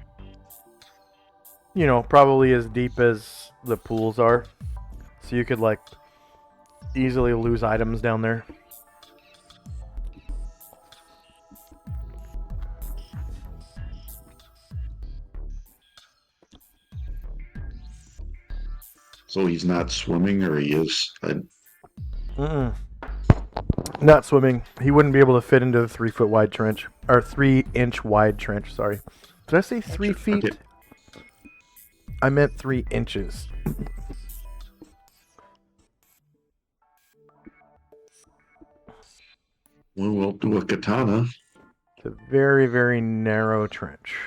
you know, probably as deep as the pools are. So you could, like, easily lose items down there. So he's not swimming, or he is? Not swimming. He wouldn't be able to fit into the 3-foot wide trench. Or 3-inch wide trench, sorry. Did I say 3 feet? Okay. I meant 3 inches. Well, we'll do a katana. It's a very, very narrow trench.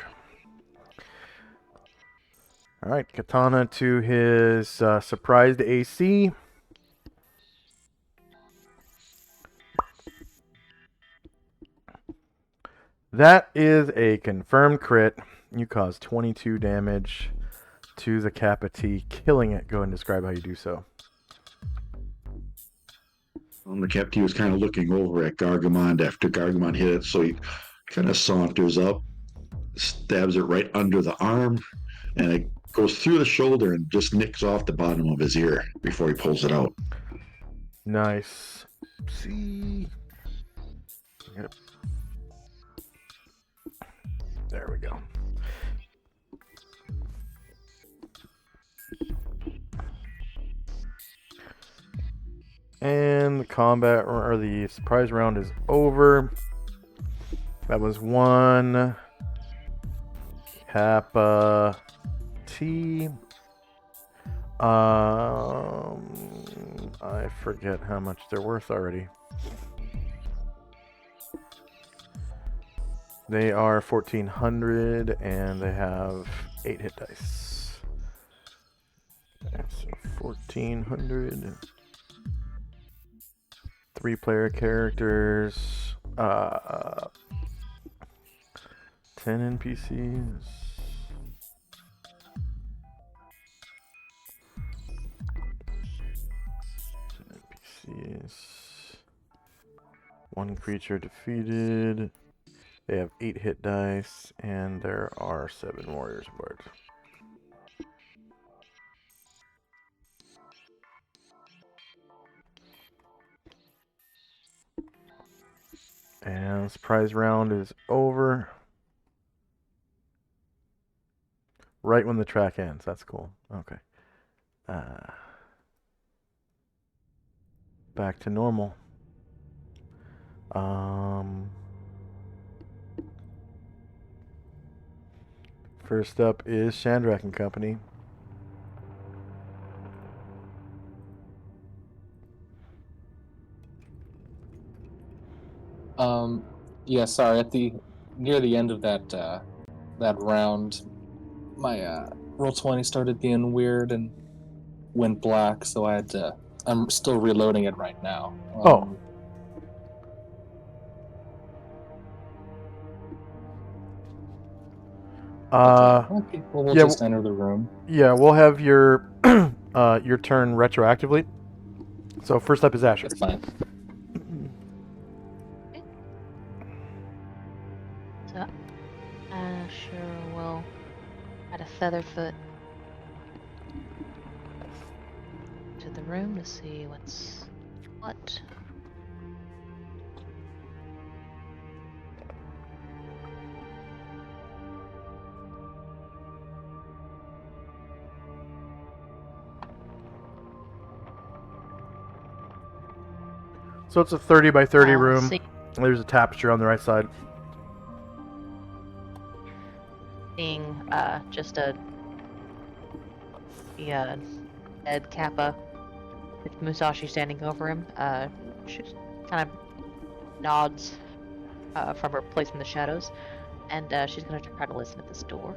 Alright, katana to his surprised AC. That is a confirmed crit. You cause 22 damage to the Capity, killing it. Go and describe how you do so. The captain was kind of looking over at Gargamon after Gargamon hit it, so he kind of saunters up, stabs it right under the arm, and it goes through the shoulder and just nicks off the bottom of his ear before he pulls it out. Nice. See. Yep. There we go. And the combat or the surprise round is over. That was one Kappa T. I forget how much they're worth already. They are 1,400 and they have 8 hit dice. So 1,400. 3-player characters. 10 NPCs. NPCs. 1 creature defeated. They have 8 hit dice, and there are 7 warriors aboard. And surprise round is over. Right when the track ends. That's cool. Okay. Back to normal. First up is Shandrak and Company. Yeah, sorry. Near the end of that round, my roll 20 started being weird and went black, so I had to. I'm still reloading it right now. Okay, we'll yeah, just enter the room. Yeah, we'll have your your turn retroactively. So first up is Asher. That's fine. So, Asher will add a Featherfoot to the room to see what's what. So it's a 30 by 30 room. See, There's a tapestry on the right side. seeing just a Ed Kappa with Musashi standing over him. She kind of nods from her place in the shadows, and she's gonna try to listen at this door.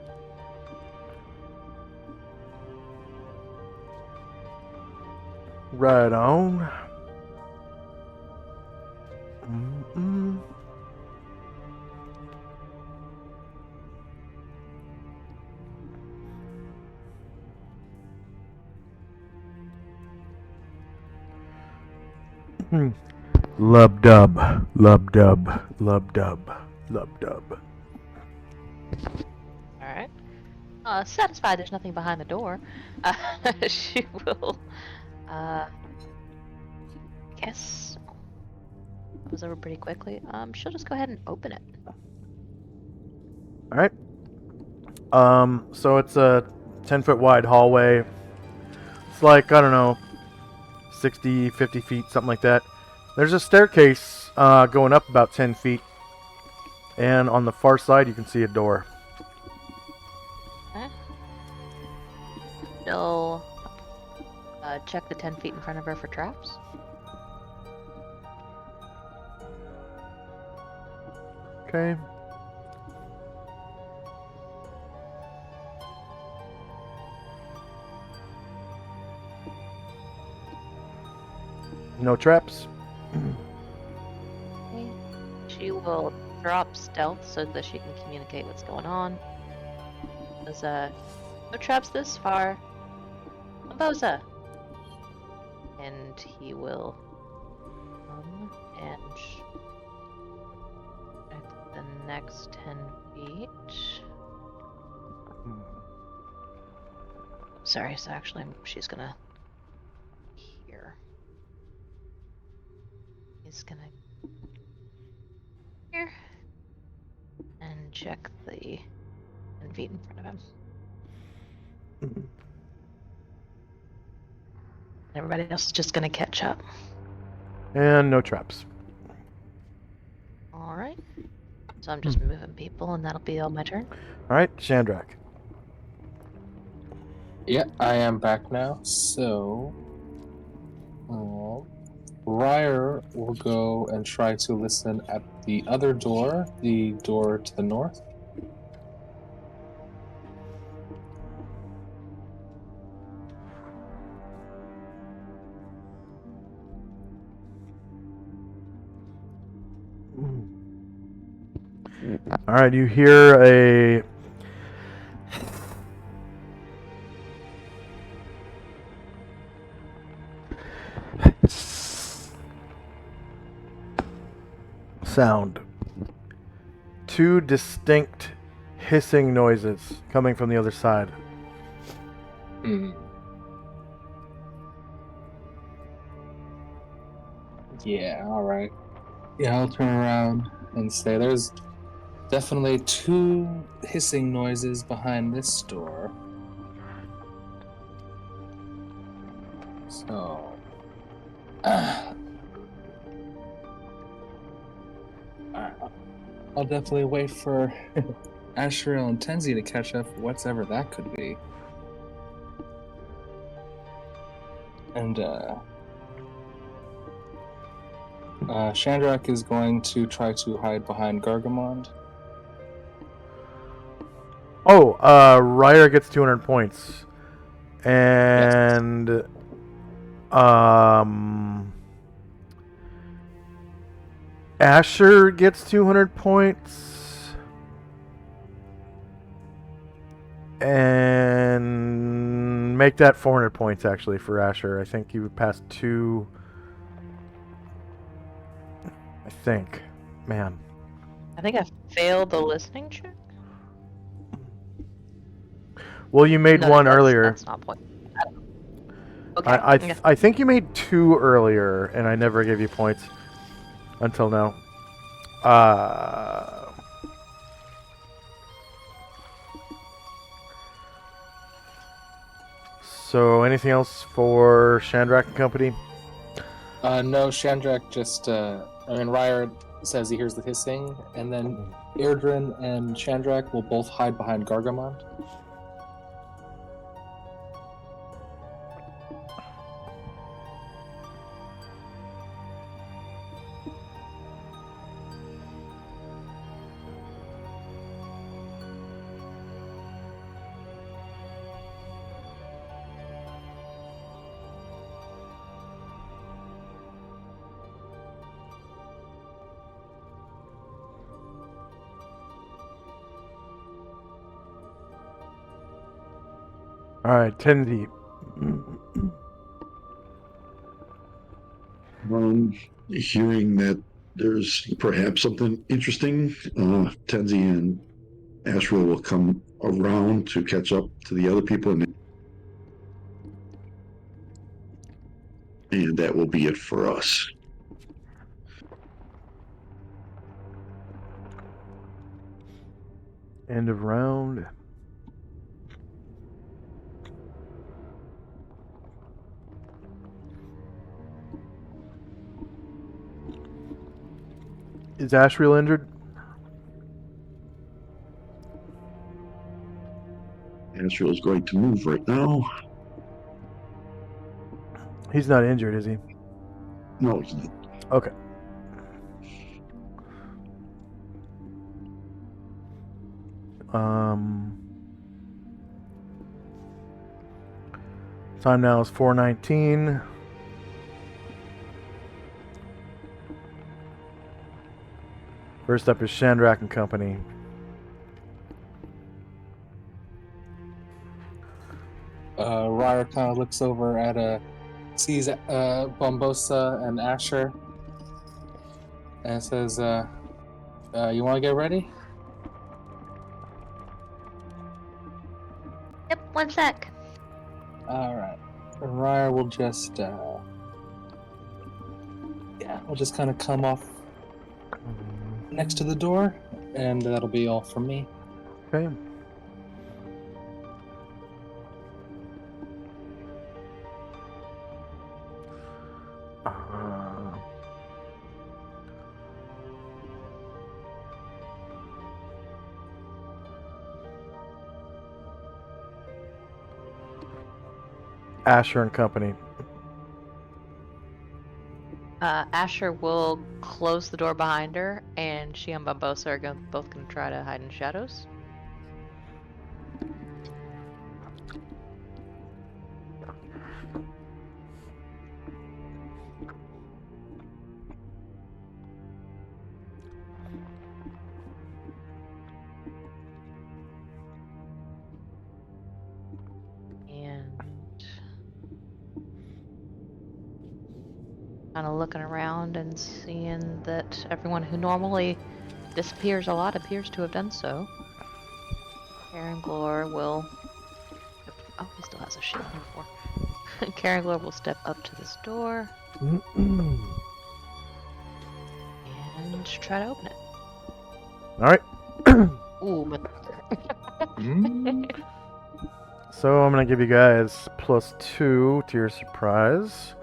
Right on. Mm-mm. Lub dub, lub dub, lub dub, lub dub. All right. Satisfied there's nothing behind the door, she will, guess that was over pretty quickly. She'll just go ahead and open it. All right. So it's a 10-foot wide hallway. It's like, I don't know, 60, 50 feet, something like that. There's a staircase going up about 10 feet. And on the far side, you can see a door. Okay. She'll check the 10 feet in front of her for traps. Okay. No traps. Okay. She will drop stealth so that she can communicate what's going on. There's no traps this far. Boza. And he will come and check the next 10 feet. Sorry, so actually she's gonna here. He's gonna here and check the 10 feet in front of him. Everybody else is just gonna catch up. And no traps. Alright. So I'm just moving people and that'll be all my turn. Alright, Shandrak. Yeah, I am back now. So, Ryer will go and try to listen at the other door, the door to the north. Alright, you hear a sound. Two distinct hissing noises coming from the other side. Yeah, alright. Yeah, I'll turn around and say there's definitely 2 hissing noises behind this door. So, I'll definitely wait for Asheril and Tenzi to catch up, whatever that could be. And Shandrak is going to try to hide behind Gargamond. Oh, Ryder gets 200 points. And Asher gets 200 points. And make that 400 points actually for Asher. I think you passed 2. I think. Man. I think I failed the listening check. Well, you made No, one that's, earlier. That's not point. Okay. I think you made 2 earlier, and I never gave you points until now. So anything else for Shandrak and company? No, Shandrak just, Ryer says he hears the hissing, and then Irdrin and Shandrak will both hide behind Gargamond. All right, Tenzi. Hearing that there's perhaps something interesting, Tenzi and Ashwell will come around to catch up to the other people, and that will be it for us. End of round. Is Ashriel injured? Ashwell is going to move right now. He's not injured, is he? No, he's not. Okay. Time now is 4:19. First up is Shandrak and company. Ryer kind of looks over at sees Bombosa and Asher, and says, "You want to get ready?" Yep, 1 sec. All right. And Ryer will just, we'll just kind of come off next to the door, and that'll be all from me. Okay. Asher and company. Asher will close the door behind her, and she and Bambosa are both going to try to hide in shadows. Kind of looking around and seeing that everyone who normally disappears a lot appears to have done so. Karen Glor will... Oh, he still has a shield before. Karen Glor will step up to this door. And should try to open it. All right. Ooh, but So I'm gonna give you guys +2 to your surprise.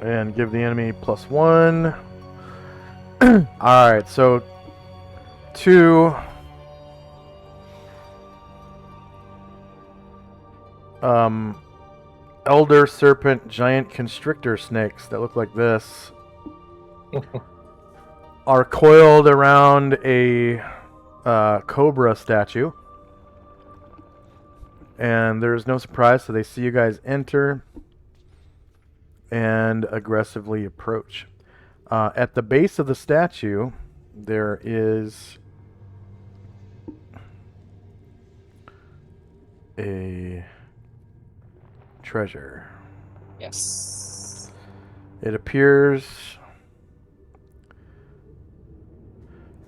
And give the enemy +1. Alright, so 2 elder serpent giant constrictor snakes that look like this are coiled around a cobra statue. And there's no surprise, so they see you guys enter and aggressively approach. At the base of the statue, there is a treasure. Yes. It appears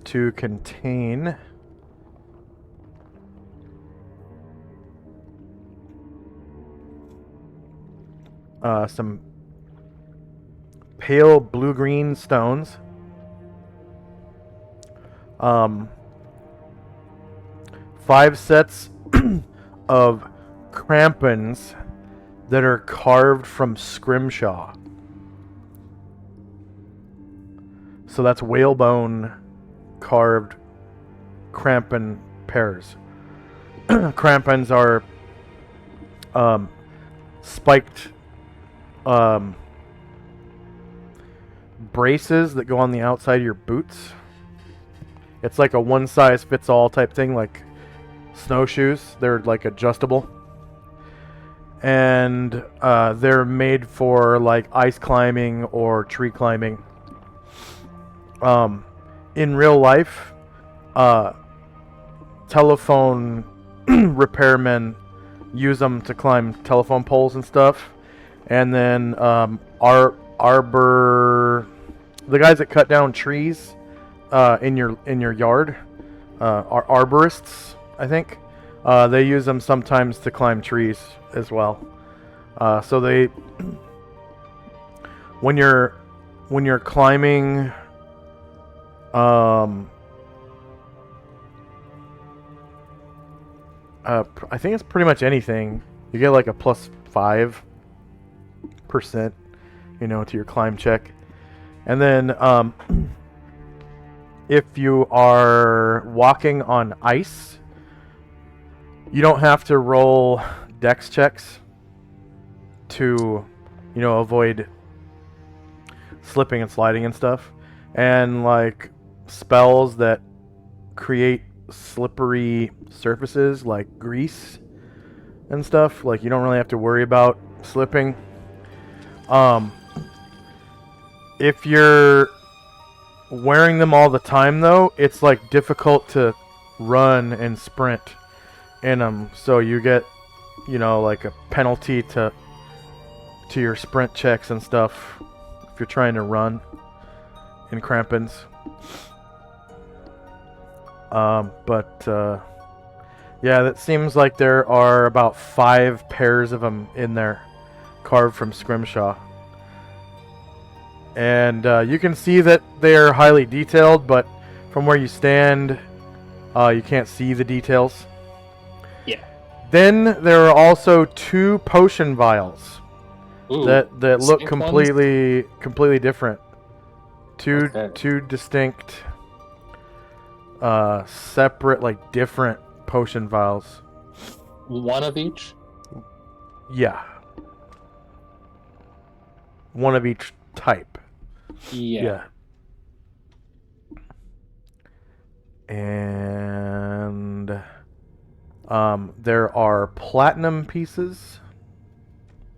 to contain some pale blue-green stones, 5 sets of crampons that are carved from scrimshaw. So that's whalebone carved crampon pairs. Crampons are spiked braces that go on the outside of your boots. It's like a one-size-fits-all type thing, like snowshoes. They're like adjustable. And they're made for like ice climbing or tree climbing. In real life, telephone repairmen use them to climb telephone poles and stuff. And then the guys that cut down trees in your yard, arborists, I think, they use them sometimes to climb trees as well. So they, when you're climbing, I think it's pretty much anything. You get like a +5%, to your climb check. And then if you are walking on ice, you don't have to roll dex checks to, avoid slipping and sliding and stuff. And like spells that create slippery surfaces like grease and stuff, like you don't really have to worry about slipping. If you're wearing them all the time though, it's like difficult to run and sprint in them, so you get like a penalty to your sprint checks and stuff if you're trying to run in crampons. Yeah, that seems like there are about 5 pairs of them in there, carved from scrimshaw. And you can see that they are highly detailed, but from where you stand, you can't see the details. Yeah. Then there are also 2 potion vials. Ooh, that look snake completely different. Two Okay. distinct, separate, like different potion vials. One of each? Yeah. One of each type. Yeah. And there are platinum pieces.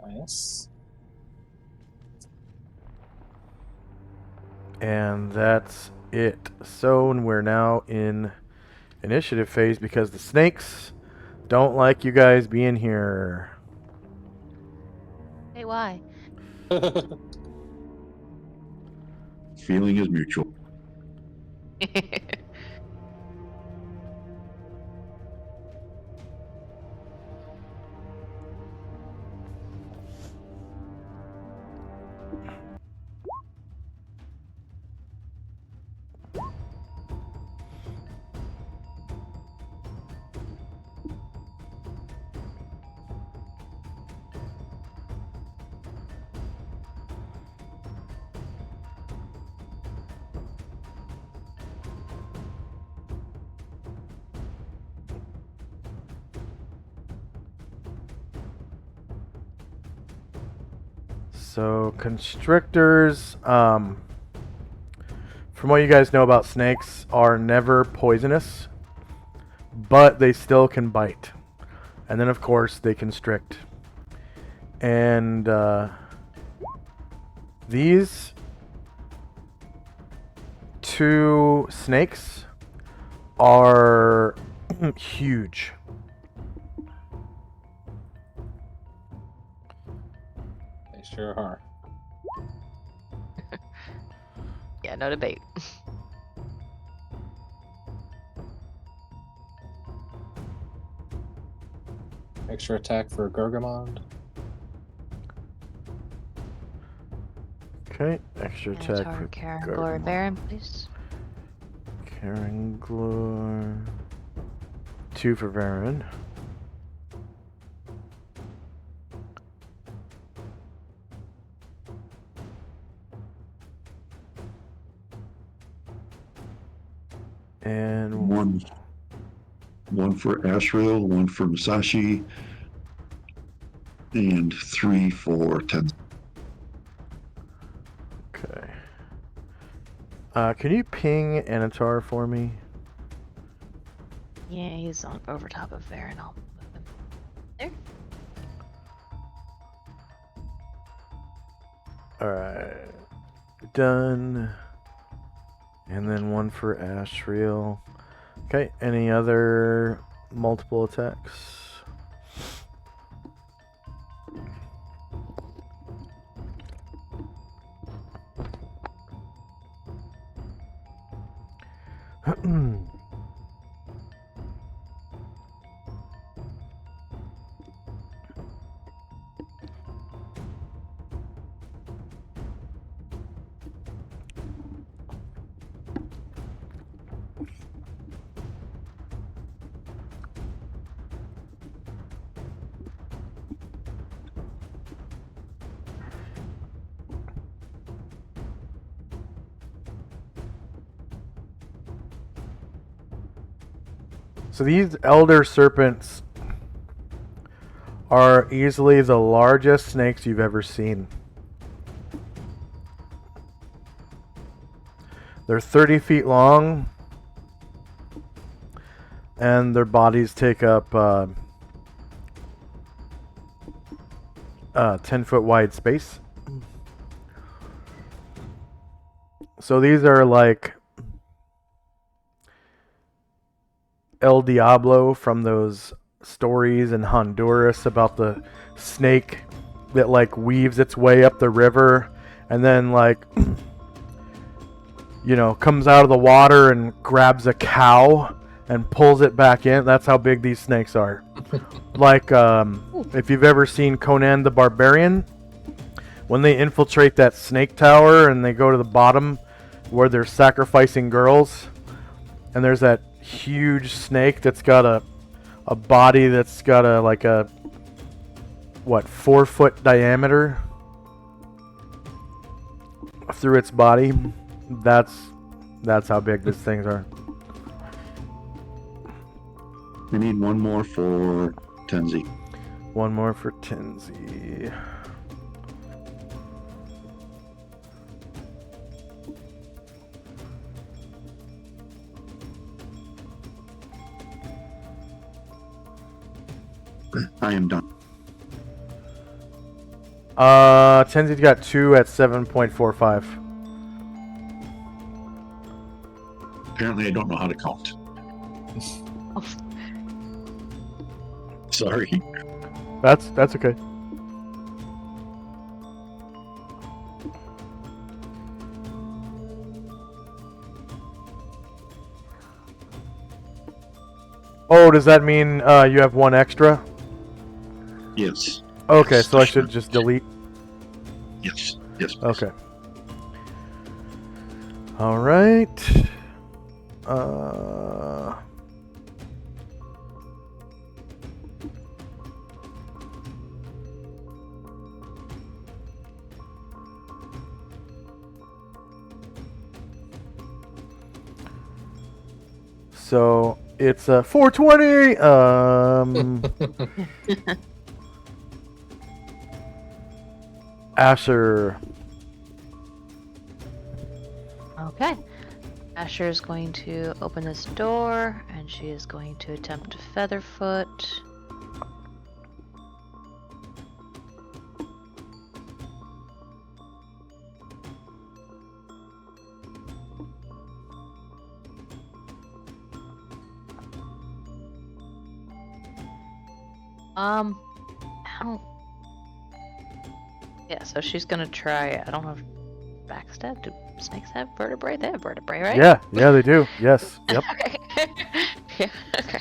Nice. And that's it. So we're now in initiative phase because the snakes don't like you guys being here. hey, why? Feeling is mutual. So constrictors, from what you guys know about snakes, are never poisonous, but they still can bite. And then of course they constrict. And these two snakes are huge. They sure are. Yeah, no debate. Extra attack for Gargamond. Okay, extra attack Minotaur, for Karen, Gargamon. Glory, Baron, please. Karen Glor. 2 for Varen. And One for Ashrael, one for Musashi, and 3 for Tenzi. okay. Can you ping Anatar for me? Yeah, he's on over top of Baron. I'll move him there. Alright. Done. And then 1 for Ashriel. Okay, any other multiple attacks? So these elder serpents are easily the largest snakes you've ever seen. They're 30 feet long, and their bodies take up 10-foot wide space. So these are like El Diablo from those stories in Honduras about the snake that like weaves its way up the river and then like you know comes out of the water and grabs a cow and pulls it back in. That's how big these snakes are. Like if you've ever seen Conan the Barbarian, when they infiltrate that snake tower and they go to the bottom where they're sacrificing girls, and there's that huge snake that's got a body that's got a like a 4-foot diameter through its body. That's how big these things are. I need one more for Tenzi. 1 more for Tenzi. I am done. Tenzi's got 2 at 7.45. Apparently, I don't know how to count. Sorry. That's okay. Oh, does that mean you have 1 extra? Yes. Okay, Yes, so I sure. should just delete. Yes. Yes. Please. Okay. All right. So it's 420. Asher. Okay. Asher is going to open this door, and she is going to attempt to Featherfoot. I don't. Yeah, so she's gonna try. I don't know if backstab. Do snakes have vertebrae? They have vertebrae, right? Yeah, they do. Yes. Yep. Okay. Yeah. Okay.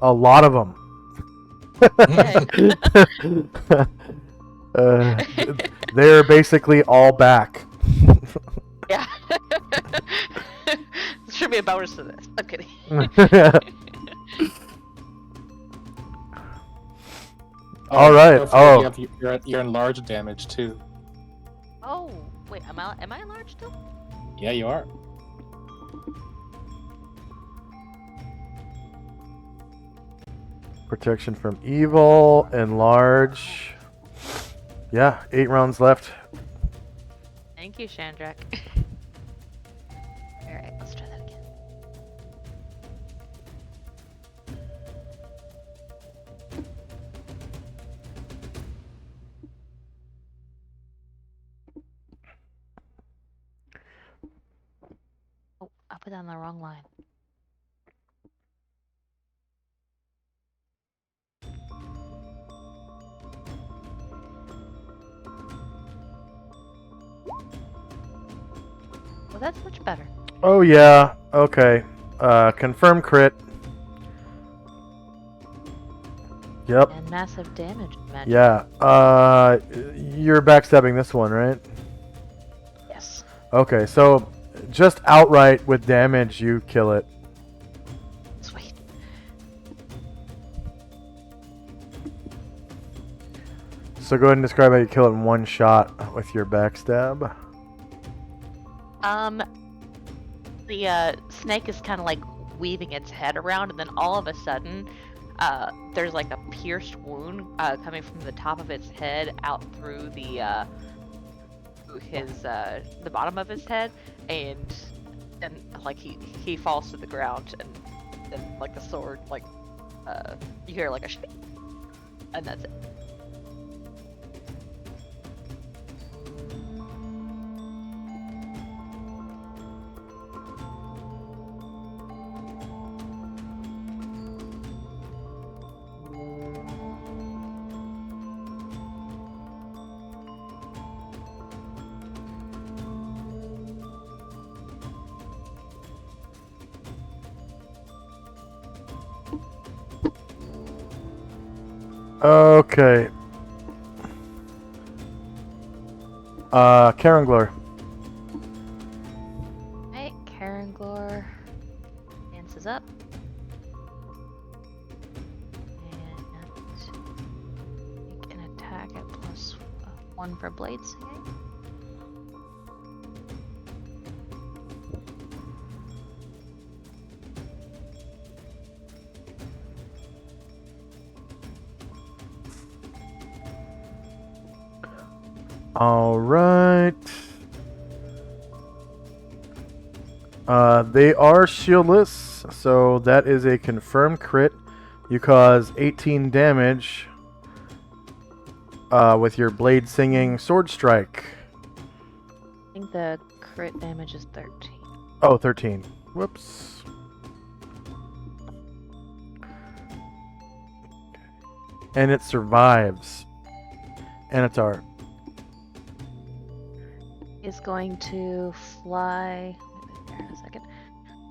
A lot of them. They're basically all back. Yeah. There should be a bonus to this. I'm kidding. All right. don't forget Oh. you're enlarged damage too. Oh, wait. Am I enlarged still? Yeah, you are. Protection from evil, enlarge. Yeah, 8 rounds left. Thank you, Shandrak. All right, let's try that again. Oh, I put that on the wrong line. Well, that's much better. Oh yeah. Okay. Confirm crit. Yep. And massive damage. Imagine. Yeah. You're backstabbing this one, right? Yes. Okay, so just outright with damage, you kill it. Sweet. So go ahead and describe how you kill it in one shot with your backstab. The snake is kind of like weaving its head around, and then all of a sudden, there's like a pierced wound coming from the top of its head out through the bottom of his head, and like he falls to the ground, and then like the sword you hear like a shriek, and that's it. Okay. Karanglar. Alright, Karanglor dances up. And make an attack at +1 for blade singing. All right. They are shieldless, so that is a confirmed crit. You cause 18 damage with your blade singing sword strike. I think the crit damage is 13. Oh, 13. Whoops. And it survives. Anatar. Is going to fly. Wait there a second.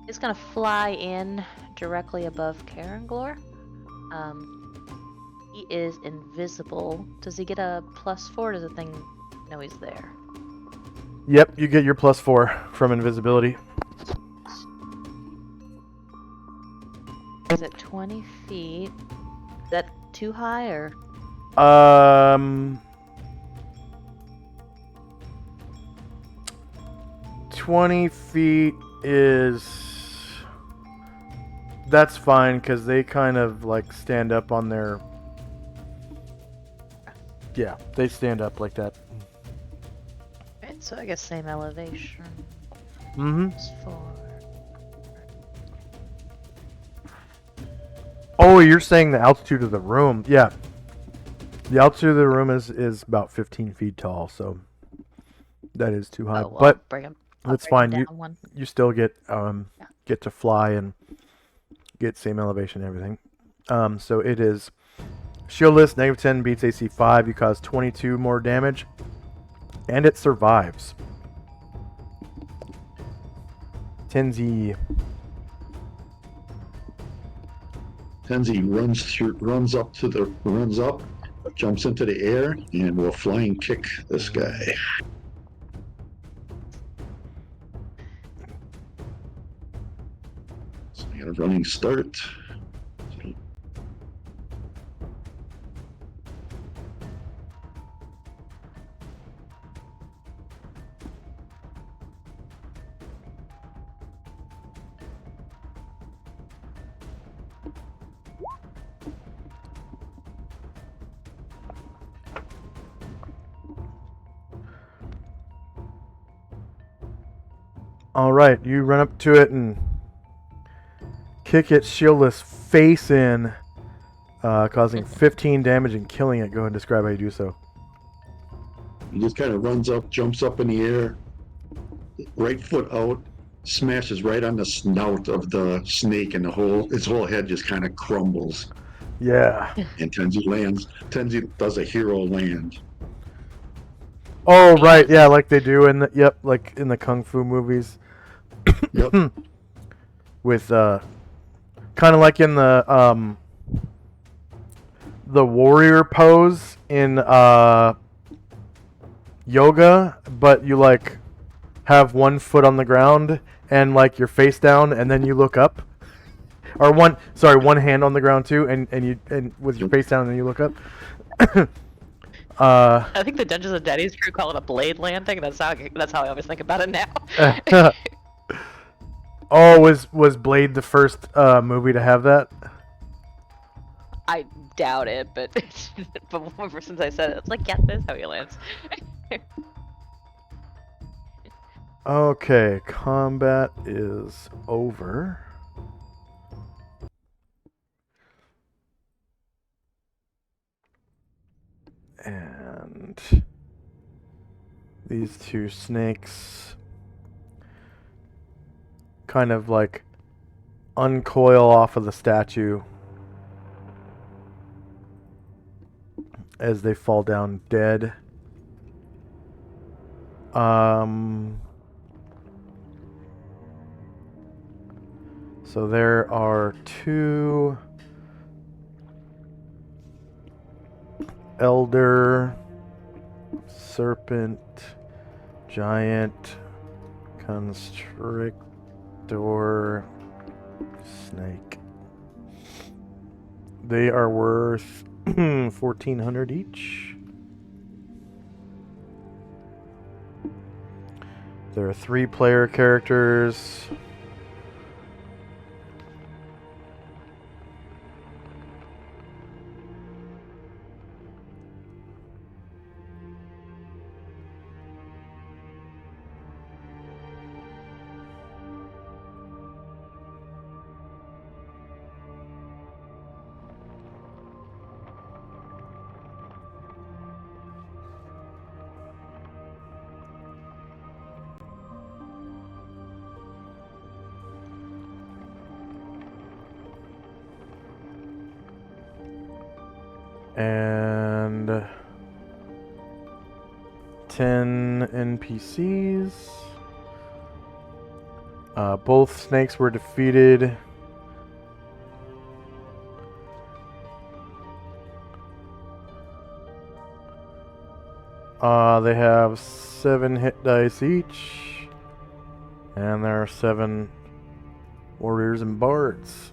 It's gonna fly in directly above Karanglor. He is invisible. Does he get a +4? Does the thing know he's there? Yep, you get your +4 from invisibility. Is it 20 feet? Is that too high or? 20 feet is... That's fine, because they kind of, like, stand up on their... Yeah, they stand up like that. Right, so I guess same elevation Mm-hmm. as for. Oh, you're saying the altitude of the room. Yeah. The altitude of the room is about 15 feet tall, so that is too high. Oh, well, But I'll that's bring him fine. You down one. you still get Yeah. get to fly and get same elevation and everything. So it is shieldless, -10, beats AC 5. You cause 22 more damage, and it survives. Tenzi. Tenzi runs up, jumps into the air, and will flying kick this guy. So I got a running start. All right, you run up to it and kick its shieldless face in, causing 15 damage and killing it. Go ahead and describe how you do so. He just kind of runs up, jumps up in the air, right foot out, smashes right on the snout of the snake, and its whole head just kind of crumbles. Yeah. And Tenzi lands. Tenzi does a hero land. Oh, right. Yeah, like they do in the like in the kung fu movies. Yep. With kind of like in the warrior pose in yoga, but you like have one foot on the ground and like you're face down, and then you look up, or one hand on the ground too, and with your face down, and then you look up. I think the Dungeons and Daddies crew call it a blade landing. That's how I always think about it now. Oh, was Blade the first movie to have that? I doubt it, but ever since I said it, it's like, yeah, that's how he lands. Okay, combat is over. And these two snakes kind of like uncoil off of the statue as they fall down dead. So there are two elder, serpent, giant, constrictor, snake. They are worth 1,400 each. There are 3 player characters. And 10 NPCs. Both snakes were defeated. They have 7 hit dice each. And there are 7 warriors and bards.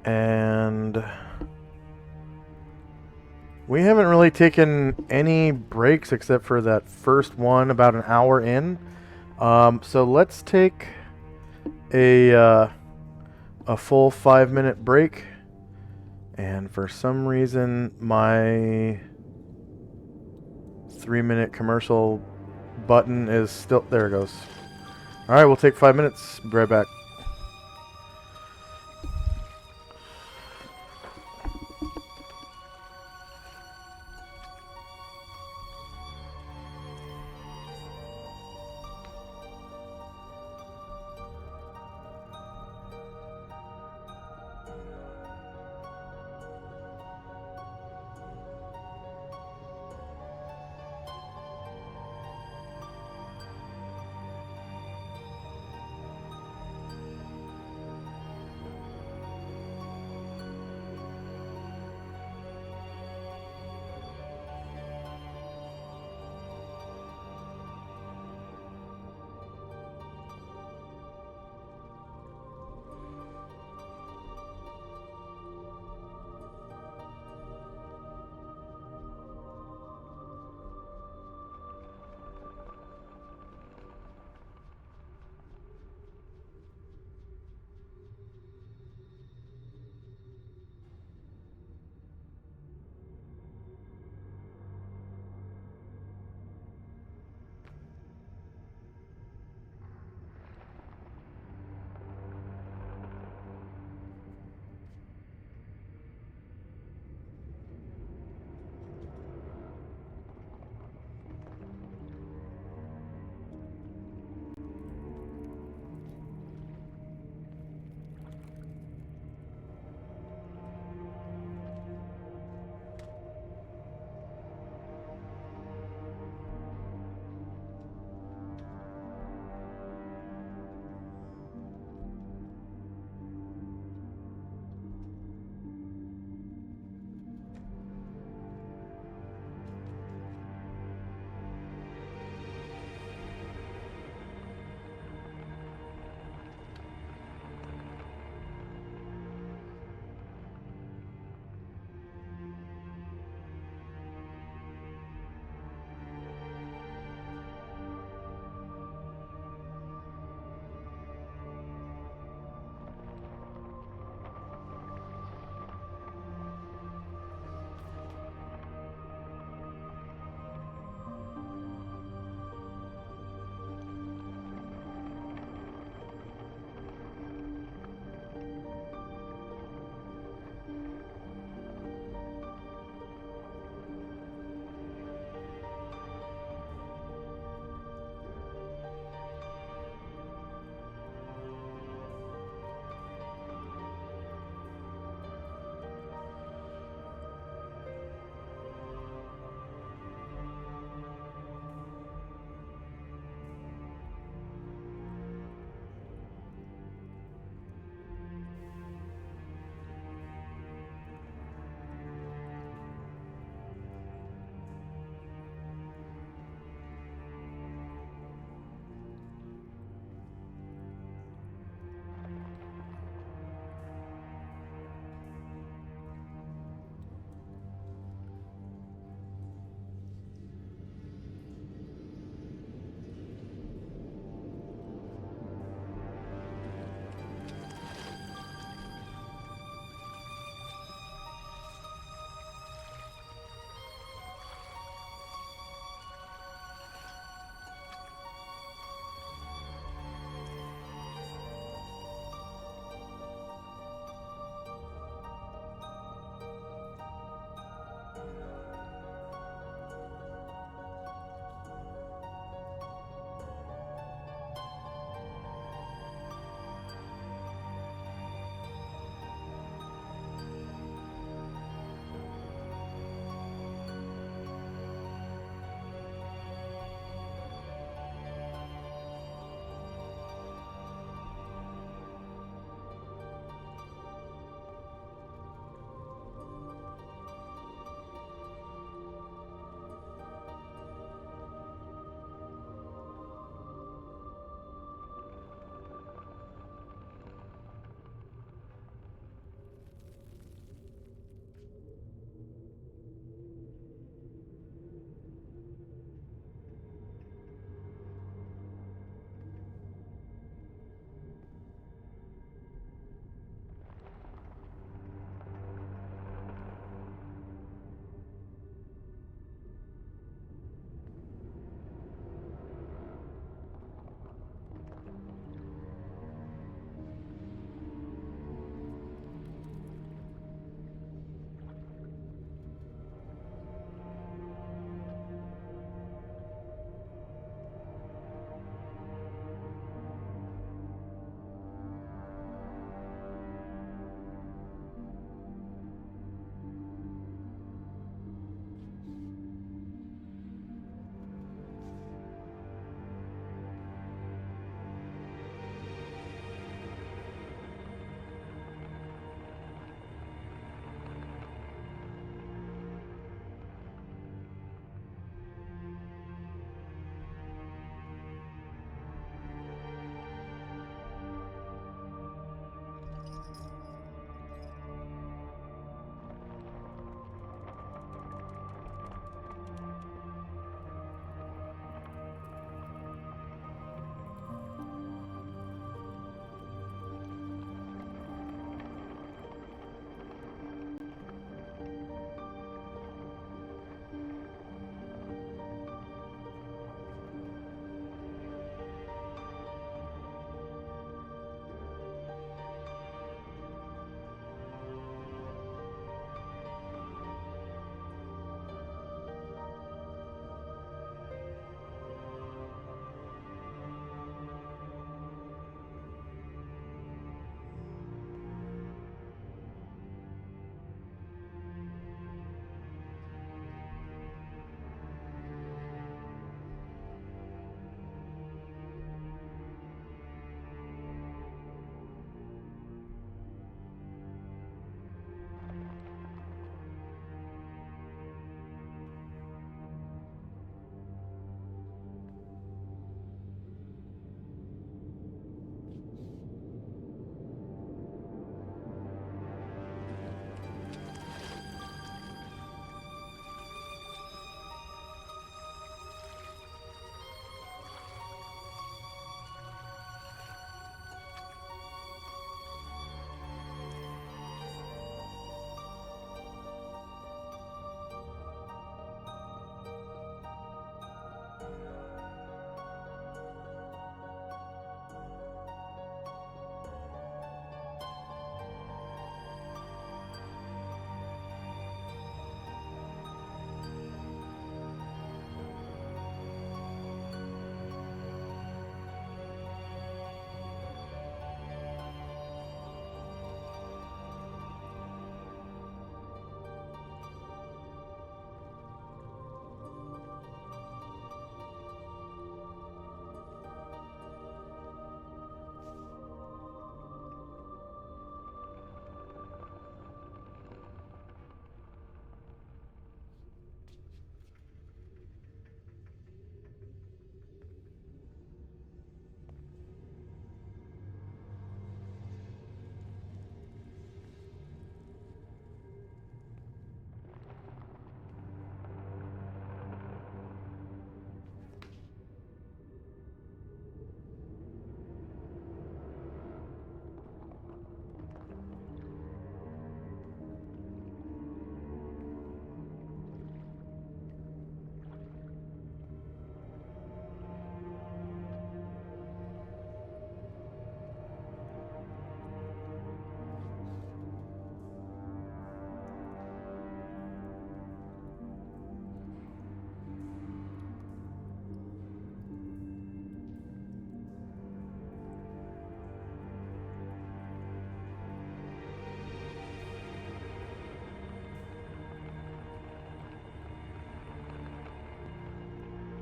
And we haven't really taken any breaks except for that first one about an hour in. So let's take a a full 5-minute break. And for some reason, my 3-minute commercial button is still... There it goes. All right, we'll take 5 minutes. Be right back.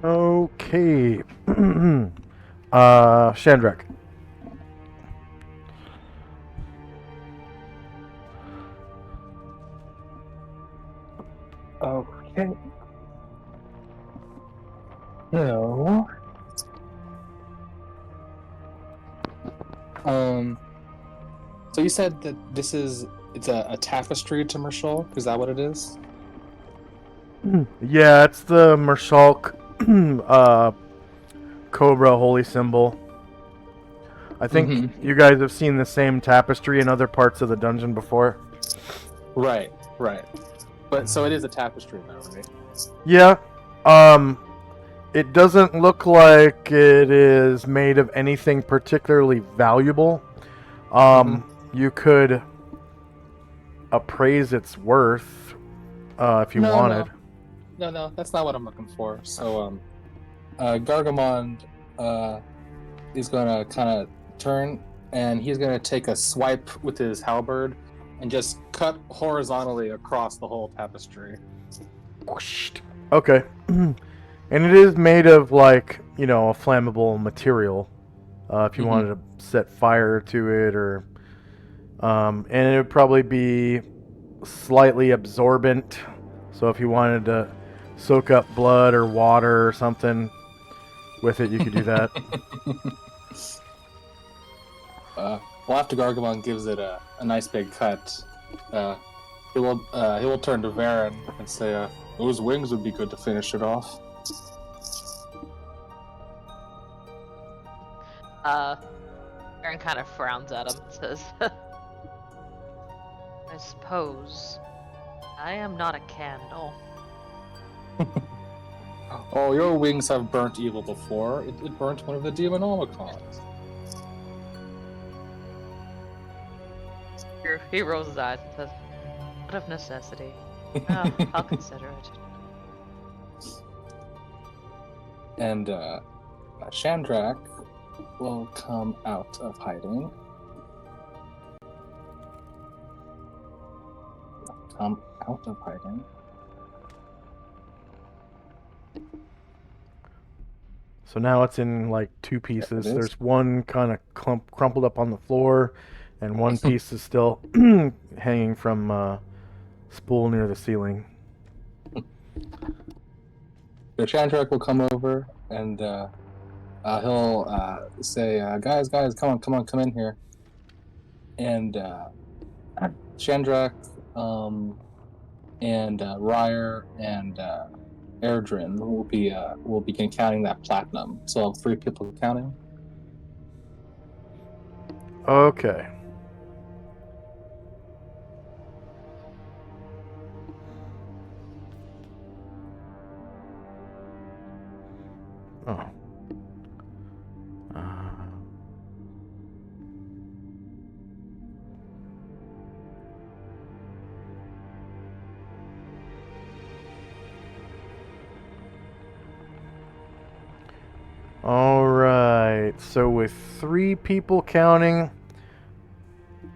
Okay. Shandrak. Okay. So, so you said that it's a tapestry to Mershulk? Is that what it is? Yeah, it's the Mershalk Cobra holy symbol. I think you guys have seen the same tapestry in other parts of the dungeon before. Right. But so it is a tapestry though, right? Yeah. It doesn't look like it is made of anything particularly valuable. You could appraise its worth if you wanted. No, that's not what I'm looking for. So, Gargamond is gonna kind of turn, and he's gonna take a swipe with his halberd and just cut horizontally across the whole tapestry. Okay. And it is made of, like, a flammable material. If you wanted to set fire to it, or and it would probably be slightly absorbent. So if you wanted to soak up blood or water or something with it, you could do that. Well, after Gargamon gives it a nice big cut, he will turn to Varen and say, "Those wings would be good to finish it off." Aaron kind of frowns at him and says, I suppose I am not a candle. Oh, your wings have burnt evil before. It burnt one of the Demonomicons. He rolls his eyes and says, out of necessity. I'll consider it. And Shandrak will come out of hiding. So now it's in, like, two pieces. Yeah, There's one kind of crumpled up on the floor, and one piece is still hanging from a spool near the ceiling. So Shandrak will come over and he'll say, "Guys, come in here." And Shandrak, and Ryer and Erdrin will begin counting that platinum. So 3 people counting. Okay. Oh. All right. So with 3 people counting,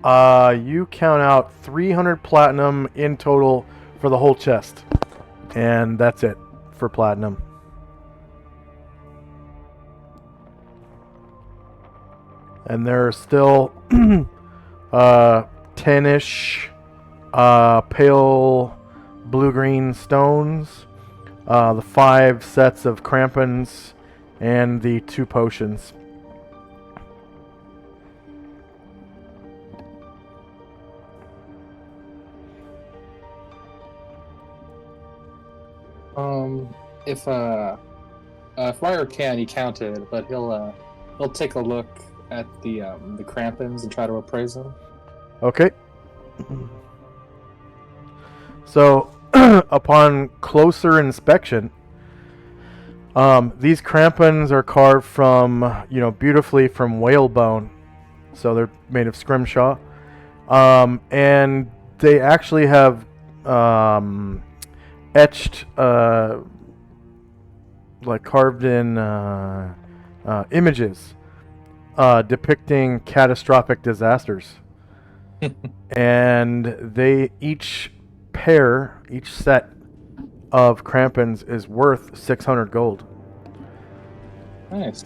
you count out 300 platinum in total for the whole chest, and that's it for platinum. And there are still 10-ish pale blue-green stones, the 5 sets of crampons, and the 2 potions. If Ryer can, he counted, but he'll take a look at the crampons and try to appraise them. Okay. So, upon closer inspection, these crampons are carved from, beautifully from whalebone. So they're made of scrimshaw. And they actually have etched, like carved in images depicting catastrophic disasters. And they each set of crampons is worth 600 gold. Nice.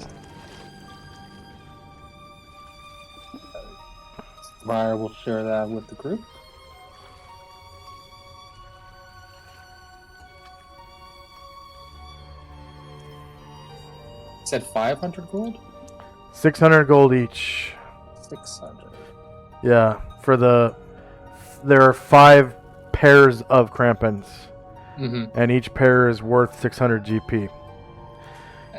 Ryer will share that with the group. Said 500 gold? 600 gold each. 600. Yeah, there are 5 pairs of crampons, and each pair is worth 600 GP.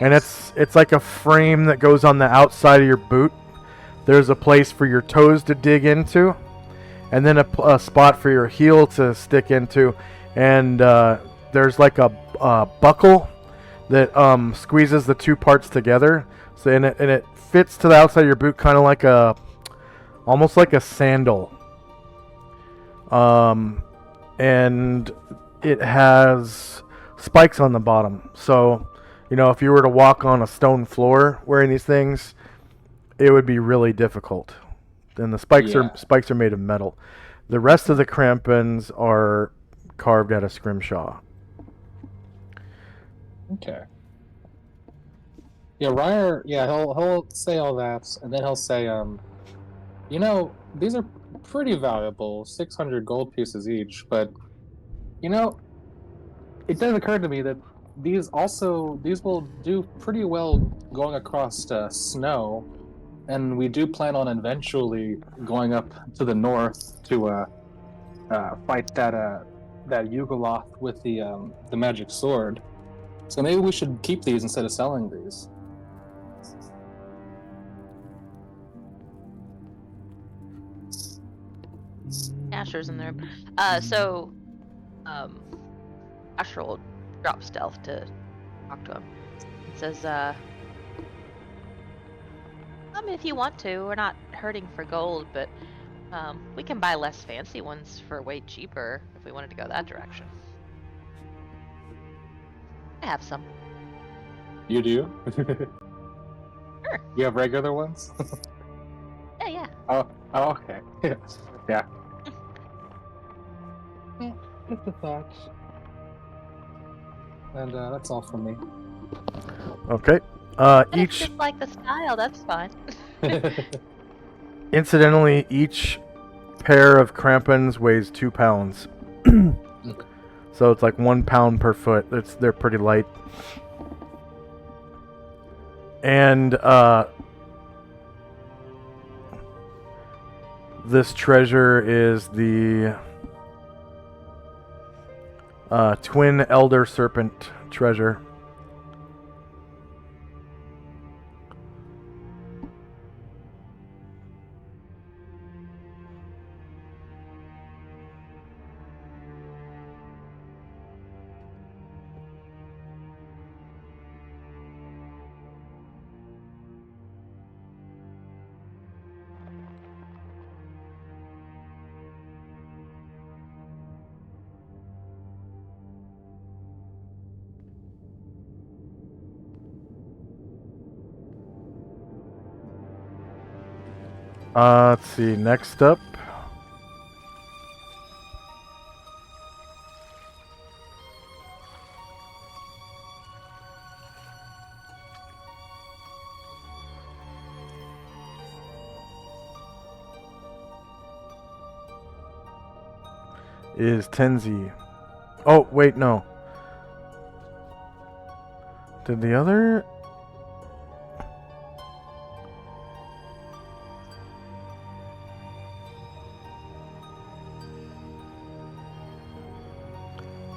And it's like a frame that goes on the outside of your boot. There's a place for your toes to dig into, and then a spot for your heel to stick into, and there's like a buckle that squeezes the two parts together. So and it fits to the outside of your boot, kind of like almost like a sandal. And it has spikes on the bottom. So, if you were to walk on a stone floor wearing these things, it would be really difficult. And the spikes are made of metal. The rest of the crampons are carved out of scrimshaw. Okay. Yeah, Ryer. Yeah, he'll say all that, and then he'll say, these are pretty valuable, 600 gold pieces each. But it does occur to me that these will do pretty well going across snow, and we do plan on eventually going up to the north to fight that Yugoloth with the magic sword. So maybe we should keep these instead of selling these. Asher's in there. Asher will drop stealth to talk to him. It says, if you want to, we're not hurting for gold, but we can buy less fancy ones for way cheaper if we wanted to go that direction. I have some. You do? Sure. You have regular ones? Yeah. Oh, okay. Yeah. Just a thought. And that's all from me. Okay. But if you Each just like the style, that's fine. Incidentally, each pair of crampons weighs 2 pounds. So it's like 1 pound per foot. They're pretty light. And this treasure is the twin elder serpent treasure. Let's see. Next up is Tenzi. Oh, wait, no. Did the other...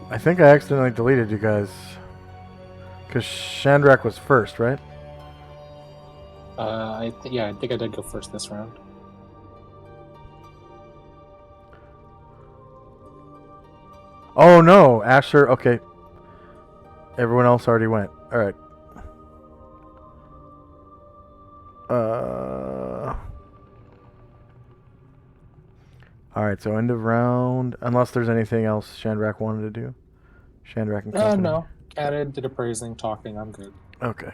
I think I accidentally deleted you guys. Because Shandrak was first, right? I think I did go first this round. Oh no, Asher. Okay. Everyone else already went. Alright. Alright, so end of round. Unless there's anything else Shandrak wanted to do. Shandrak and company. No. Added, did appraising, talking, I'm good. Okay.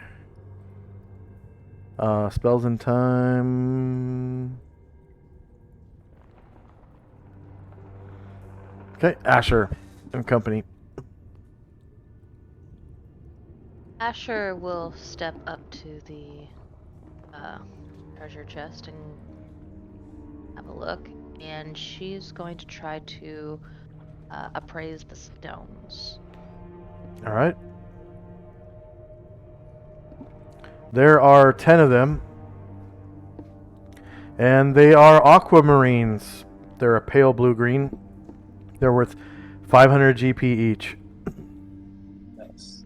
Spells in time. Okay, Asher and company. Asher will step up to the treasure chest and have a look, and she's going to try to appraise the stones. All right. There are 10 of them, and they are aquamarines. They're a pale blue-green. They're worth 500 GP each. Nice.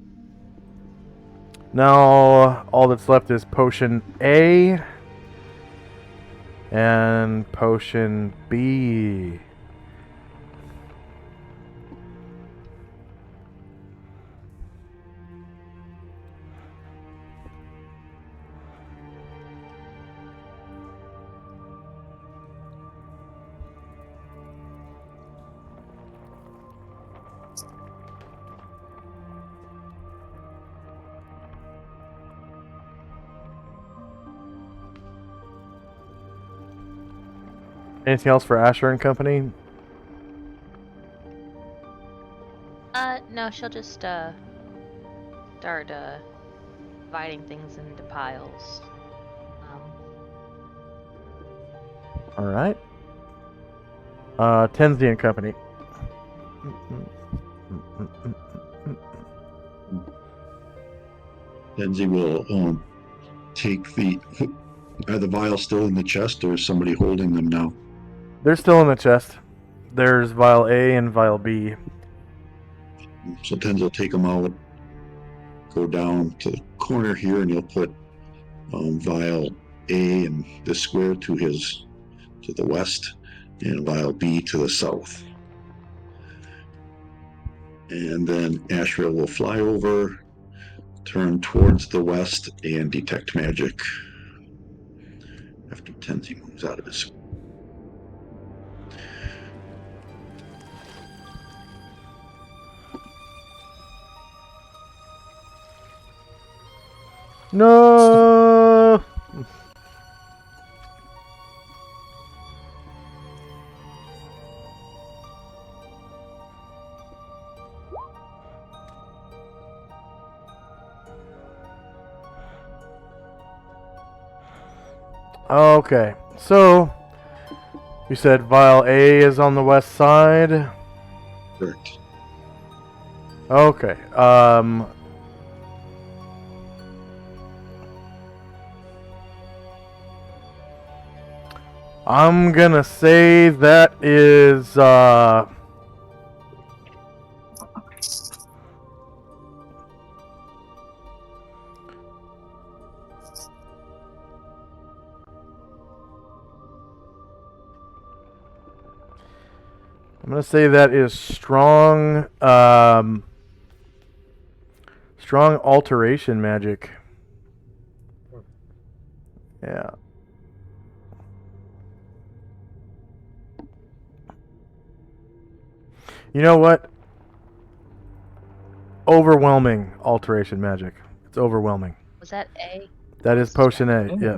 Now, all that's left is Potion A and Potion B. Anything else for Asher and company? No, she'll just start dividing things into piles. All right. Tensley and company. Denzi will take are the vials still in the chest, or is somebody holding them now? They're still in the chest. There's vial A and vial B. So Tenzi will take them out, go down to the corner here, and he'll put vial A in this square to the west, and vial B to the south. And then Ashrael will fly over, turn towards the west, and detect magic after Tenzi moves out of his. No. Okay, so you said vial A is on the west side. Correct. Okay. I'm gonna say that is I'm gonna say that is strong strong alteration magic. Yeah. You know what? Overwhelming alteration magic. It's overwhelming. Was that A? That is potion A. Mm. Yeah.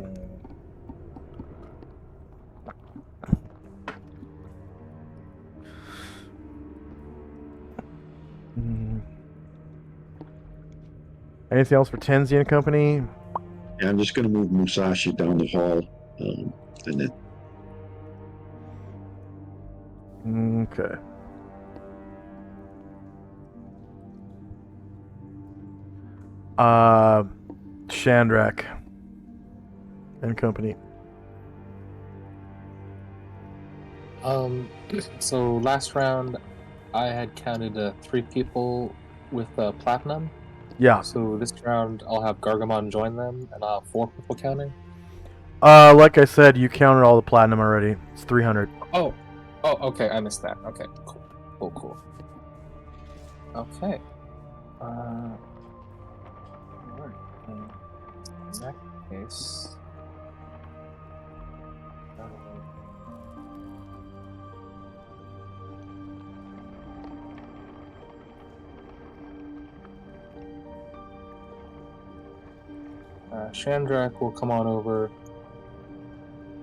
Anything else for Tenzi and company? Yeah, I'm just going to move Musashi down the hall, and then Okay. Shandrak and company. So last round, I had counted 3 people with platinum. Yeah. So this round, I'll have Gargamon join them, and I'll have 4 people counting. Like I said, you counted all the platinum already. It's 300. Oh, okay, I missed that. Okay, cool. Okay. Alright. In that case, Shandrak will come on over,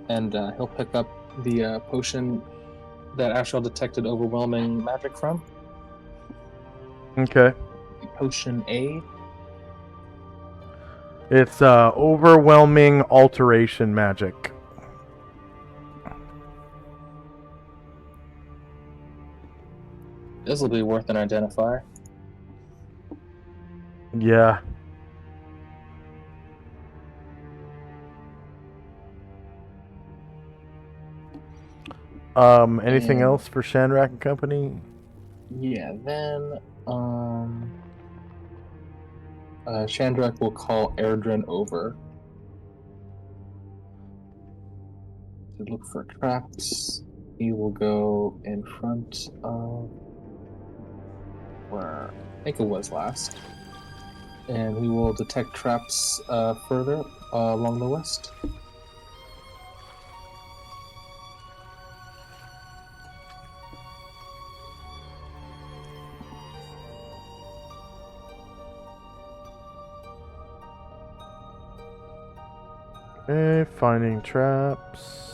and he'll pick up the potion that Ashrael detected overwhelming magic from. Okay. Potion A. It's overwhelming alteration magic. This will be worth an identifier. Yeah. Anything And- else for Shandrak and Company? Yeah, then Chandrak will call Erdrin over to look for traps. He will go in front of where I think it was last, and he will detect traps further along the west. Okay, finding traps.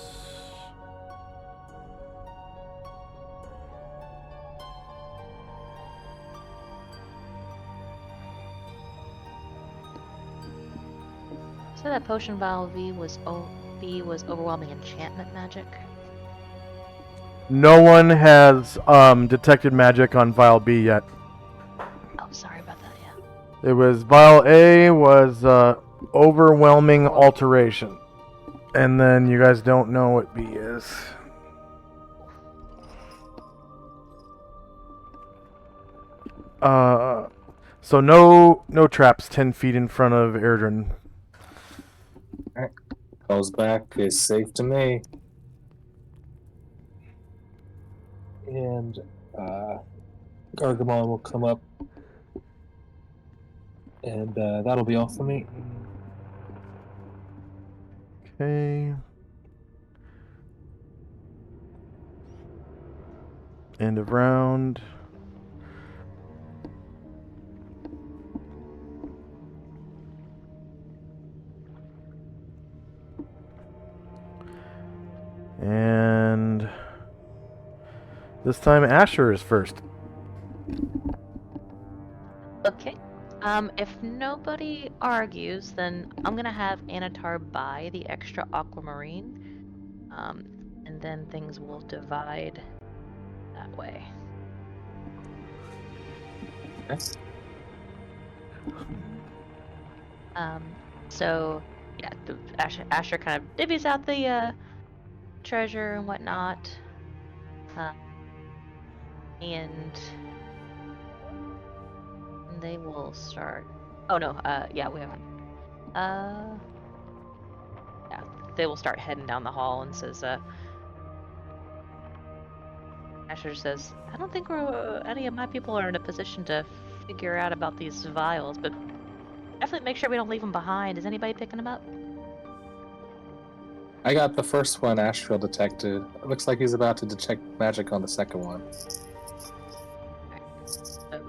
So that potion vial B was overwhelming enchantment magic. No one has detected magic on Vial B yet. Oh, sorry about that. Yeah. It was Vial A was overwhelming alteration. And then you guys don't know what B is. So no traps 10 feet in front of Erdrin. Calls back is safe to me. And Gargamon will come up, and that'll be all for me. Okay. End of round. And this time Asher is first. Okay. If nobody argues, then I'm gonna have Anatar buy the extra aquamarine. And then things will divide that way. Yes. So yeah, Asher kind of divvies out the treasure and whatnot. And they will start. Oh no, yeah, we haven't. Yeah, they will start heading down the hall and says, Asher says, I don't think any of my people are in a position to figure out about these vials, but definitely make sure we don't leave them behind. Is anybody picking them up? I got the first one Astral detected. It looks like he's about to detect magic on the second one. So,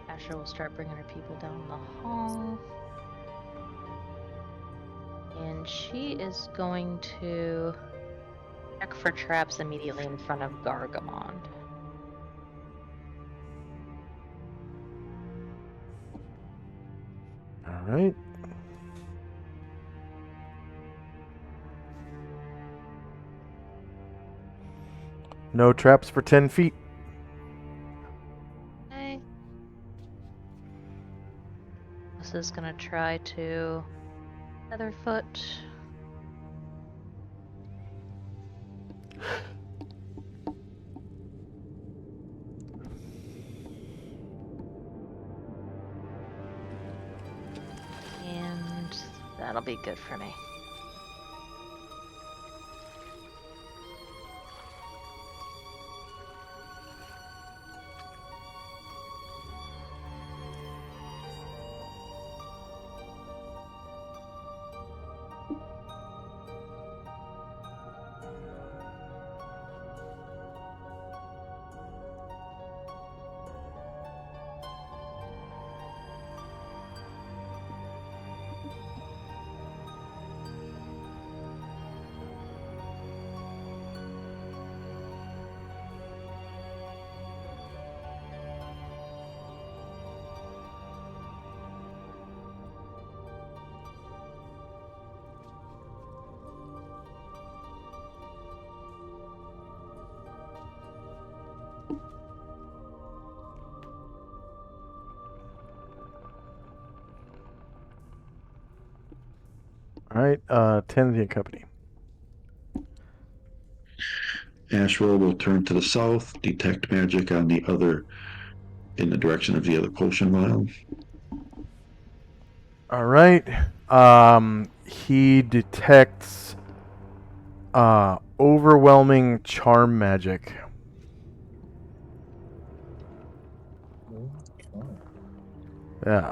Asher will start bringing her people down the hall. And she is going to check for traps immediately in front of Gargamon. All right. No traps for 10 feet. Okay. This is gonna try to Featherfoot. And that'll be good for me. Alright, Tansy and Company. Ashwell will turn to the south, detect magic on the other, in the direction of the other potion vial. Alright. He detects overwhelming charm magic. Yeah.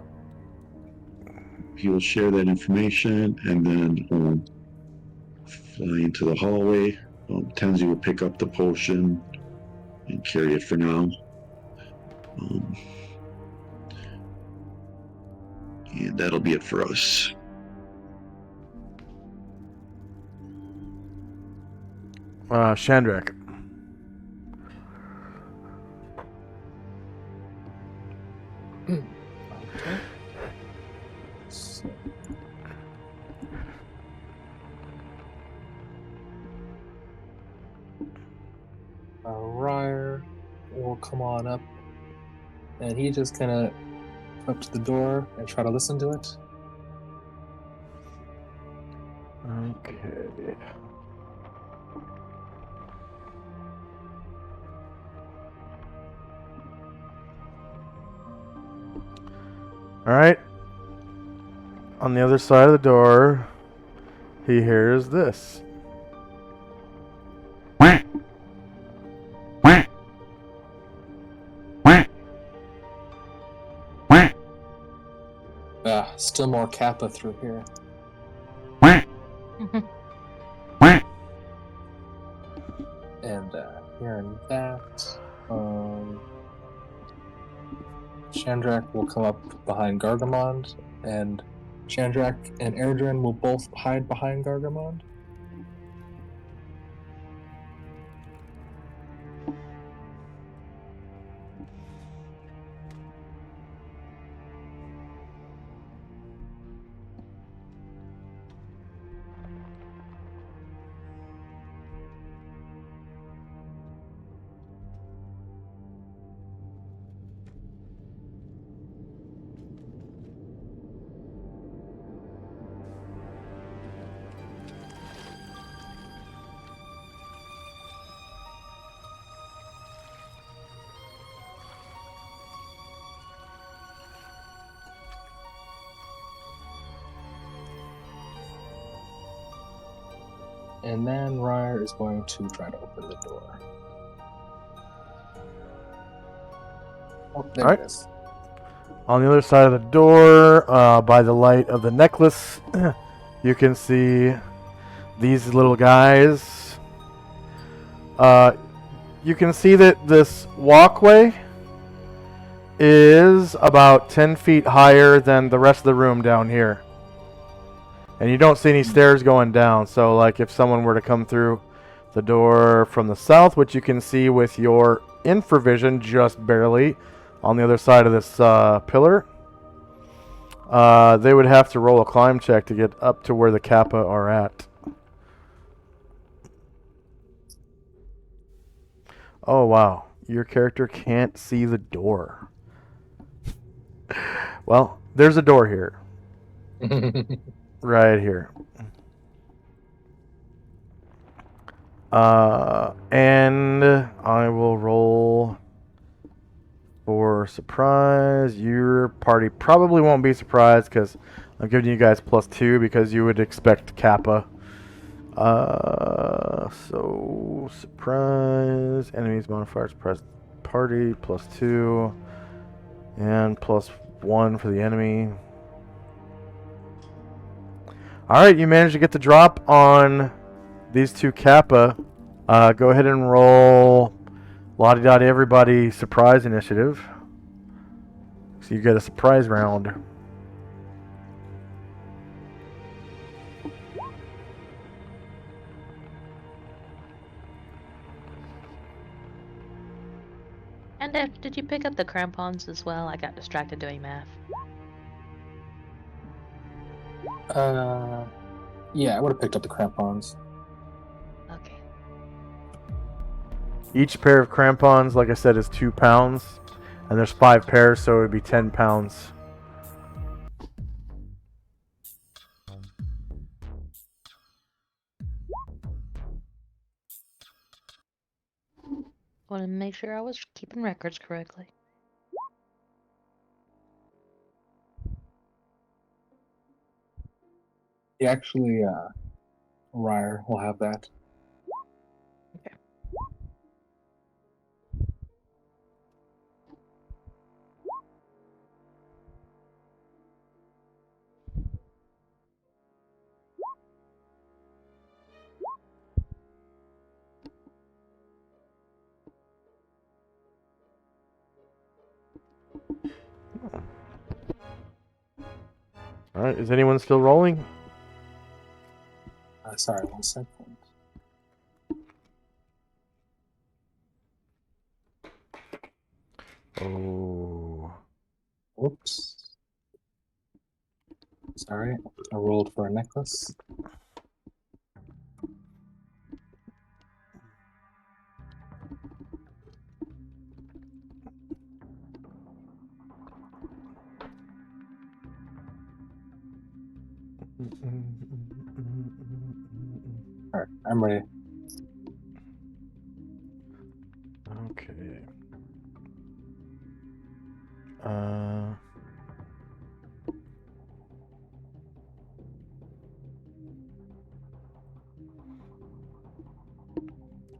He will share that information and then fly into the hallway. Tenzi will pick up the potion and carry it for now. And that'll be it for us. Shandrak. Okay. So. Ryre will come on up, and he just kind of up to the door and try to listen to it. Okay. Alright. On the other side of the door, he hears this. Still more Kappa through here. And hearing that, Shandrak will come up behind Gargamond, and Shandrak and Erdrin will both hide behind Gargamond. And then Ryre is going to try to open the door. Oh, there it is. On the other side of the door, by the light of the necklace, you can see these little guys. You can see that this walkway is about 10 feet higher than the rest of the room down here. And you don't see any stairs going down, so like if someone were to come through the door from the south, which you can see with your infravision just barely on the other side of this pillar, they would have to roll a climb check to get up to where the Kappa are at. Oh wow, your character can't see the door. Well, there's a door here. Right here. And I will roll for surprise. Your party probably won't be surprised because I'm giving you guys +2 because you would expect Kappa. So surprise, enemies modifiers, surprise party +2 and +1 for the enemy. Alright, you managed to get the drop on these two Kappa. Go ahead and roll Lottie-Dottie Everybody Surprise Initiative. So you get a surprise round. And did you pick up the crampons as well? I got distracted doing math. Yeah, I would have picked up the crampons. Okay. Each pair of crampons, like I said, is 2 pounds. And there's 5 pairs, so it would be 10 pounds. Want to make sure I was keeping records correctly. Yeah, actually, Ryer will have that. Okay. All right, is anyone still rolling? Sorry, 1 second. Oh. Whoops. Sorry, I rolled for a necklace. Alright, I'm ready. Okay.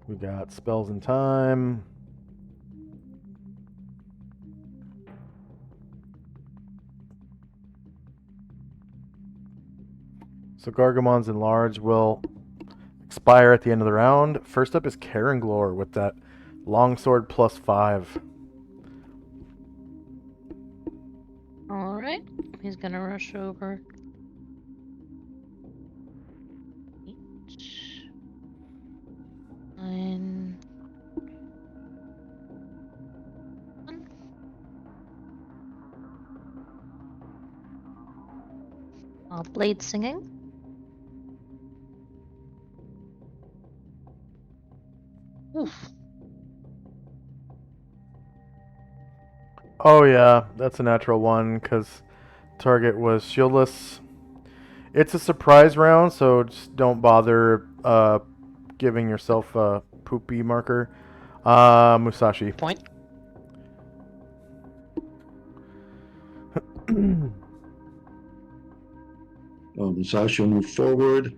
We got spells and time. So Gargamon's Enlarge will expire at the end of the round. First up is Karenglor with that longsword +5. Alright. He's gonna rush over. And blade singing. Oof. Oh yeah, that's a natural one because target was shieldless. It's a surprise round, so just don't bother giving yourself a poopy marker. Musashi. Point. Musashi will move forward,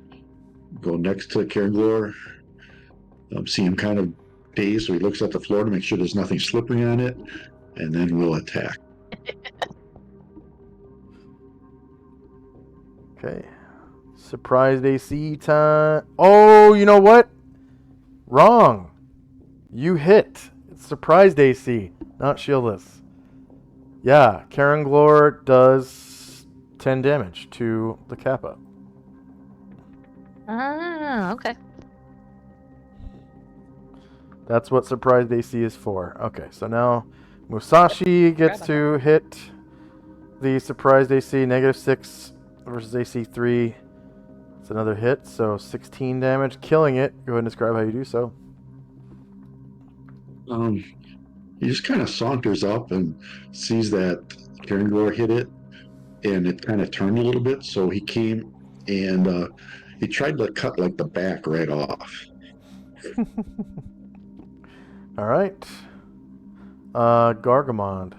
go next to Caranglor. See him kind of dazed, so he looks at the floor to make sure there's nothing slipping on it, and then we'll attack. Okay. Surprised AC time. Oh, you know what? Wrong. You hit. It's surprised AC, not shieldless. Yeah, Karenglor does 10 damage to the Kappa. Ah, okay. That's what surprised AC is for. Okay, so now Musashi gets to hit the surprised AC -6 versus AC 3. It's another hit, so 16 damage, killing it. Go ahead and describe how you do so. He just kind of saunters up and sees that Caranglor hit it, and it kind of turned a little bit, so he came and he tried to cut like the back right off. All right. Gargamond.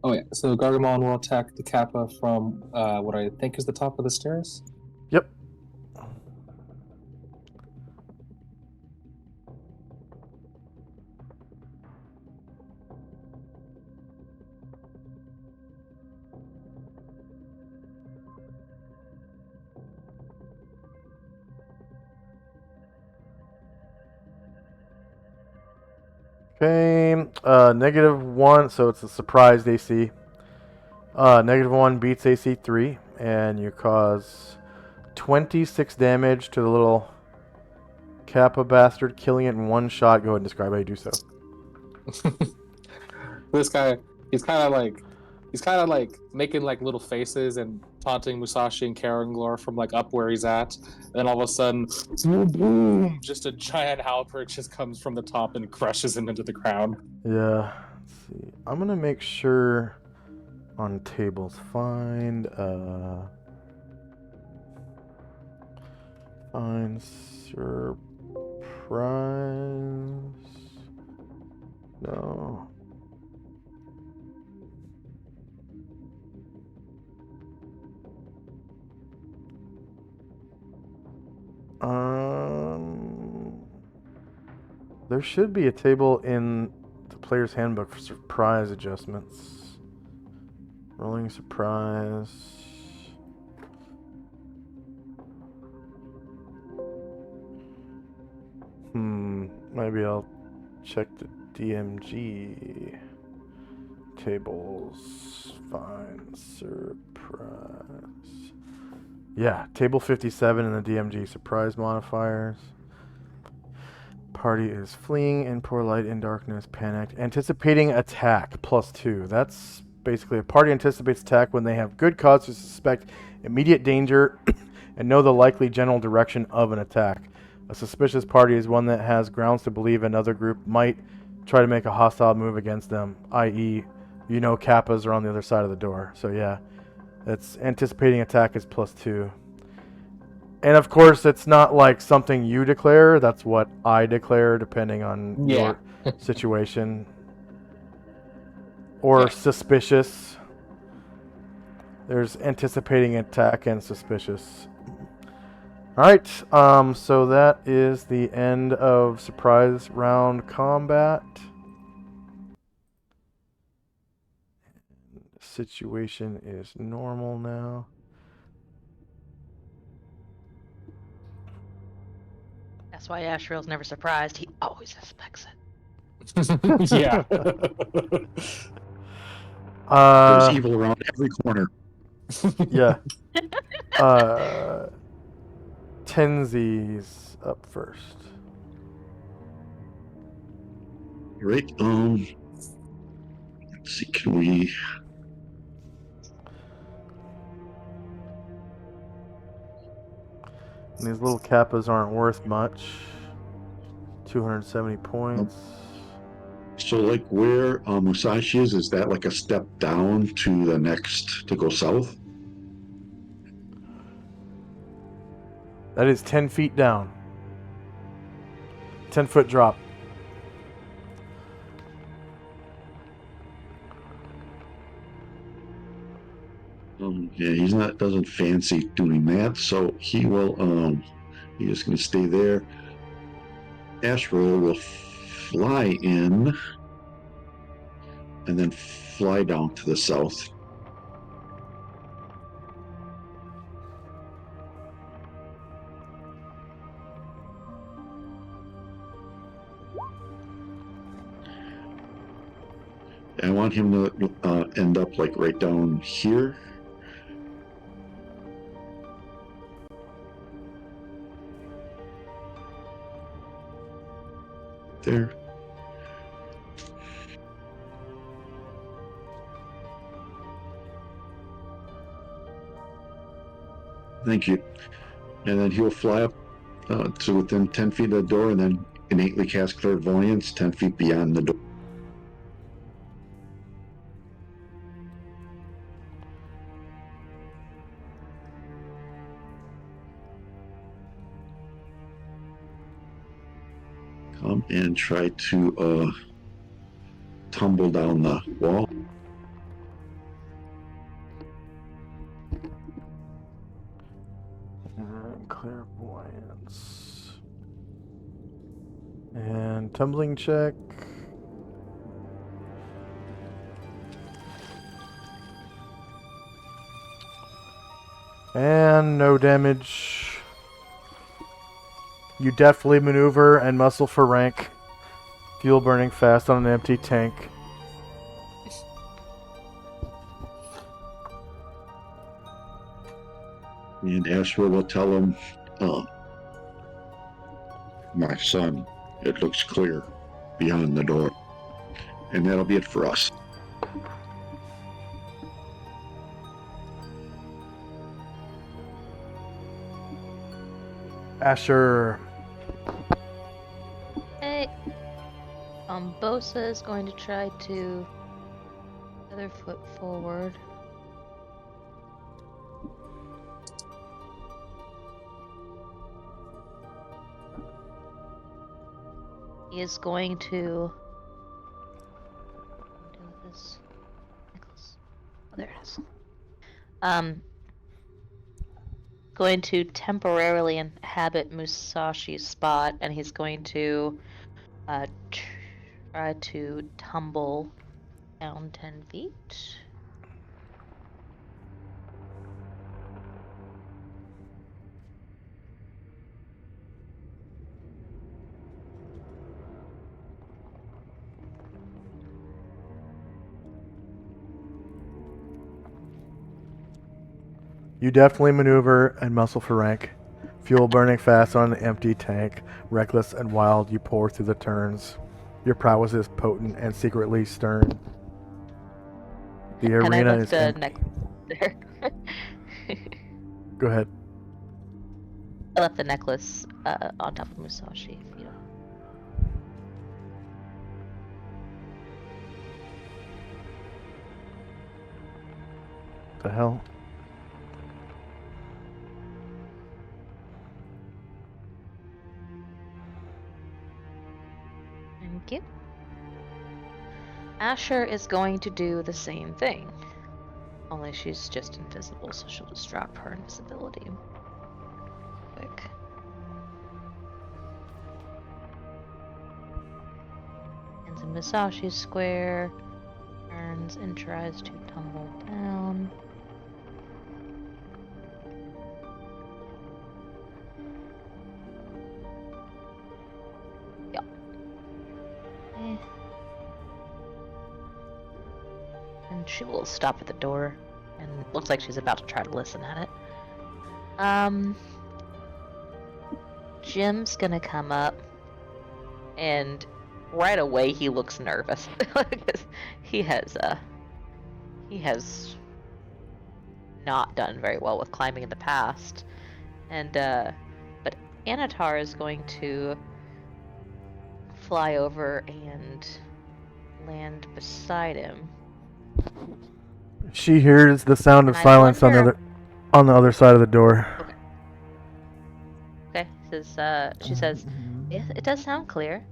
Oh yeah, so Gargamon will attack the Kappa from what I think is the top of the stairs. Yep. Okay, -1, so it's a surprised AC. -1 beats AC 3, and you cause 26 damage to the little Kappa bastard, killing it in one shot. Go ahead and describe how you do so. This guy, he's kind of like making like little faces and taunting Musashi and Karanglor from like up where he's at. And then all of a sudden, boom! Just a giant halberd just comes from the top and crushes him into the ground. Yeah. Let's see. I'm gonna make sure on tables find surprise. No. There should be a table in the player's handbook for surprise adjustments. Rolling surprise. Maybe I'll check the DMG tables. Find surprise. Yeah, table 57 in the DMG surprise modifiers. Party is fleeing in poor light and darkness, panicked, anticipating attack +2. That's basically a party anticipates attack when they have good cause to suspect immediate danger and know the likely general direction of an attack. A suspicious party is one that has grounds to believe another group might try to make a hostile move against them, i.e., you know Kappas are on the other side of the door. So yeah, it's anticipating attack is +2. And of course, it's not like something you declare. That's what I declare, depending on your situation. Or suspicious. There's anticipating attack and suspicious. Alright, so that is the end of surprise round combat. Situation is normal now. That's why Asriel's never surprised. He always suspects it. Yeah. There's evil around every corner. Yeah. Tenzi's up first. Right. Let's see. Can we? And these little Kappas aren't worth much. 270 points. So, like where Musashi is that like a step down to the next to go south? That is 10 feet down. 10-foot drop. Yeah, he's not doesn't fancy doing that, so he will. He's just going to stay there. Ashro will fly in, and then fly down to the south. I want him to end up like right down here. There. Thank you. And then he'll fly up to within 10 feet of the door and then innately cast clairvoyance 10 feet beyond the door. Come and try to tumble down the wall. And clairvoyance. And tumbling check. And no damage. You deftly maneuver and muscle for rank. Fuel burning fast on an empty tank. And Asher will tell him, my son, it looks clear beyond the door. And that'll be it for us. Asher. Hey. Bosa is going to try to other foot forward. He is going to do this. Nicholas. Oh, there it is. Going to temporarily inhabit Musashi's spot, and he's going to try to tumble down 10 feet. You deftly maneuver and muscle for rank. Fuel burning fast on an empty tank. Reckless and wild, you pour through the turns. Your prowess is potent and secretly stern. The And I arena left is the empty. necklace there. Go ahead. I left the necklace on top of Musashi. If you don't. The hell? Thank you. Asher is going to do the same thing. Only she's just invisible, so she'll just drop her invisibility. Quick. Into Musashi Square. Turns and tries to tumble down. Yep. And she will stop at the door, and it looks like she's about to try to listen at it. Jim's gonna come up, and right away he looks nervous because he has not done very well with climbing in the past, and but Anatar is going to fly over and land beside him. She hears the sound of And I silence wonder- on the other side of the door. Okay, she says, it does sound clear.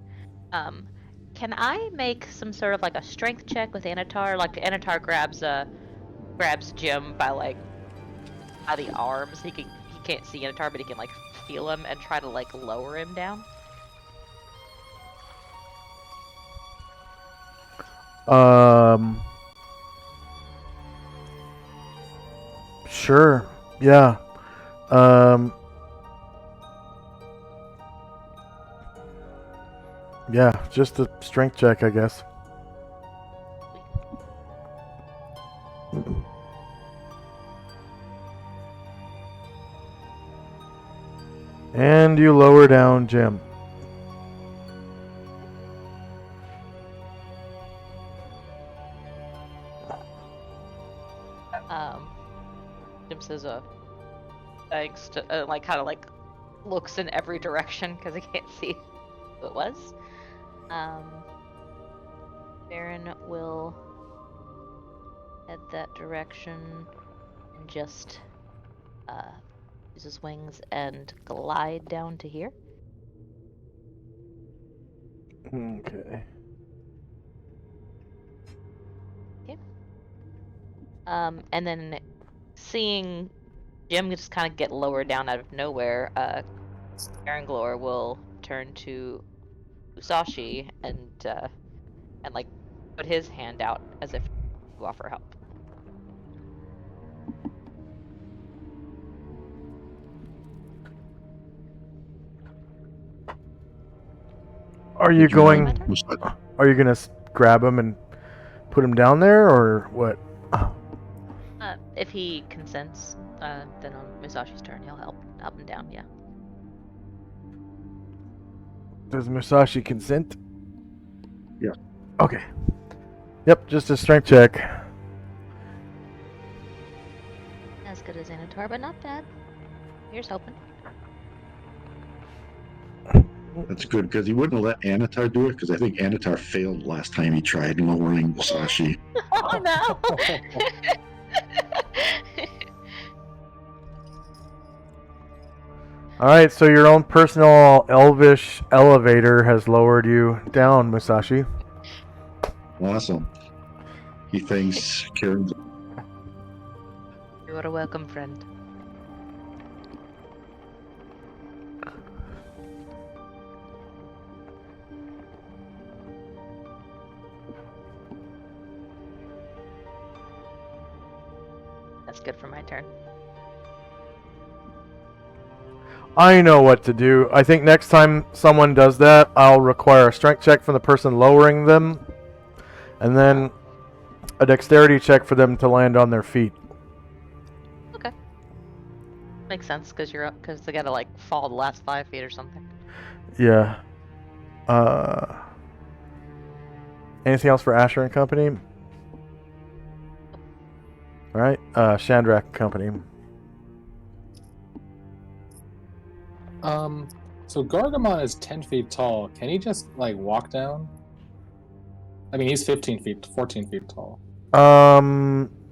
Can I make some sort of like a strength check with Anatar? Like Anatar grabs Jim by the arms. He can't see Anatar, but he can like feel him and try to like lower him down. Sure. Yeah. Yeah, just a strength check, I guess. And you lower down Jim. Jim says, thanks to, kind of looks in every direction because he can't see who it was. Baron will head that direction and just use his wings and glide down to here. Okay. And then seeing Jim just kind of get lowered down out of nowhere, Aranglor will turn to Musashi and put his hand out as if to offer help. Are you going? Musashi? Are you gonna grab him and put him down there, or what? If he consents, Then on Musashi's turn, he'll help up and down. Yeah. Does Musashi consent? Yeah. Okay. Yep, just a strength check. As good as Anatar, but not bad. Here's hoping. That's good because he wouldn't let Anatar do it because I think Anatar failed last time he tried lowering Musashi. Oh no! Alright, so your own personal elvish elevator has lowered you down, Musashi. Awesome. He thanks Karen. You are a welcome friend. That's good for my turn. I know what to do. I think next time someone does that, I'll require a strength check from the person lowering them, and then a dexterity check for them to land on their feet. Okay. Makes sense because they gotta like fall the last 5 feet or something. Yeah. Anything else for Asher and Company? All right. Shandrak Company. So Gargamon is 10 feet tall. Can he just like walk down? I mean, he's 14 feet tall.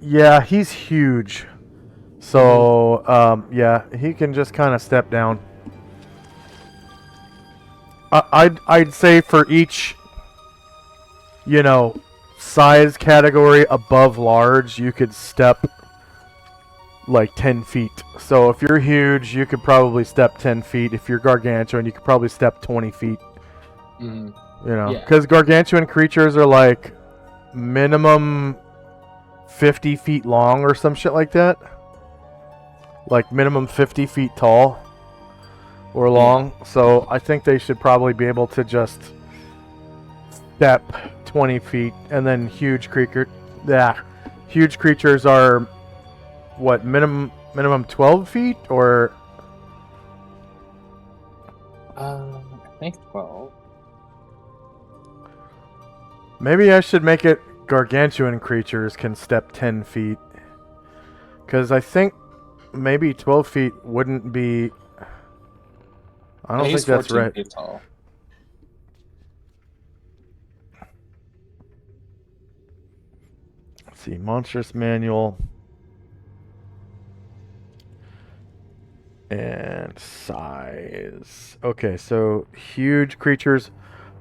Yeah, he's huge. So, yeah, he can just kind of step down. I'd say for each, size category above large, you could step like 10 feet. So if you're huge, you could probably step 10 feet. If you're gargantuan, you could probably step 20 feet. Mm-hmm. Because gargantuan creatures are like minimum 50 feet long or some shit like that. Like minimum 50 feet tall or long. Yeah. So I think they should probably be able to just step 20 feet. And then huge creatures are what, minimum 12 feet or I think 12. Maybe I should make it gargantuan creatures can step 10 feet. Because I think maybe 12 feet wouldn't be... I don't think that's right. Feet tall. Let's see, Monstrous Manual. And size. Okay, so huge creatures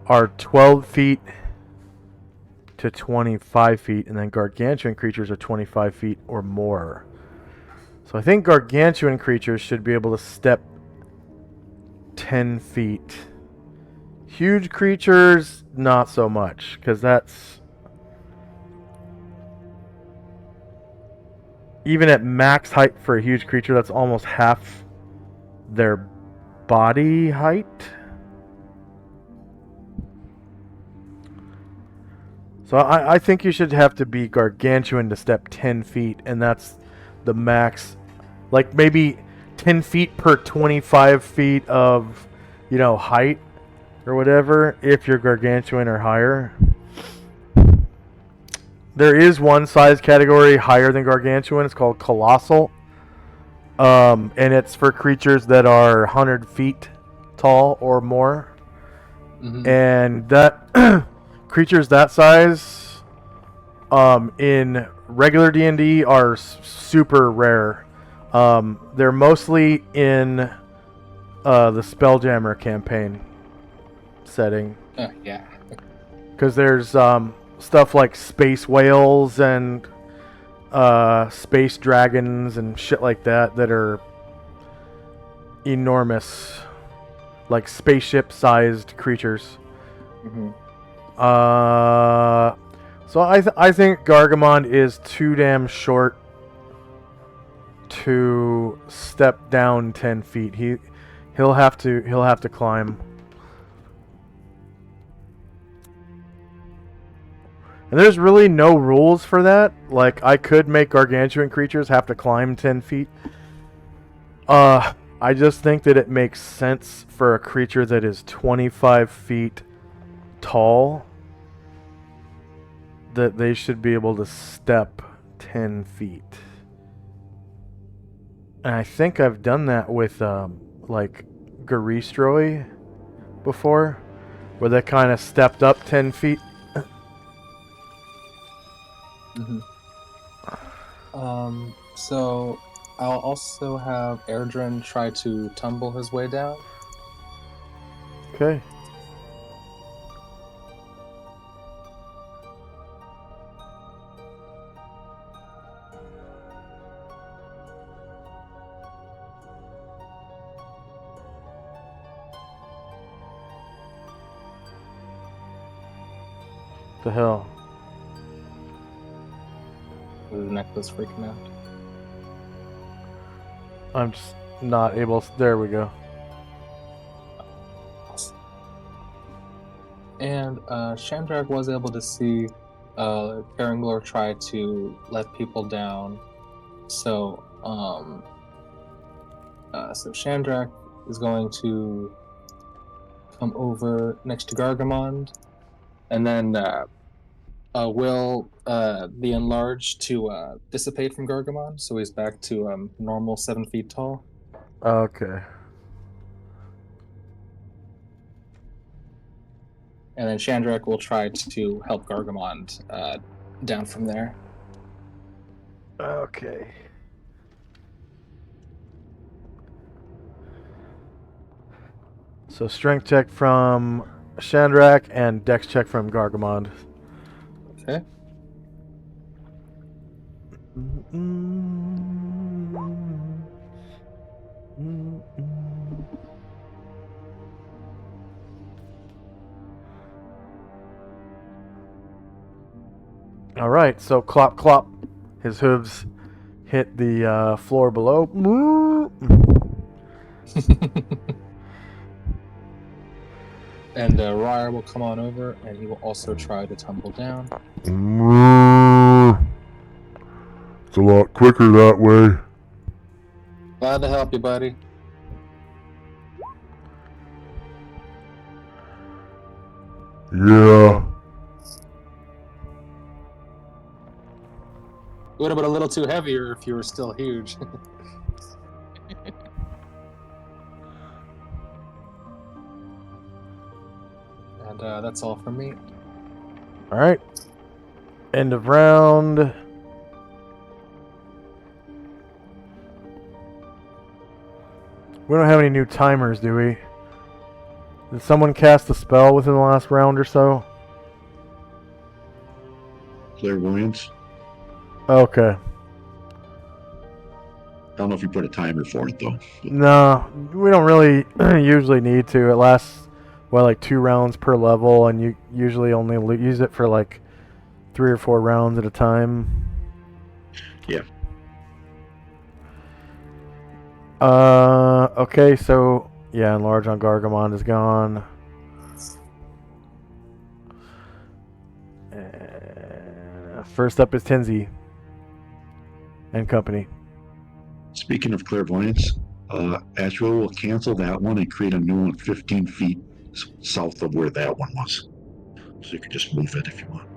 are 12 feet to 25 feet, and then gargantuan creatures are 25 feet or more. So I think gargantuan creatures should be able to step 10 feet. Huge creatures, not so much, because that's... Even at max height for a huge creature, that's almost half their body height. So I think you should have to be gargantuan to step 10 feet, and that's the max. Like maybe 10 feet per 25 feet of, height or whatever, if you're gargantuan or higher. There is one size category higher than gargantuan. It's called colossal. And it's for creatures that are 100 feet tall or more. Mm-hmm. And that creatures that size in regular D&D are super rare. They're mostly in the Spelljammer campaign setting. Yeah. Because there's stuff like space whales and space dragons and shit like that are enormous, like spaceship-sized creatures. Mm-hmm. So I think Gargamon is too damn short to step down 10 feet. He'll have to climb. And there's really no rules for that. Like, I could make gargantuan creatures have to climb 10 feet. I just think that it makes sense for a creature that is 25 feet tall that they should be able to step 10 feet. And I think I've done that with, like, Garistroy before, where they kind of stepped up 10 feet. So I'll also have Airdrin try to tumble his way down. Okay. The hell? The necklace freaking out. I'm just not able. There we go. And Shandrak was able to see Karanglor try to let people down. So so Shandrak is going to come over next to Gargamond, and then will be enlarged to dissipate from Gargamond, so he's back to normal 7 feet tall. Okay. And then Shandrak will try to help Gargamond down from there. Okay. So strength check from Shandrak and dex check from Gargamond. Okay. All right, so clop clop, his hooves hit the floor below. And Ryer will come on over, and he will also try to tumble down. It's a lot quicker that way. Glad to help you, buddy. Yeah. Would have been a little too heavier if you were still huge. And that's all from me. All right. End of round. We don't have any new timers, do we? Did someone cast a spell within the last round or so? Clairvoyance. Okay. I don't know if you put a timer for it though. No, we don't really usually need to. It lasts, well, like 2 rounds per level, and you usually only use it for like 3 or 4 rounds at a time. Yeah. Okay, so yeah, enlarge on Gargamond is gone. First up is Tenzi and company. Speaking of clairvoyance, Asheville will cancel that one and create a new one 15 feet south of where that one was. So you can just move it if you want.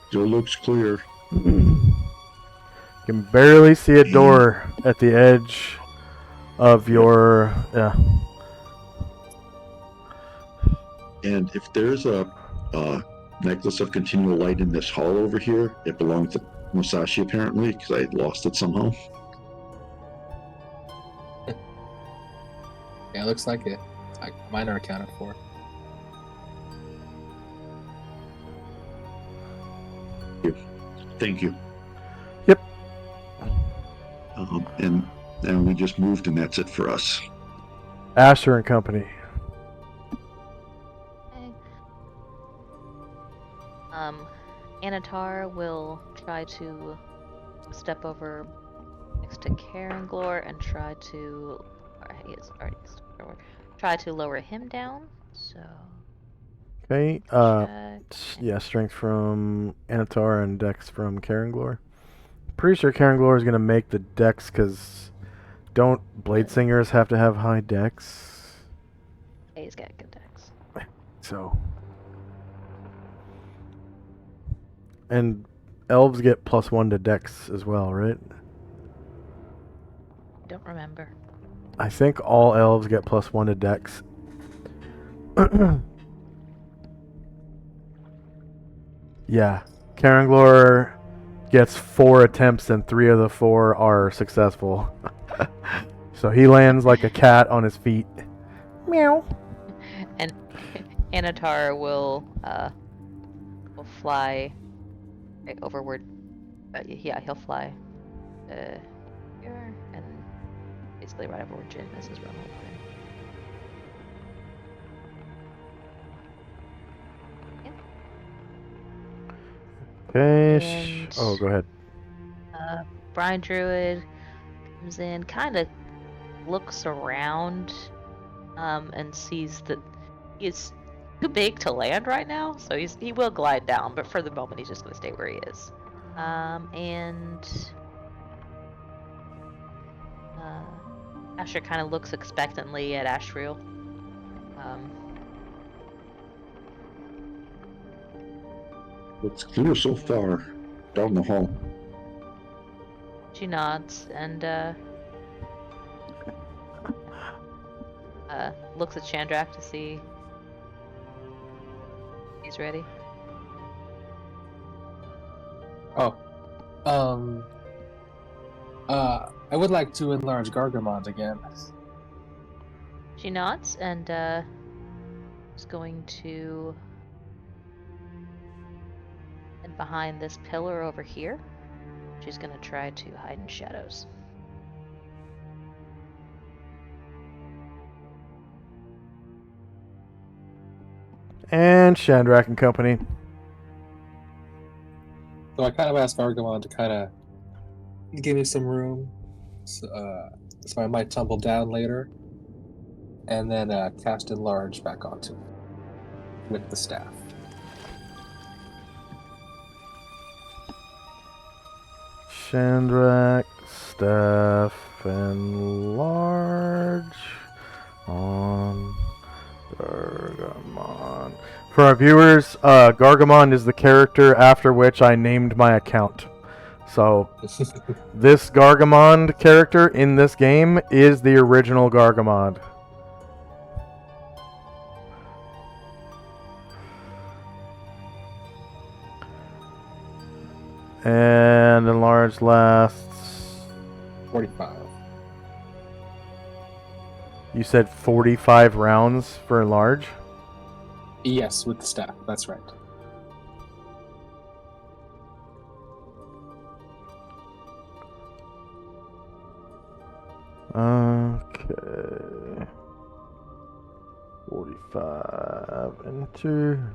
Still looks clear. You can barely see a door at the edge of your... Yeah. And if there's a necklace of continual light in this hall over here, it belongs to Musashi apparently, because I lost it somehow. Yeah, it looks like it. Mine are accounted for. Thank you. Yep. And we just moved, and that's it for us. Asher and company. Anatar will try to step over next to Karanglor and try to... He is already try to lower him down. So... Okay. Check. Yeah, strength from Anatar and Dex from Caranglor. Pretty sure Caranglor is gonna make the Dex because don't Blade Singers have to have high Dex? He's got good dex. So. And elves get +1 to Dex as well, right? Don't remember. I think all elves get +1 to Dex. Yeah. Caranglor gets 4 attempts and 3 of the 4 are successful. So he lands like a cat on his feet. Meow. And Anatar will fly right overward. Yeah, he'll fly here and basically right over where Jin is his real home. Okay. And- Oh, go ahead. Brian Druid comes in, kind of looks around, and sees that he's too big to land right now, so he will glide down, but for the moment he's just gonna stay where he is. And Asher kind of looks expectantly at Ashriel. It's clear so far down the hall. She nods and looks at Chandrak to see if he's ready. Oh. I would like to enlarge Gargamond again. She nods and is going to head behind this pillar over here. She's going to try to hide in shadows. And Chandrak and company. So I kind of asked Gargamond to kind of give me some room, so I might tumble down later, and then cast enlarge back onto it with the staff. Chandrak, staff, and large on Gargamon. For our viewers, Gargamon is the character after which I named my account. So, this Gargamon character in this game is the original Gargamon. And enlarge lasts. 45. You said 45 rounds for enlarge? Yes, with the staff. That's right. Okay. 45 enter.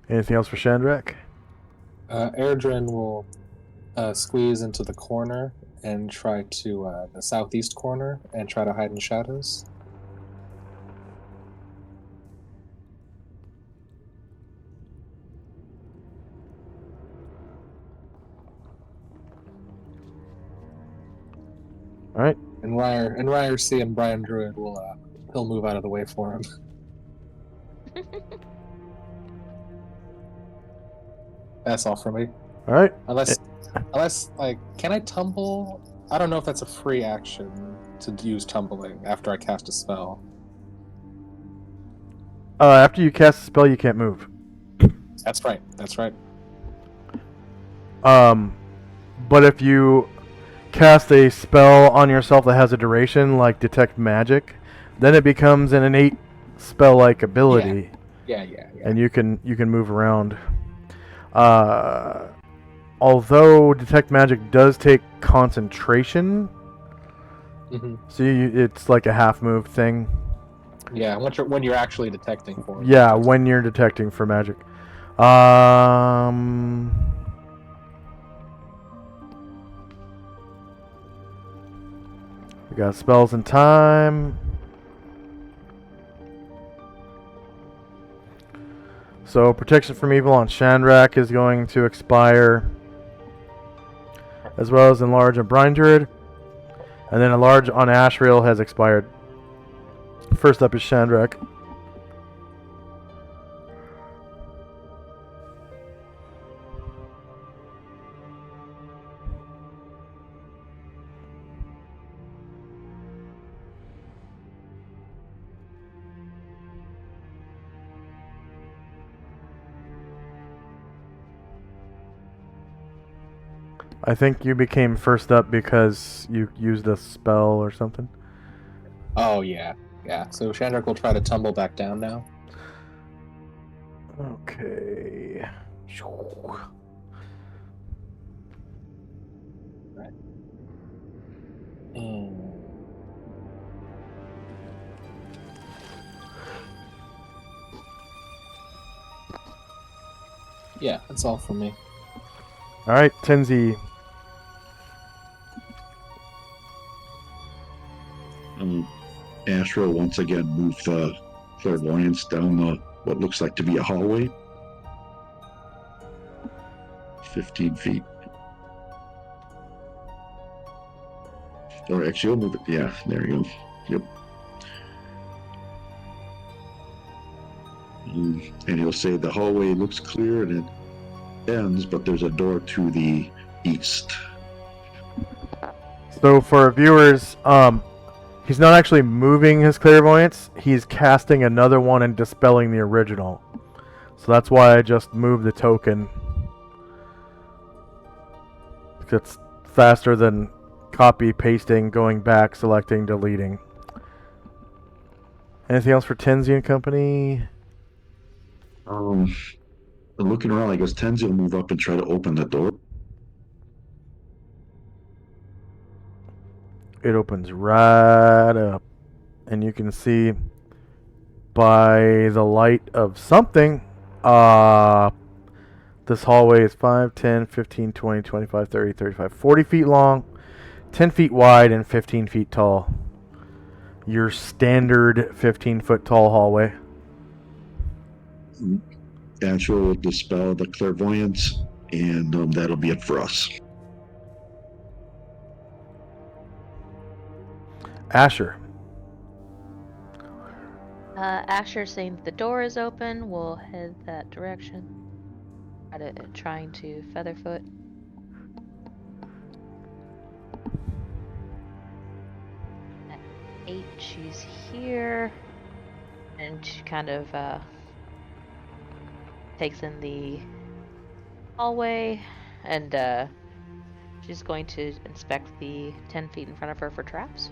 Anything else for Chandrak? Airdrin will squeeze into the corner and try to the southeast corner and try to hide in shadows. All right. And Ryer seeing Brian Druid will he'll move out of the way for him. That's all for me. All right. Unless like, can I tumble? I don't know if that's a free action to use tumbling after I cast a spell. After you cast a spell, you can't move. That's right. That's right. But if you cast a spell on yourself that has a duration, like Detect Magic, then it becomes an innate spell-like ability. Yeah. And you can move around. Although Detect Magic does take concentration, so it's like a half move thing. Yeah, when you're actually detecting for it. Yeah, when you're detecting for magic. got spells and time. So protection from evil on Shandrak is going to expire, as well as enlarge on Brine Druid, and then enlarge on Ashriel has expired. First up is Shandrak. I think you became first up because you used a spell or something. Oh, yeah. Yeah, so Shandrak will try to tumble back down now. Okay. Yeah, that's all from me. Alright, Tenzi. Astro once again moved the clairvoyance down what looks like to be a hallway. 15 feet. Or actually, you'll move it. Yeah, there you go. Yep. And he'll say the hallway looks clear and it ends, but there's a door to the east. So for our viewers, he's not actually moving his clairvoyance. He's casting another one and dispelling the original. So that's why I just moved the token. It's faster than copy, pasting, going back, selecting, deleting. Anything else for Tenzi and company? Looking around, I guess Tenzi will move up and try to open the door. It opens right up. And you can see by the light of something, this hallway is 5, 10, 15, 20, 25, 30, 35, 40 feet long, 10 feet wide, and 15 feet tall. Your standard 15-foot tall hallway. Astro will dispel the clairvoyance, and that'll be it for us. Asher. Asher saying that the door is open. We'll head that direction. Trying to Featherfoot. At 8, she's here. And she kind of takes in the hallway. And she's going to inspect the 10 feet in front of her for traps.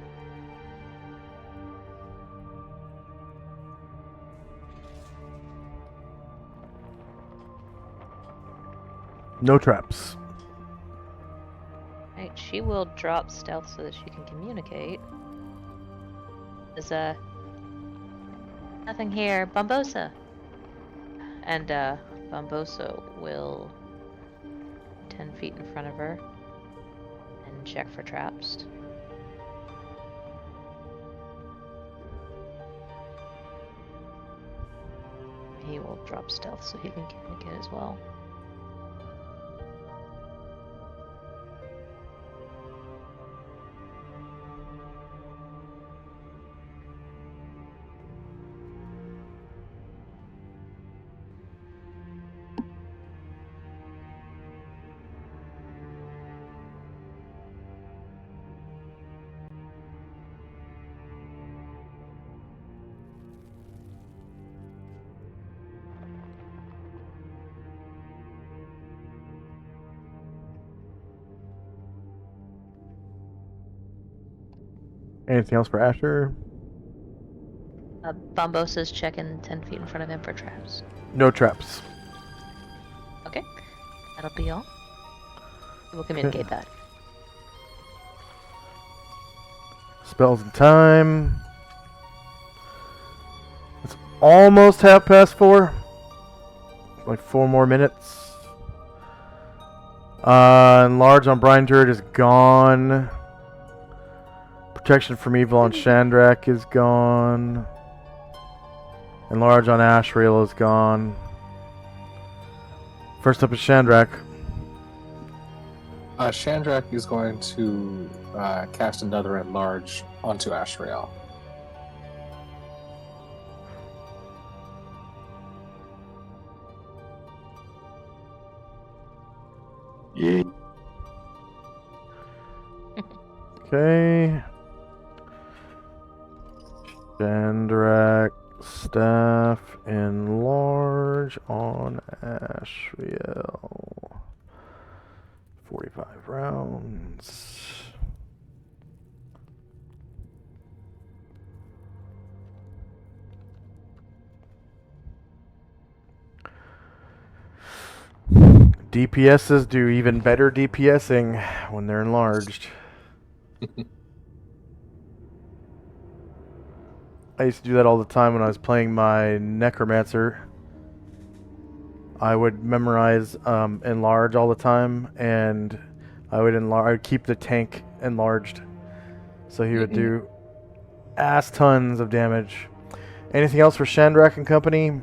No traps. Right, she will drop stealth so that she can communicate. There's nothing here, Bombosa. And Bombosa will 10 feet in front of her and check for traps. He will drop stealth so he can communicate as well. Anything else for Asher? Bombosa's checking 10 feet in front of him for traps. No traps. Okay, that'll be all. We'll communicate that. Spells and time. It's almost 4:30. Like 4 more minutes. Enlarge on Brine Druid is gone. Protection from evil on Chandrak is gone. Enlarge on Ashrael is gone. First up is Chandrak. Chandrak is going to cast another Enlarge onto Ashrael. Yeah. Okay. Chandrak staff enlarge on Ashriel. 45 rounds. DPSs do even better DPSing when they're enlarged. I used to do that all the time when I was playing my Necromancer. I would memorize enlarge all the time, and I would keep the tank enlarged, so he would do ass tons of damage. Anything else for Chandrak and company?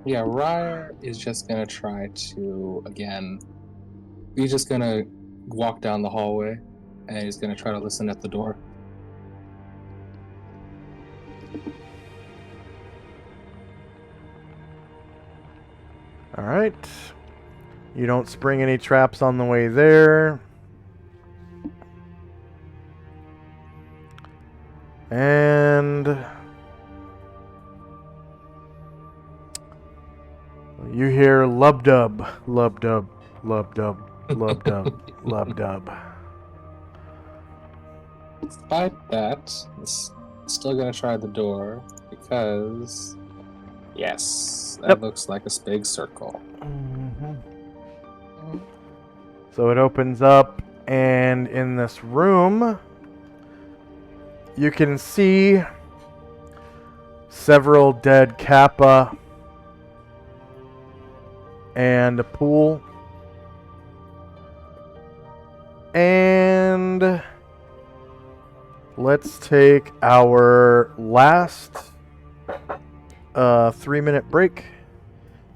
Yeah, Ryer is just gonna try to he's just gonna walk down the hallway, and he's gonna try to listen at the door. All right. You don't spring any traps on the way there. And you hear lub-dub, lub-dub, lub-dub, lub-dub, lub-dub. Despite that, it's still gonna try the door because yes, that looks like a big circle. So it opens up, and in this room, you can see several dead Kappa and a pool. And let's take our last 3-minute break.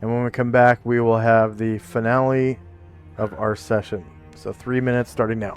And when we come back, we will have the finale of our session. So 3 minutes starting now.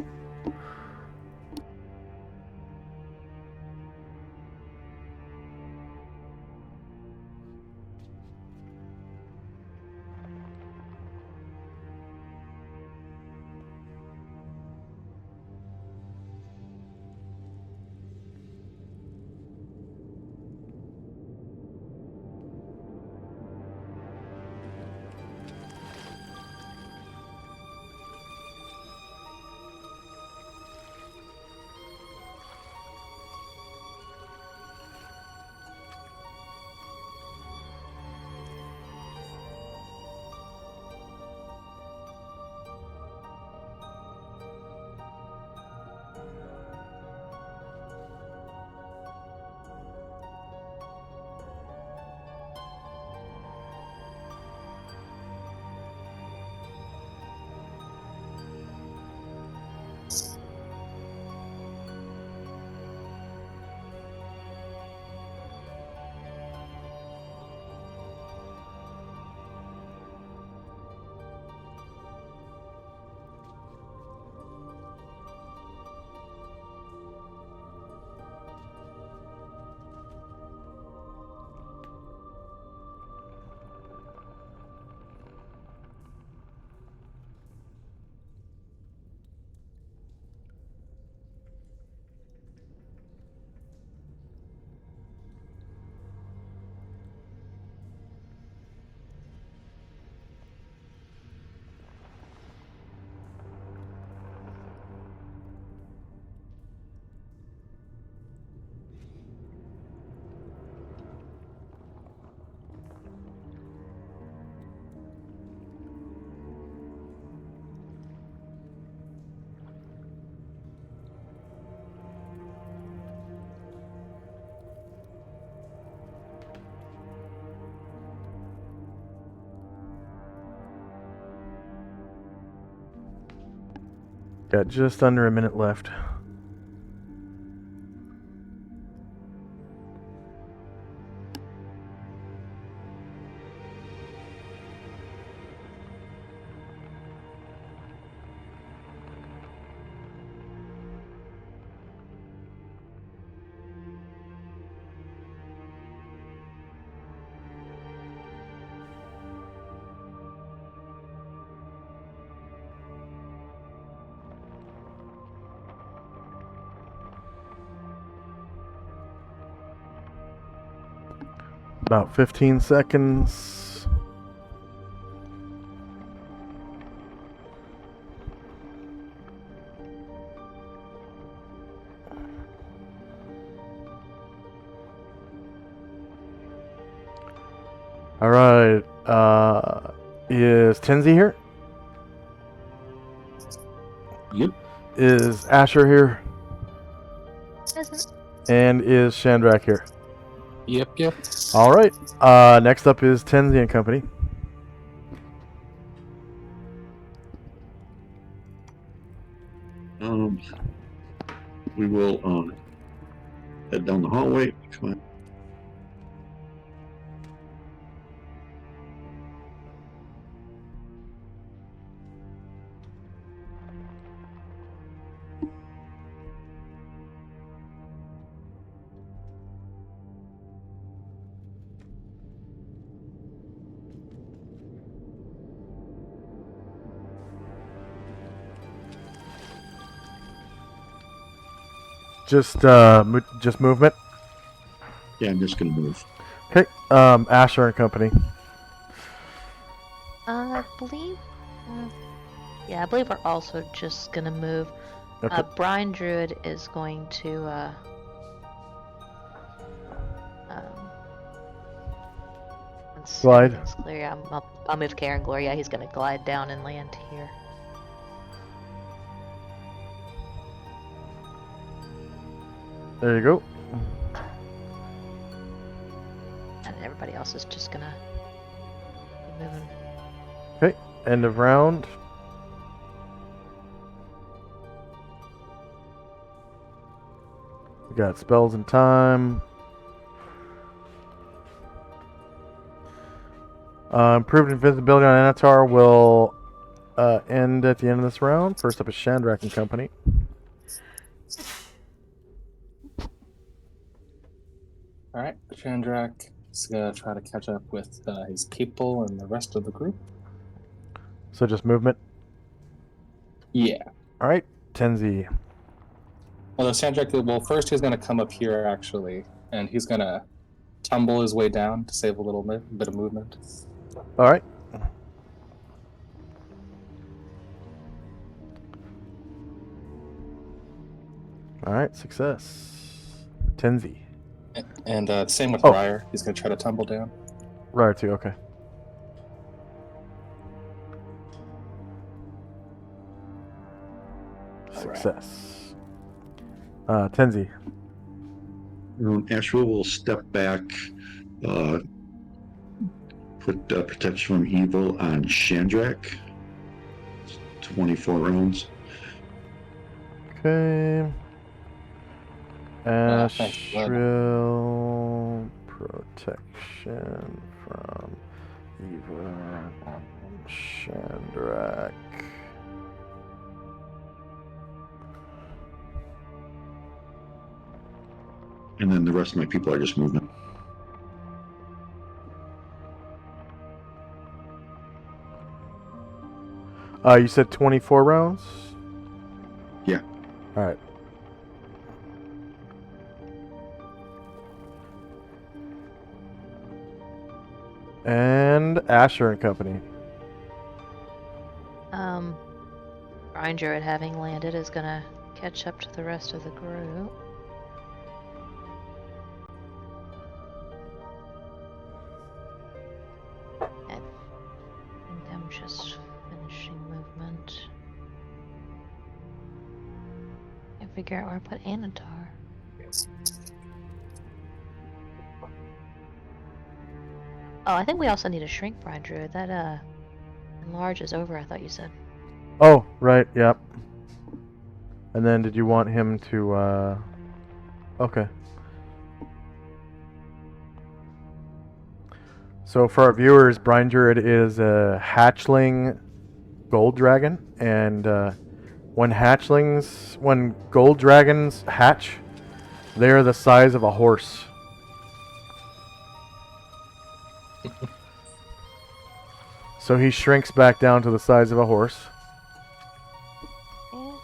Got just under a minute left. About 15 seconds. All right. Is Tenzi here? Yep. Is Asher here? Isn't And is Shandrak here? Yep. All right. Next up is Tenzi and Company. We will head down the hallway. Come on. Just movement. Yeah, I'm just gonna move. Okay. Asher and Company. I believe. Yeah, I believe we're also just gonna move. Okay. Brian Druid is going to. Let's see, Glide. it's clear. Yeah, I'll move Karen Gloria. He's gonna glide down and land here. There you go. And everybody else is just gonna be moving. Okay. End of round. We got spells and time. Improved invisibility on Anatar will end at the end of this round. First up is Shandrak and Company. All right, Chandrak is gonna try to catch up with his people and the rest of the group. So just movement. Yeah. All right. Tenzi. Although Chandrak, well, first he's gonna come up here actually, and he's gonna tumble his way down to save a little bit of movement. All right. All right. Success. Tenzi. And same with Oh. Ryer. He's gonna try to tumble down. Right, too. Okay. Success. Tenzi. Ashwell will step back, put protection from evil on Shandrak. 24 rounds. Okay. Thanks, bud. Ashrill protection from evil Shandrak. And then the rest of my people are just movement. You said 24 rounds? Yeah. All right. And Asher and Company. Brian Druid, having landed, is gonna catch up to the rest of the group. I think I'm just finishing movement. Can't figure out where I put Anatar. Oh, I think we also need a shrink, Brian Druid. That enlarge is over, I thought you said. Oh, right. Yep. And then did you want him to, okay. So for our viewers, Brine Druid is a hatchling gold dragon, and when gold dragons hatch, they are the size of a horse. So he shrinks back down to the size of a horse. Oh,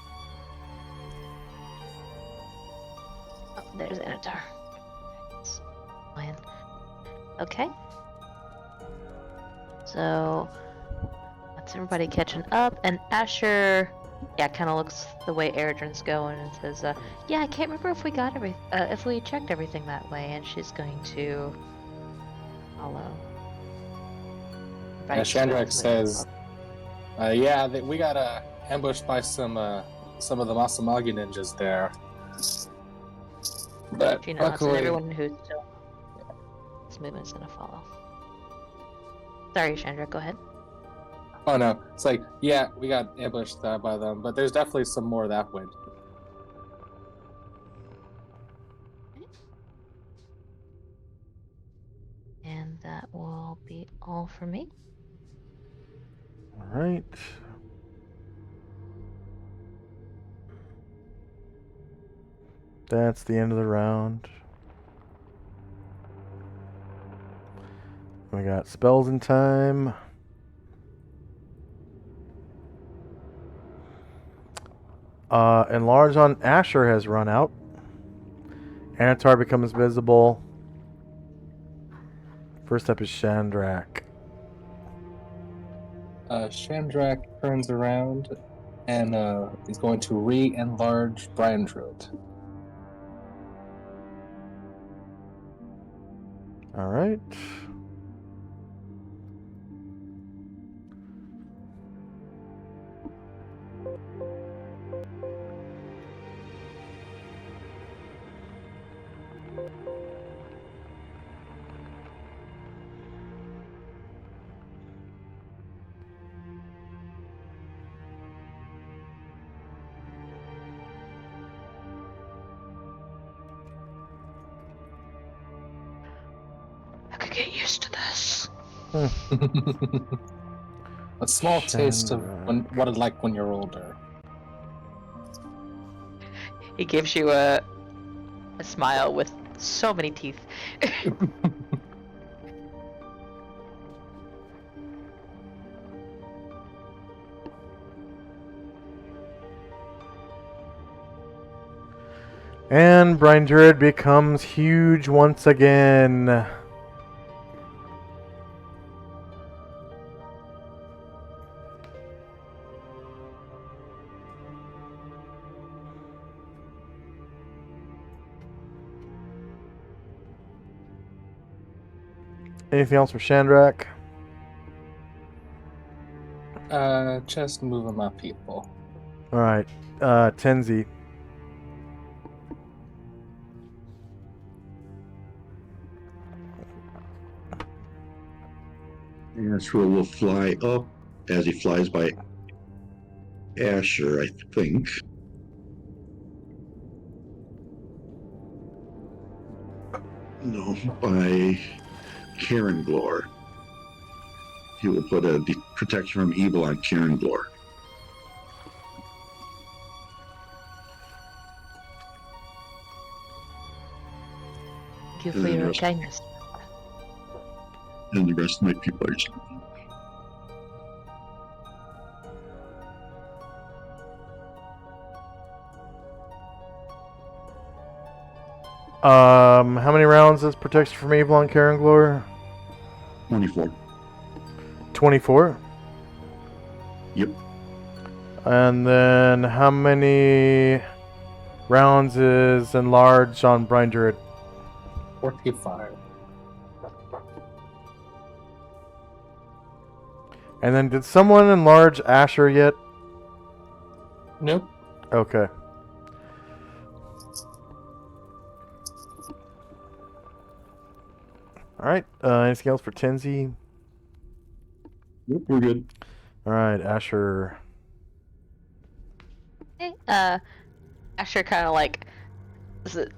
there's Anatar. Lion. Okay. So that's everybody catching up, and Asher, yeah, kind of looks the way Eridrin's going and says, "Yeah, I can't remember if we got if we checked everything that way." And she's going to follow. Yeah, Shandrak says, "Yeah, we got ambushed by some of the Masamagi ninjas there, but She nods, and luckily, everyone who's still this movement is going to follow. Sorry, Chandra, go ahead. oh no, it's like yeah, we got ambushed by them, but there's definitely some more that way." And that will be all for me. All right. That's the end of the round. We got spells in time. Enlarge on Asher has run out. Anatar becomes visible. First up is Shandrak. Shandrak turns around and is going to re-enlarge Brian Druid. All right. I could get used to this. A small taste of Shandrak. what it's like when you're older. He gives you a smile with so many teeth. And Brine Druid becomes huge once again. Anything else for Shandrak? Just moving my people. All right. Tenzi. Asher will fly up as he flies by Asher, I think. No, by Karen Glor. He will put a protection from evil on Karen Glor. Thank you for your Yes. kindness. And the rest of my people are just... How many rounds is protection from evil on Karen Glor? 24. 24. Yep. And then how many rounds is enlarged on Brine Druid? 45. And then did someone enlarge Asher yet? Nope. Okay. Alright, anything else for Tenzi? Yep, we're good. Alright, Asher. Okay, Asher kind of like, is it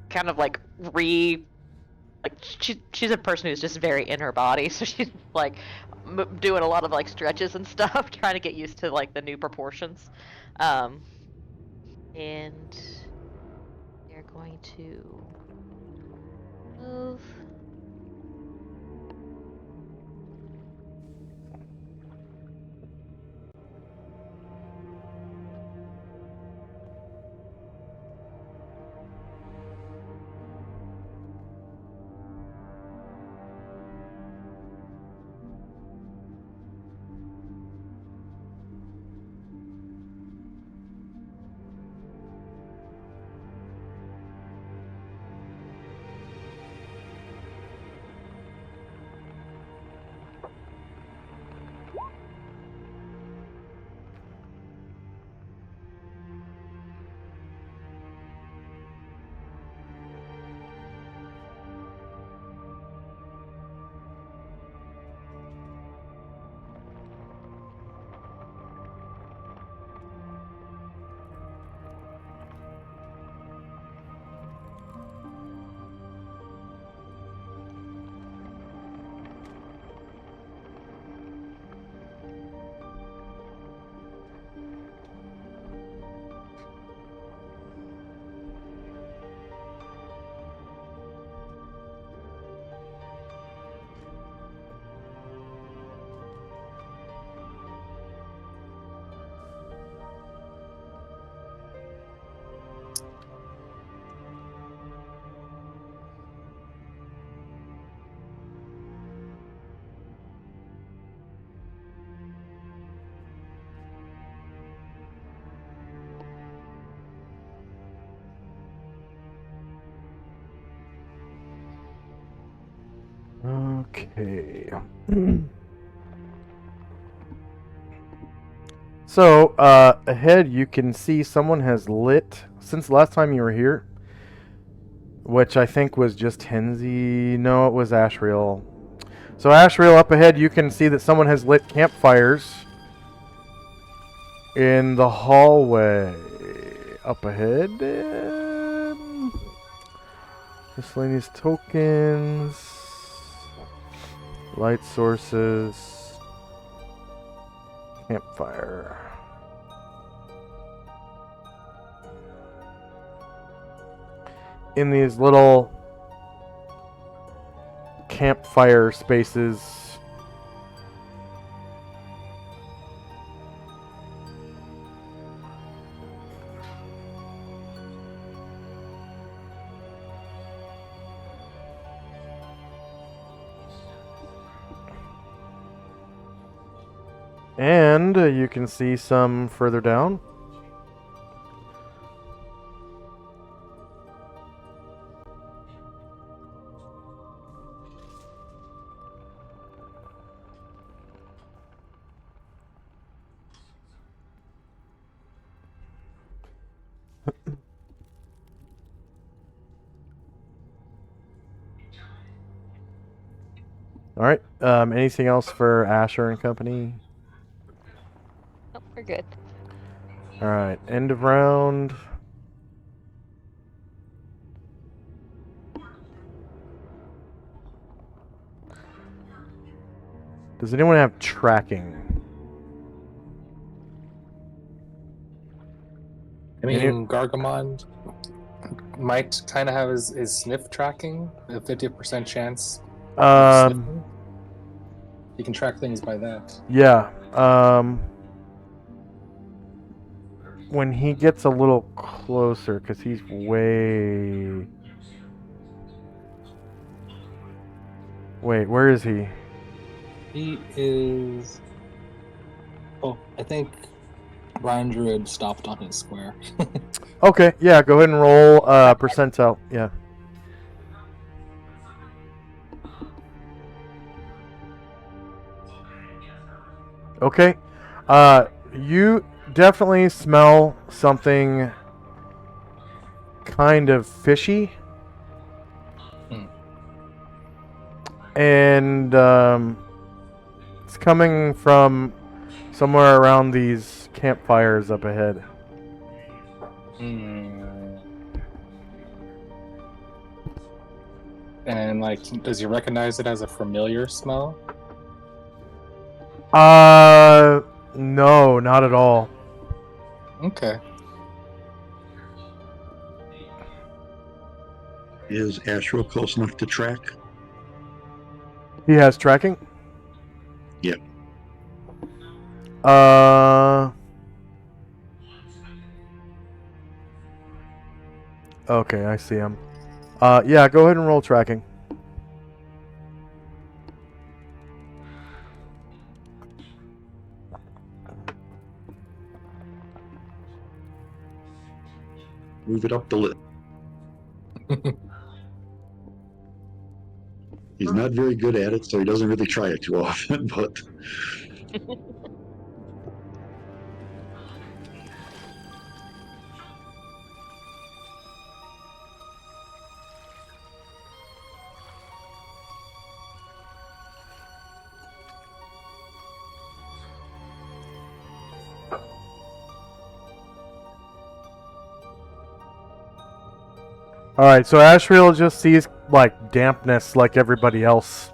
kind of like like she's a person who's just very in her body, so she's like doing a lot of like stretches and stuff, trying to get used to like the new proportions. And they're going to move. Okay. So, ahead you can see someone has lit, since the last time you were here, which I think was just Henzi. No, it was Ashriel. So, Ashriel, up ahead you can see that someone has lit campfires in the hallway. Up ahead. Miscellaneous tokens. Light sources. Campfire. In these little campfire spaces, and you can see some further down. All right. Anything else for Asher and company? Oh, we're good. All right. End of round. Does anyone have tracking? I mean, Gargamon might kind of have his sniff tracking, a 50% chance of sniffing. You can track things by that. Yeah. When he gets a little closer, because he's way... Wait, where is he? He is... Oh, I think Brian Druid stopped on his square. Okay, yeah, go ahead and roll percentile. Yeah. Okay. You definitely smell something kind of fishy. And it's coming from somewhere around these campfires up ahead. Hmm. And like, does he recognize it as a familiar smell? No, not at all. Okay. Is Astro close enough to track? He has tracking? Yep. Okay, I see him. Yeah, go ahead and roll tracking. Move it up the list. He's not very good at it, so he doesn't really try it too often, but Alright, so Ashriel just sees, like, dampness like everybody else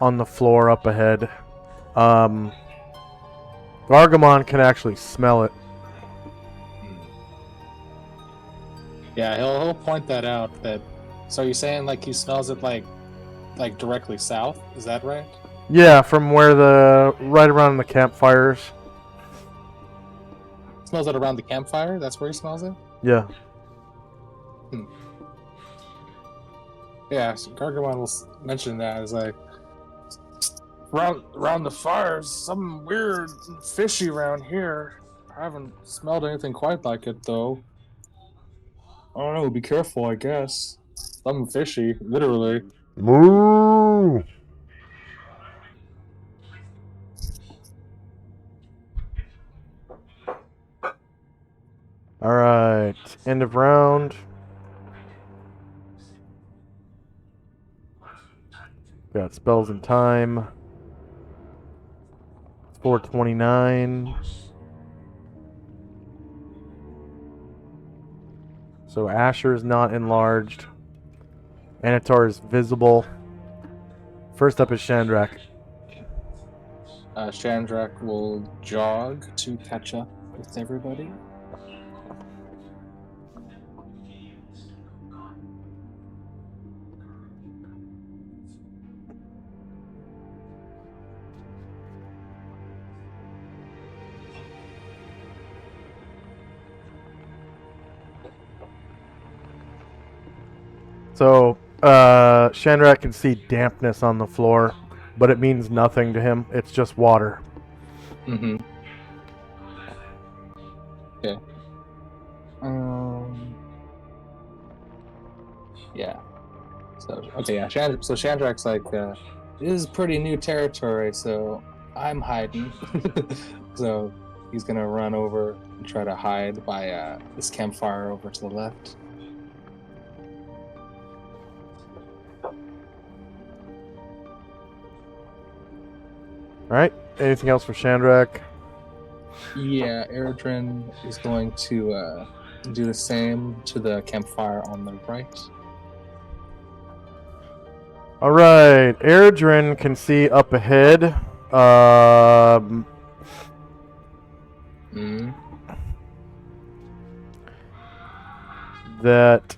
on the floor up ahead. Gargamon can actually smell it. Yeah, he'll point that out. That. So you're saying like he smells it like directly south? Is that right? Yeah, from where right around the campfires. Smells it around the campfire? That's where he smells it? Yeah. Yeah, so Gargamon will mention that. It's like, around the fires, something weird and fishy around here. I haven't smelled anything quite like it, though. I don't know, be careful, I guess. Something fishy, literally. Moo! Alright, end of round. Got spells and time. 429. So Asher is not enlarged. Anatar is visible. First up is Shandrak. Shandrak will jog to catch up with everybody. So, Shandrak can see dampness on the floor, but it means nothing to him. It's just water. Mm-hmm. Okay. Yeah. So okay, yeah. So Shandrak's like, this is pretty new territory, so I'm hiding. So he's gonna run over and try to hide by this campfire over to the left. Alright, anything else for Shandrak? Yeah, Eredrin is going to do the same to the campfire on the right. Alright, Eredrin can see up ahead. That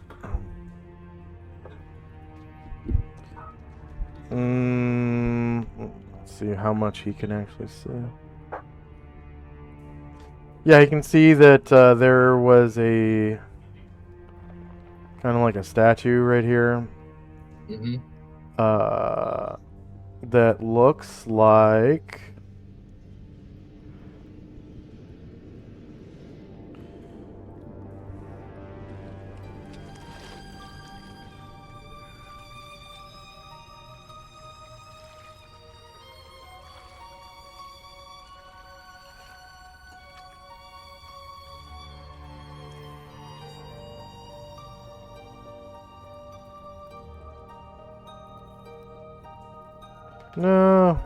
let's see how much he can actually see. Yeah, he can see that there was a kind of like a statue right here. Mm-hmm. That looks like no.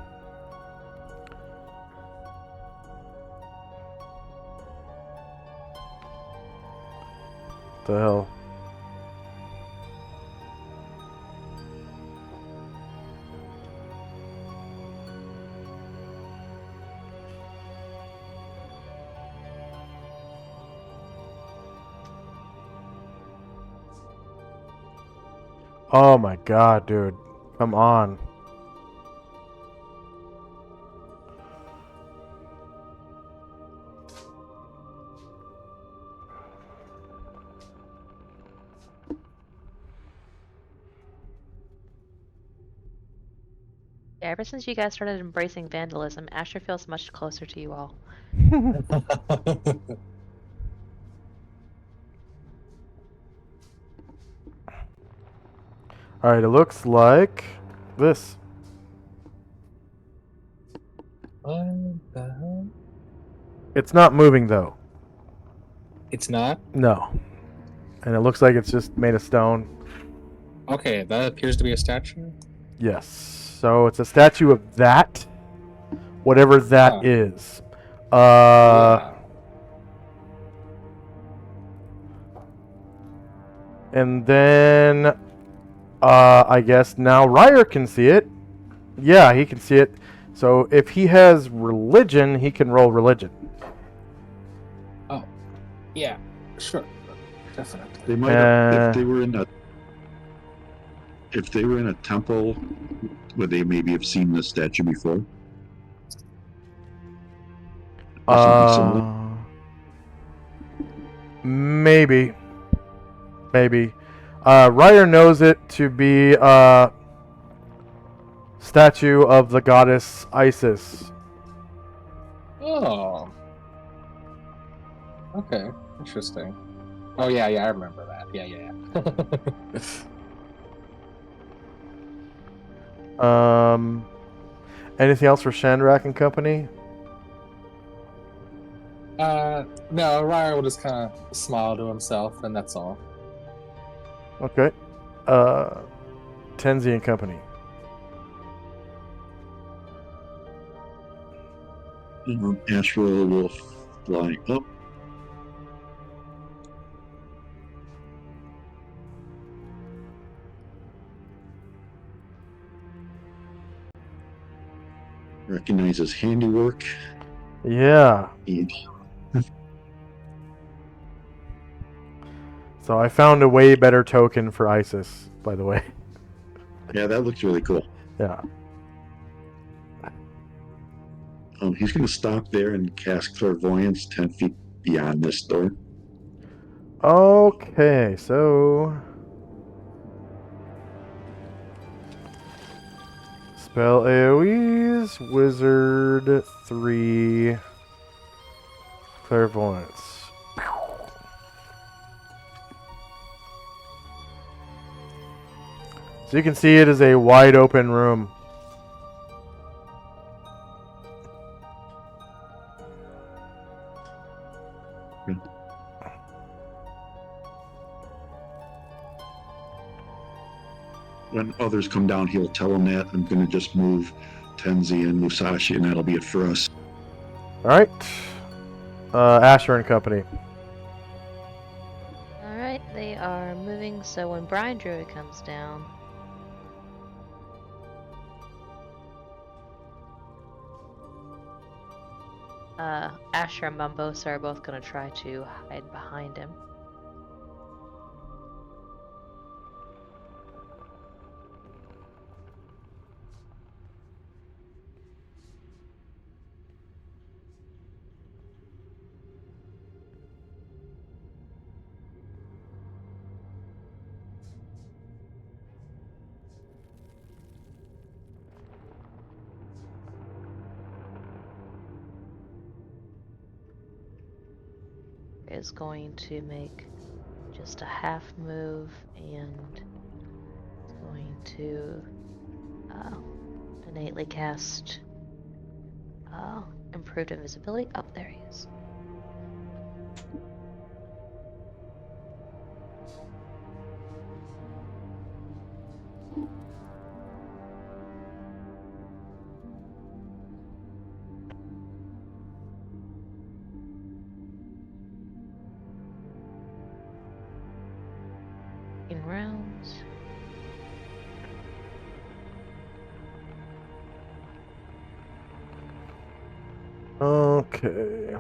the hell? Oh my god, dude. Come on. Yeah, ever since you guys started embracing vandalism, Asher feels much closer to you all. Alright, it looks like this. What the hell? It's not moving though. It's not? No. And it looks like it's just made of stone. Okay, that appears to be a statue. Yes. So it's a statue of that. Whatever that Huh. is. Yeah. And then I guess now Ryer can see it. Yeah, he can see it. So if he has religion, he can roll religion. Oh. Yeah. Sure. Definitely. They might have, if they were in a temple, would they maybe have seen this statue before? Or something similar? Maybe. Maybe. Ryer knows it to be a statue of the goddess Isis. Oh. Okay. Interesting. Oh yeah, I remember that. Yeah. Anything else for Shandrak and company? No, Ryer will just kind of smile to himself, and that's all. Okay. Tenzi and company. Astral will fly up. Recognizes handiwork. Yeah. And So I found a way better token for Isis, by the way. yeah, that looks really cool. Yeah. He's going to stop there and cast clairvoyance 10 feet beyond this door. Okay, so spell AoEs, wizard 3, clairvoyance. So you can see it is a wide open room. When others come down, he'll tell them that I'm going to just move Tenzi and Musashi, and that'll be it for us. All right. Asher and company. Alright, they are moving, so when Brian Druid comes down. Asher and Mumbosa are both gonna try to hide behind him. Is going to make just a half move and is going to innately cast improved invisibility. Oh, there he is. Okay.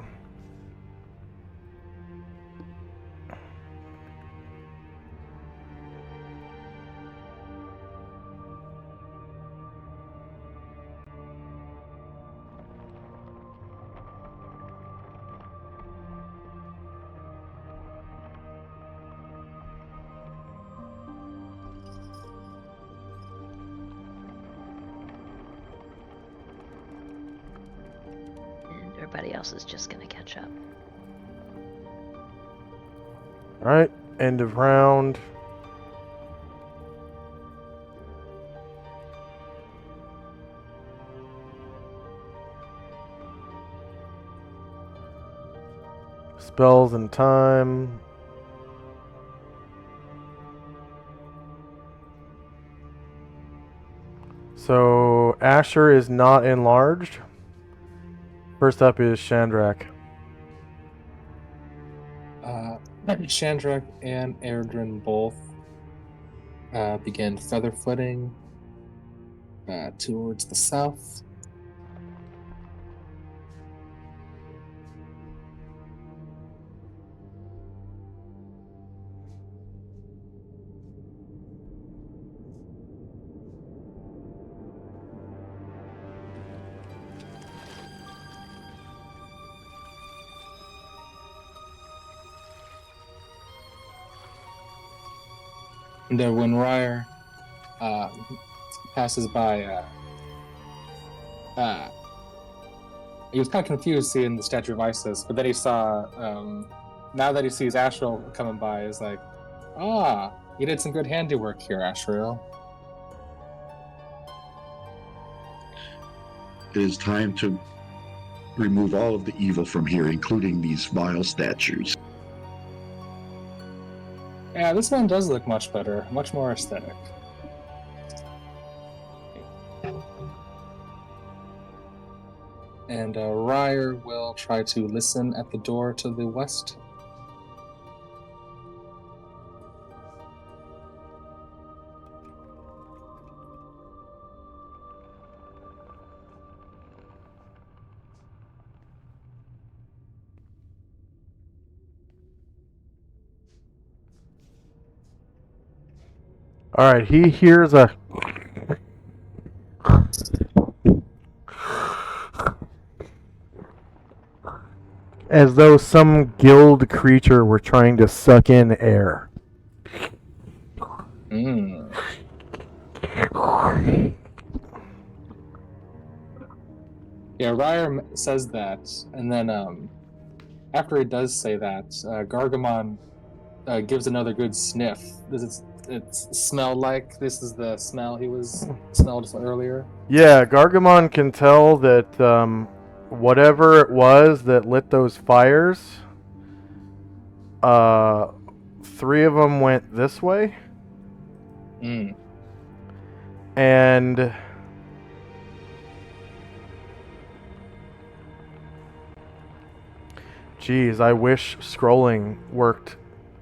And everybody else is just gonna catch up. Alright, end of round. Spells and time. So Asher is not enlarged. First up is Chandrak. Chandrak and Erdrin both begin feather footing towards the south. And when Ryer passes by, he was kind of confused seeing the statue of Isis, but then he saw, now that he sees Asriel coming by, he's like, you did some good handiwork here, Asriel. It is time to remove all of the evil from here, including these vile statues. Yeah, this one does look much better, much more aesthetic. And Ryer will try to listen at the door to the west. Alright, he hears a as though some guild creature were trying to suck in air. Yeah, Ryer says that, and then after he does say that, Gargamon gives another good sniff. Does it smell like this is the smell he was smelled earlier? Yeah, Gargamon can tell that whatever it was that lit those fires, 3 of them went this way. And geez, I wish scrolling worked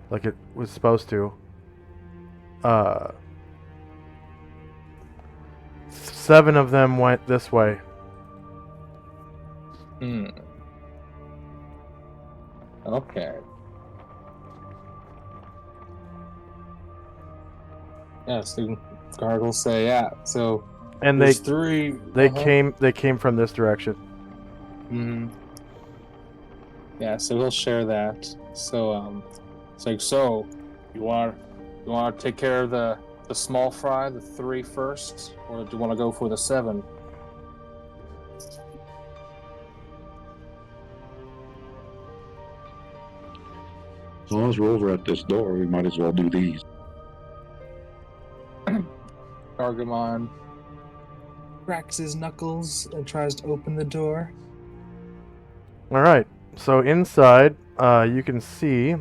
like it was supposed to. 7 of them went this way. Okay. Yeah, so Gargles say, yeah, so And there's 3. they came from this direction. Yeah, so we'll share that. So it's like, so you want to take care of the small fry, the 3 first, or do you want to go for the 7? As long as we're over at this door, we might as well do these. Gargamon cracks his knuckles and tries to open the door. Alright, so inside, you can see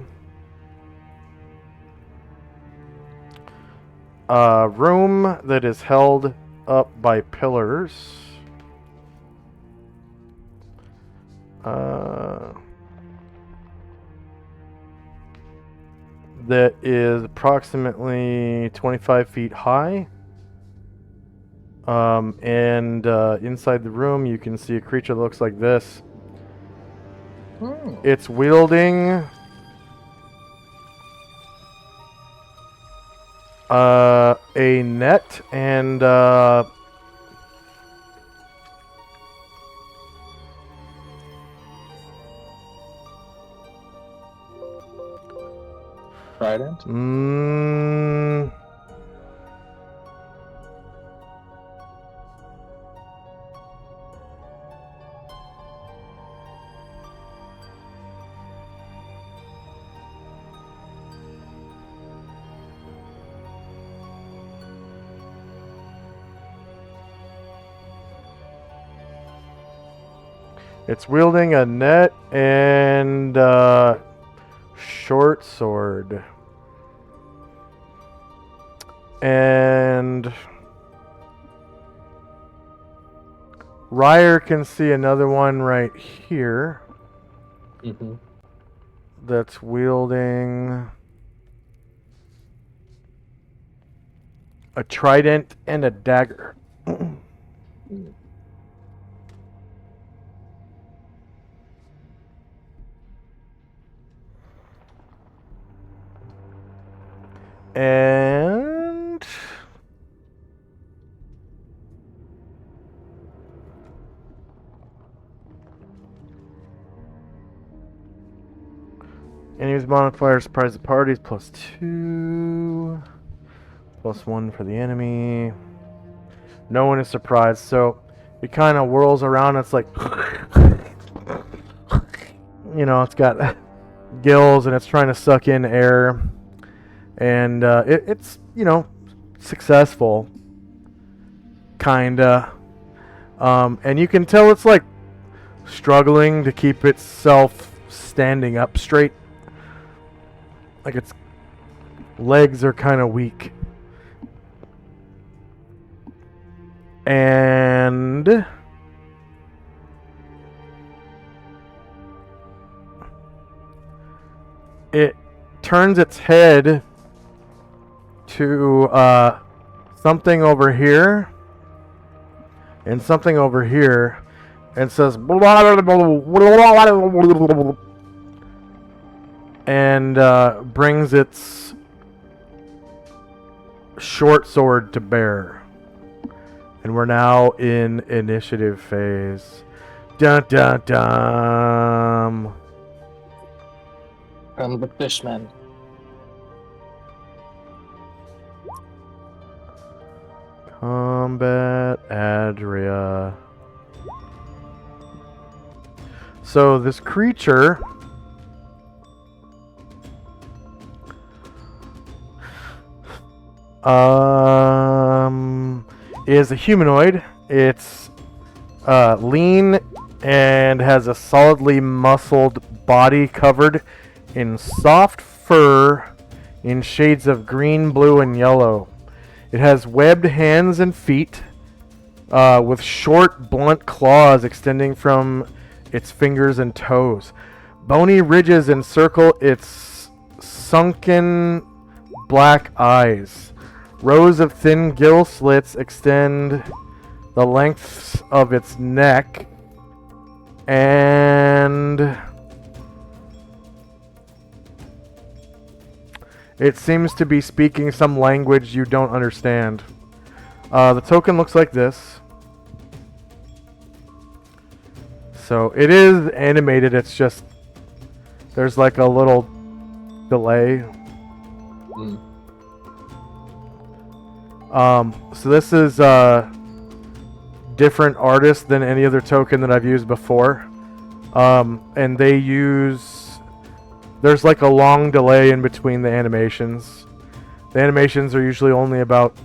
a room that is held up by pillars. That is approximately 25 feet high. And inside the room, you can see a creature that looks like this. It's wielding a net and Trident? it's wielding a net and short sword. And Ryer can see another one right here Mm-hmm. that's wielding a trident and a dagger. And enemy's modifier surprise the parties +2, +1 for the enemy. No one is surprised, so it kind of whirls around. It's like, you know, it's got gills and it's trying to suck in air. And it's, you know, successful, kinda. And you can tell it's like struggling to keep itself standing up straight. Like its legs are kind of weak. And it turns its head to something over here and something over here and says and brings its short sword to bear. And we're now in initiative phase. Dun dun dun. From the Fishman. Combat Adria. So this creature is a humanoid. It's lean and has a solidly muscled body covered in soft fur in shades of green, blue, and yellow. It has webbed hands and feet with short, blunt claws extending from its fingers and toes. Bony ridges encircle its sunken black eyes. Rows of thin gill slits extend the lengths of its neck, and it seems to be speaking some language you don't understand. The token looks like this. So it is animated, it's just there's like a little delay. So this is a different artist than any other token that I've used before. And they use, there's like a long delay in between the animations. The animations are usually only about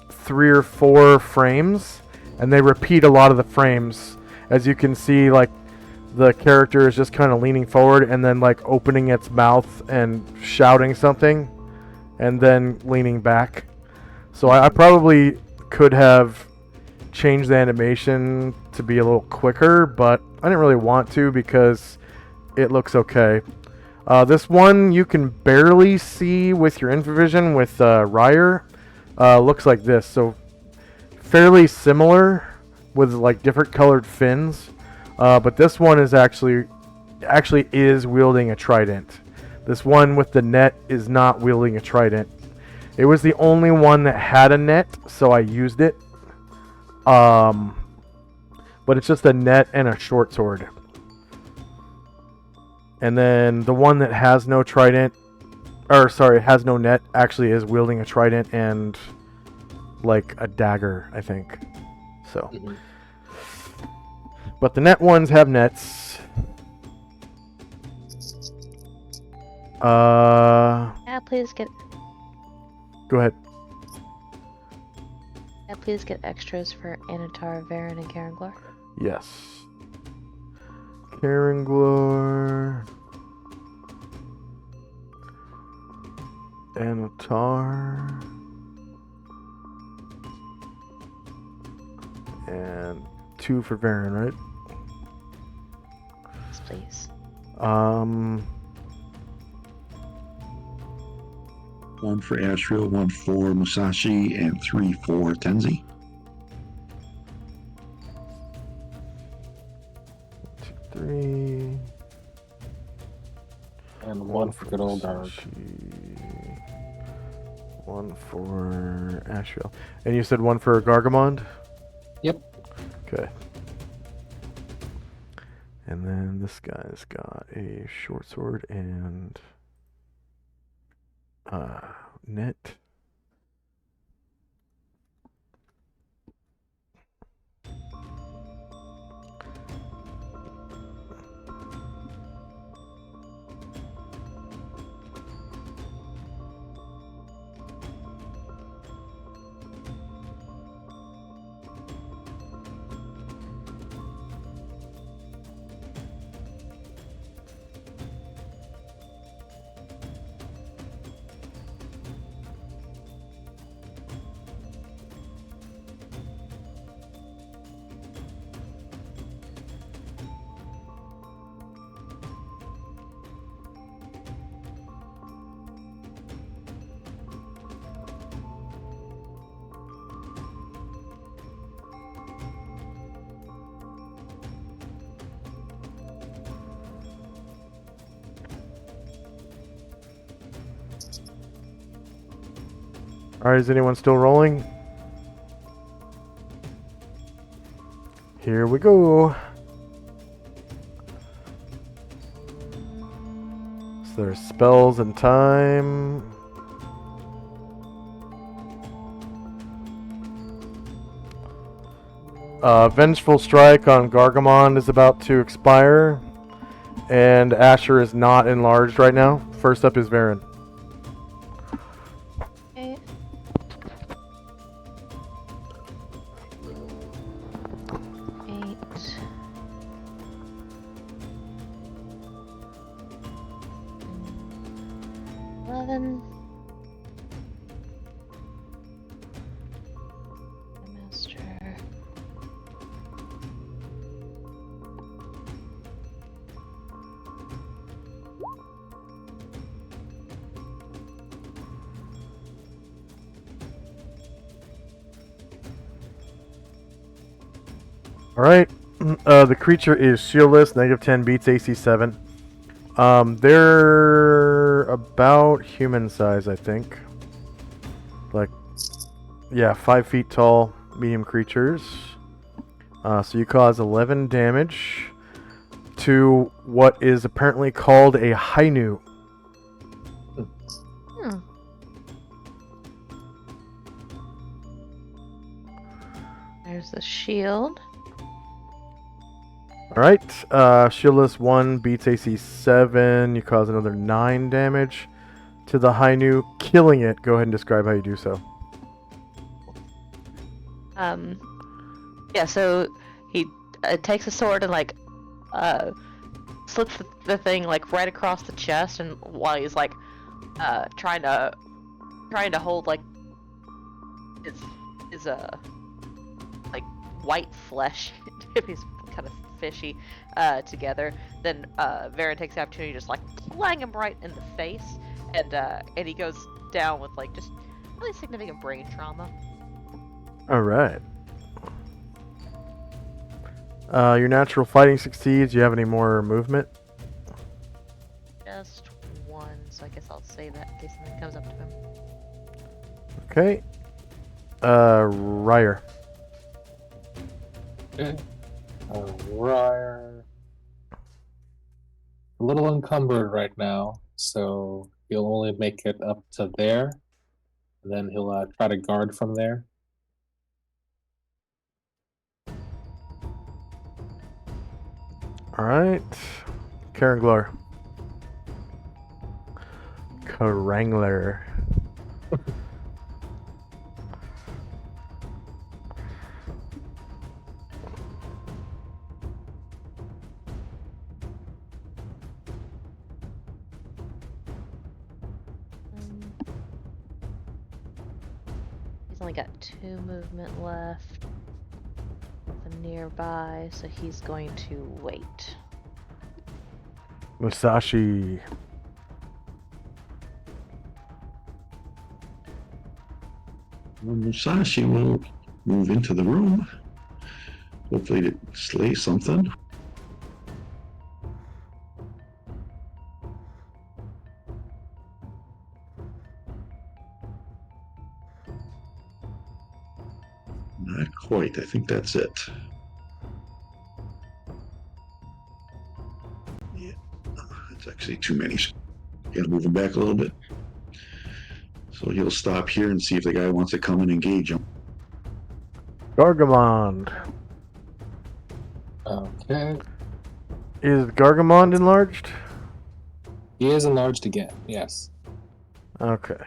3 or 4 frames, and they repeat a lot of the frames. As you can see, like the character is just kind of leaning forward and then like opening its mouth and shouting something and then leaning back. So I probably could have changed the animation to be a little quicker, but I didn't really want to because it looks okay. This one you can barely see with your infravision with Ryer. Looks like this, so fairly similar with like different colored fins, but this one is actually actually is wielding a trident. This one with the net is not wielding a trident. It was the only one that had a net, so I used it. But it's just a net and a short sword. And then the one that has no trident, has no net, actually is wielding a trident and like a dagger, I think. So. Mhm. But the net ones have nets. Yeah, please get. Go ahead. Yeah, please get extras for Anatar, Varen, and Karanglar. Yes. Karanglor. Anatar. And 2 for Varen, right? Yes, please. One for Ashriel, one for Musashi, and 3 for Tenzi. 2, 3. And one for good old Dark. Musashi, 1 for Ashriel. And you said 1 for Gargamond? Yep. Okay. And then this guy's got a short sword and net. Alright, is anyone still rolling? Here we go. So there's spells and time. Vengeful Strike on Gargamon is about to expire. And Asher is not enlarged right now. First up is Varen. Okay. 8. 11. Master. Alright. The creature is shieldless, -10, beats AC 7. They're about human size, I think. Like, yeah, 5 feet tall, medium creatures. So you cause 11 damage to what is apparently called a Hainu. Hmm. There's the shield. Alright, shieldless 1 beats AC 7. You cause another 9 damage to the Hainu, killing it. Go ahead and describe how you do so. Yeah, so he takes a sword and like slits the thing like right across the chest, and while he's like trying to hold like his like white flesh if he's kind of fishy together, then Varen takes the opportunity to just like clang him right in the face, and he goes down with like just really significant brain trauma. Alright. Your natural fighting succeeds. You have any more movement? say that in case something comes up to him. Okay. Ryer. Okay. Ryer. A little encumbered right now, so he'll only make it up to there. And then he'll try to guard from there. All right. Karanglar. Karangler. He's only got 2 movement left. The nearby, so he's going to wait. Musashi. Well, Musashi will move into the room. Hopefully to slay something. Not quite. I think that's it. Yeah, it's actually too many. Gotta move him back a little bit. So he'll stop here and see if the guy wants to come and engage him. Gargamond. Okay. Is Gargamond enlarged? He is enlarged again, yes. Okay.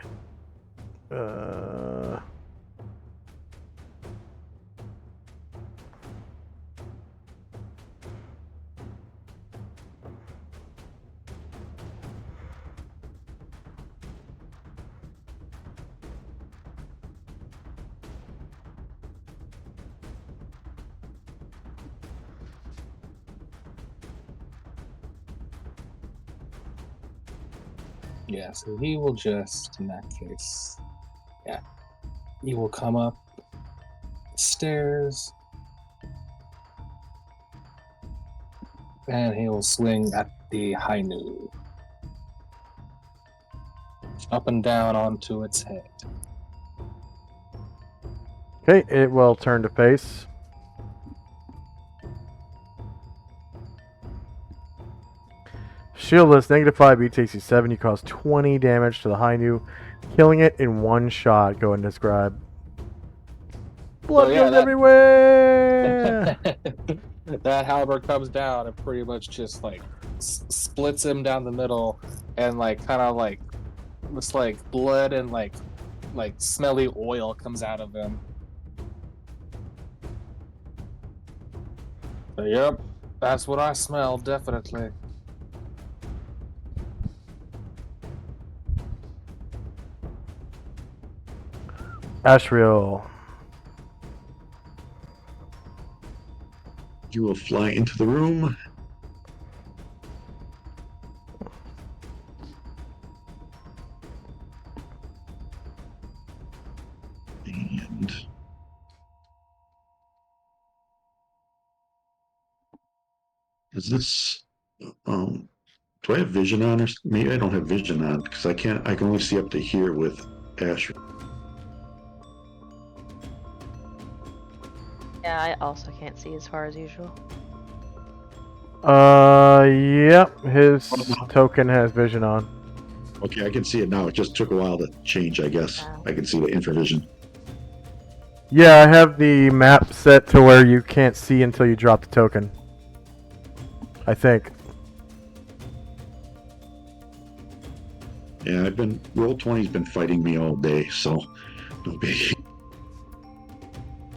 Yeah, so he will just, in that case, yeah. He will come up the stairs. And he will swing at the Hainu. Up and down onto its head. Okay, it will turn to face. Shieldless, -5, beat takes you 7. You cause 20 damage to the Hainu, killing it in 1 shot. Go and describe. Blood yeah, goes everywhere! That halberd comes down and pretty much just like splits him down the middle, and like kind of like looks like blood and like smelly oil comes out of him. But, yep, that's what I smell, definitely. Ashriel. You will fly into the room. And is this do I have vision on, or maybe I don't have vision on because I can only see up to here with Ash. Yeah, I also can't see as far as usual. Yep, his token has vision on. Okay, I can see it now. It just took a while to change, I guess. Wow. I can see the infravision. Yeah, I have the map set to where you can't see until you drop the token. I think. Yeah, Roll20's been fighting me all day, so no biggie.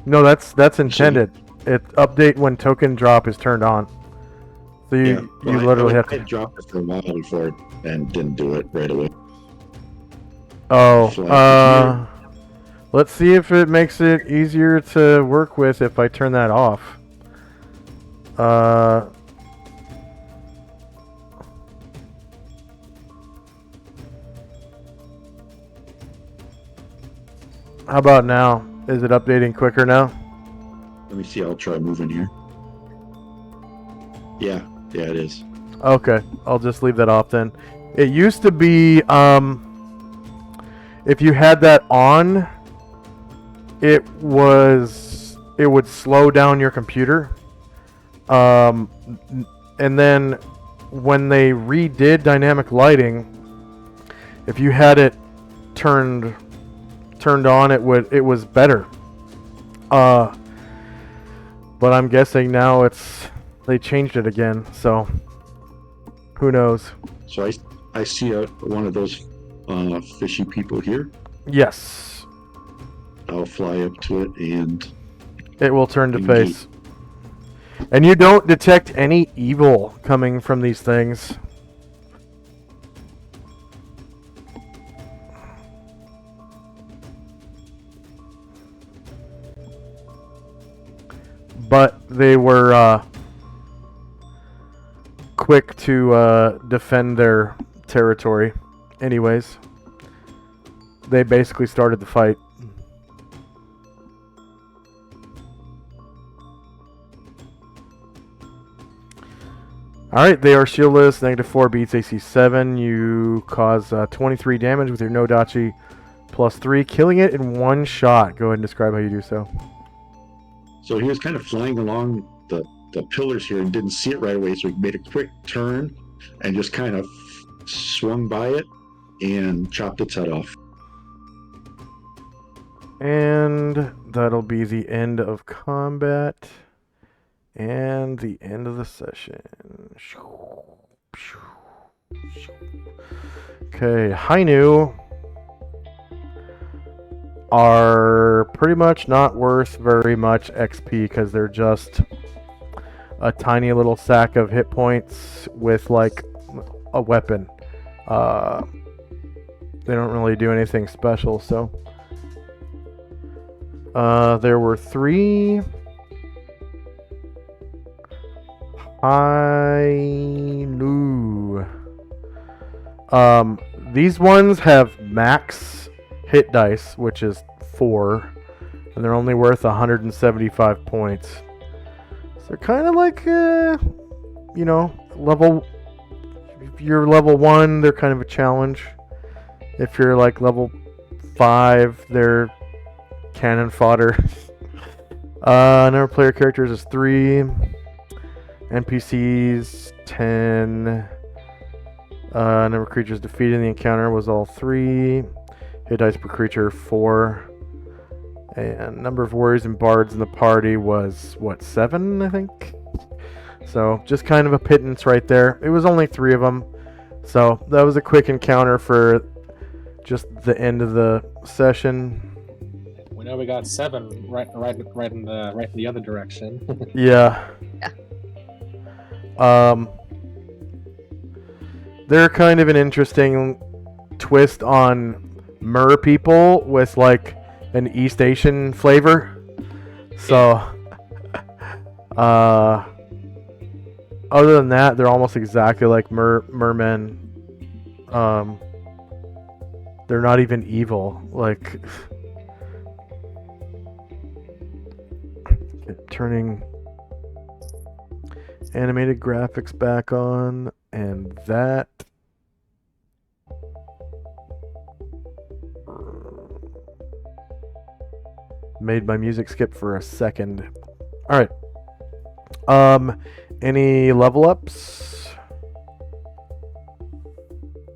No, that's intended. It update when token drop is turned on. So you literally have to. I dropped it for a while before and didn't do it right away. Oh, let's see if it makes it easier to work with if I turn that off. How about now? Is it updating quicker now? Let me see. I'll try moving here. Yeah, it is. Okay, I'll just leave that off then. It used to be if you had that on, it would slow down your computer. And then when they redid dynamic lighting, if you had it turned on, it was better. But I'm guessing now they changed it again, so who knows? So I see one of those fishy people here. Yes, I'll fly up to it and it will turn to Engage. face. And you don't detect any evil coming from these things. But they were quick to defend their territory. Anyways, they basically started the fight. Alright, they are shieldless, -4 beats AC 7. You cause 23 damage with your no dachi +3, killing it in one shot. Go ahead and describe how you do so. So he was kind of flying along the pillars here and didn't see it right away, so he made a quick turn and just kind of swung by it and chopped its head off. And that'll be the end of combat and the end of the session. Okay, Hainu are pretty much not worth very much XP because they're just a tiny little sack of hit points with like a weapon. They don't really do anything special, so there were 3 Hainu. These ones have max hit dice, which is 4, and they're only worth 175 points. So they're kind of like, level. If you're level 1, they're kind of a challenge. If you're like level 5, they're cannon fodder. Number of player characters is 3. NPCs 10. Number of creatures defeated in the encounter was all 3. Hit dice per creature 4. And number of warriors and bards in the party was 7, I think. So just kind of a pittance right there. It was only 3 of them, so that was a quick encounter for just the end of the session. We know we got 7 right in the other direction. Yeah. They're kind of an interesting twist on Mer people with like an East Asian flavor. So, other than that, they're almost exactly like mermen. They're not even evil. Like, turning animated graphics back on, and that made my music skip for a second. All right. Any level ups?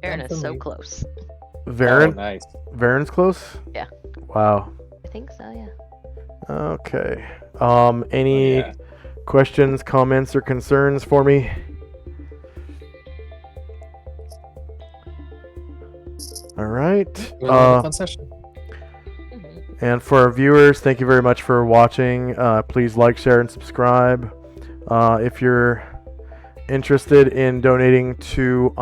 Aaron is so close. Varen? Oh, nice. Varen's close? Yeah. Wow. I think so, yeah. Okay. Any Yeah. questions, comments, or concerns for me? All right. We had a fun session. Mm-hmm. And for our viewers, thank you very much for watching. Please like, share, and subscribe. If you're interested in donating to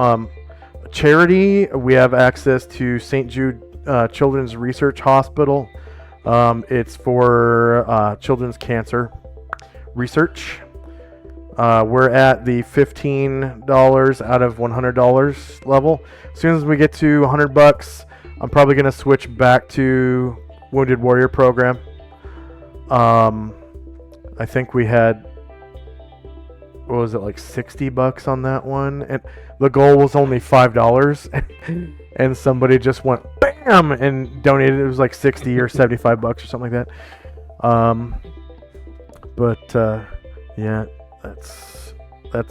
charity, we have access to St. Jude Children's Research Hospital. It's for children's cancer research. We're at the $15 out of $100 level. As soon as we get to $100, I'm probably going to switch back to Wounded Warrior program. I think we had, what was it, like $60 on that one, and the goal was only $5, and somebody just went bam bam, and donated. It was like 60 or 75 bucks or something like that. Yeah, that's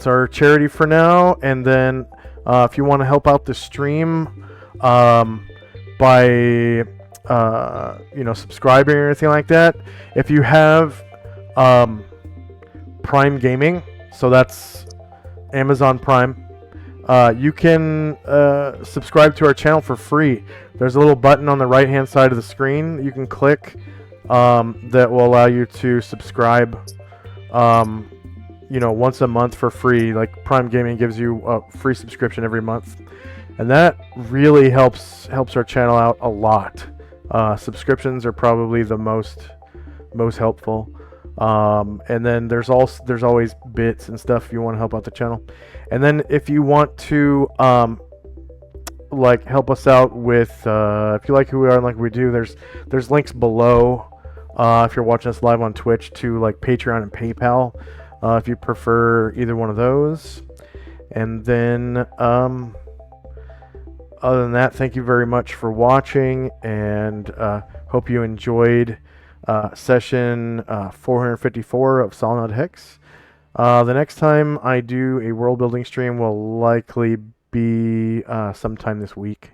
our charity for now. And then if you want to help out the stream by subscribing or anything like that, if you have Prime Gaming, so that's Amazon Prime, you can subscribe to our channel for free. There's a little button on the right hand side of the screen you can click that will allow you to subscribe once a month for free. Like Prime Gaming gives you a free subscription every month, and that really helps our channel out a lot. Subscriptions are probably the most helpful. And then there's always bits and stuff if you want to help out the channel. And then if you want to help us out with if you like who we are and like we do, there's links below if you're watching us live on Twitch to like Patreon and PayPal if you prefer either one of those. And then other than that, thank you very much for watching, and hope you enjoyed session 454 of Solynod Hex. The next time I do a world building stream will likely be sometime this week.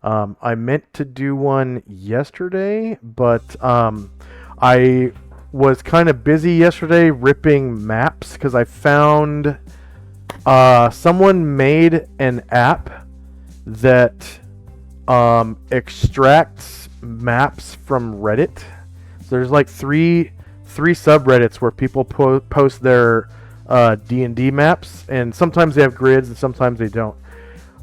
I meant to do one yesterday, but I was kind of busy yesterday ripping maps because I found someone made an app that extracts maps from Reddit. So there's like three subreddits where people post their D&D maps, and sometimes they have grids and sometimes they don't.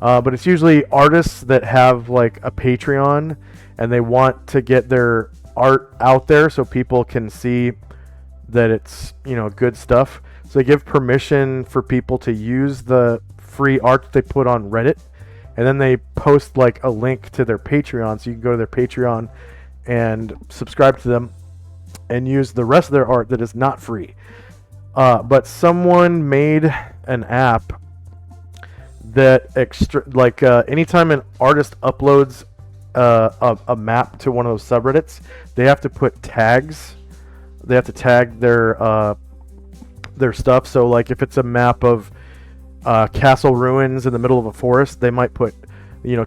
But it's usually artists that have like a Patreon and they want to get their art out there so people can see that it's good stuff. So they give permission for people to use the free art that they put on Reddit, and then they post like a link to their Patreon, so you can go to their Patreon and subscribe to them and use the rest of their art that is not free. But someone made an app that anytime an artist uploads a map to one of those subreddits, they have to put tags. They have to tag their stuff. So like if it's a map of castle ruins in the middle of a forest, they might put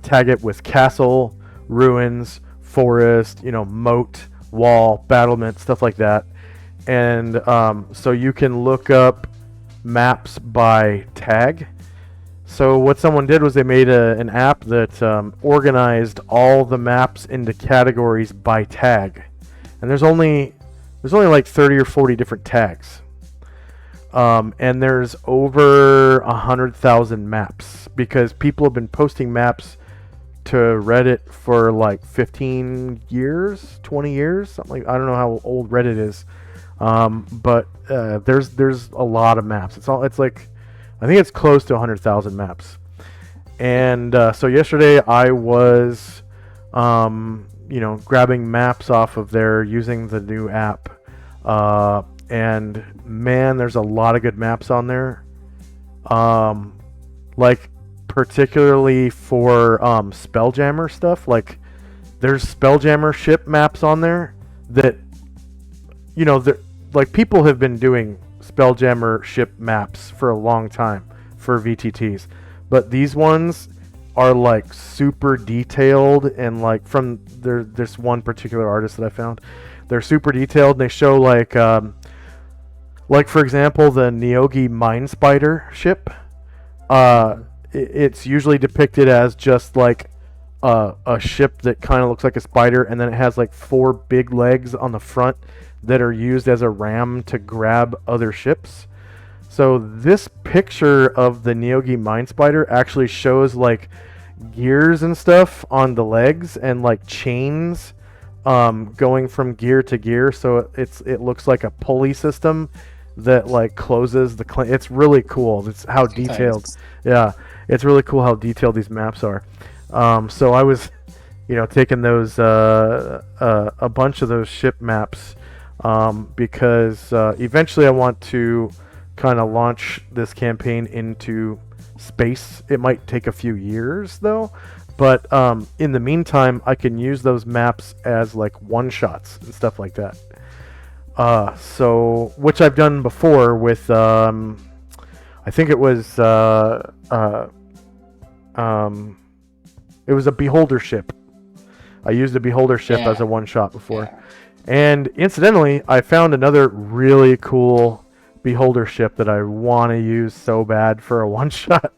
tag it with castle, ruins, forest, moat, wall, battlement, stuff like that. And so you can look up maps by tag. So what someone did was they made an app that organized all the maps into categories by tag, and there's only like 30 or 40 different tags. And there's over 100,000 maps because people have been posting maps to Reddit for like 15 years, 20 years, something like. I don't know how old Reddit is, but there's a lot of maps. It's like, I think it's close to 100,000 maps. And so yesterday I was grabbing maps off of there using the new app. And man, there's a lot of good maps on there. Like particularly for Spelljammer stuff. Like there's Spelljammer ship maps on there that like people have been doing Spelljammer ship maps for a long time for VTTs, but these ones are like super detailed, and like from this one particular artist that I found, they're super detailed, and they show like for example the Neogi Mine Spider ship. It's usually depicted as just like a ship that kind of looks like a spider, and then it has like 4 big legs on the front that are used as a ram to grab other ships. So this picture of the Neogi Mine Spider actually shows like gears and stuff on the legs and like chains going from gear to gear, so it looks like a pulley system that like closes the it's really cool. It's how detailed. Yeah, it's really cool how detailed these maps are. So I was taking those a bunch of those ship maps because eventually I want to kind of launch this campaign into space. It might take a few years though, But in the meantime, I can use those maps as like one-shots and stuff like that. So which I've done before with I think it was it was a beholder ship. I used a beholder ship as a one-shot before. Yeah. And incidentally, I found another really cool beholder ship that I want to use so bad for a one-shot.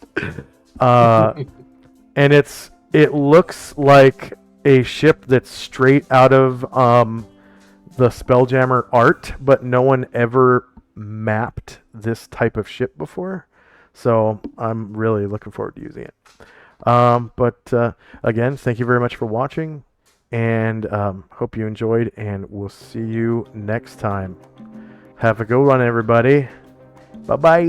And it looks like a ship that's straight out of the Spelljammer art, but no one ever mapped this type of ship before. So I'm really looking forward to using it. But again, thank you very much for watching, and hope you enjoyed, and we'll see you next time. Have a good one, everybody. Bye-bye.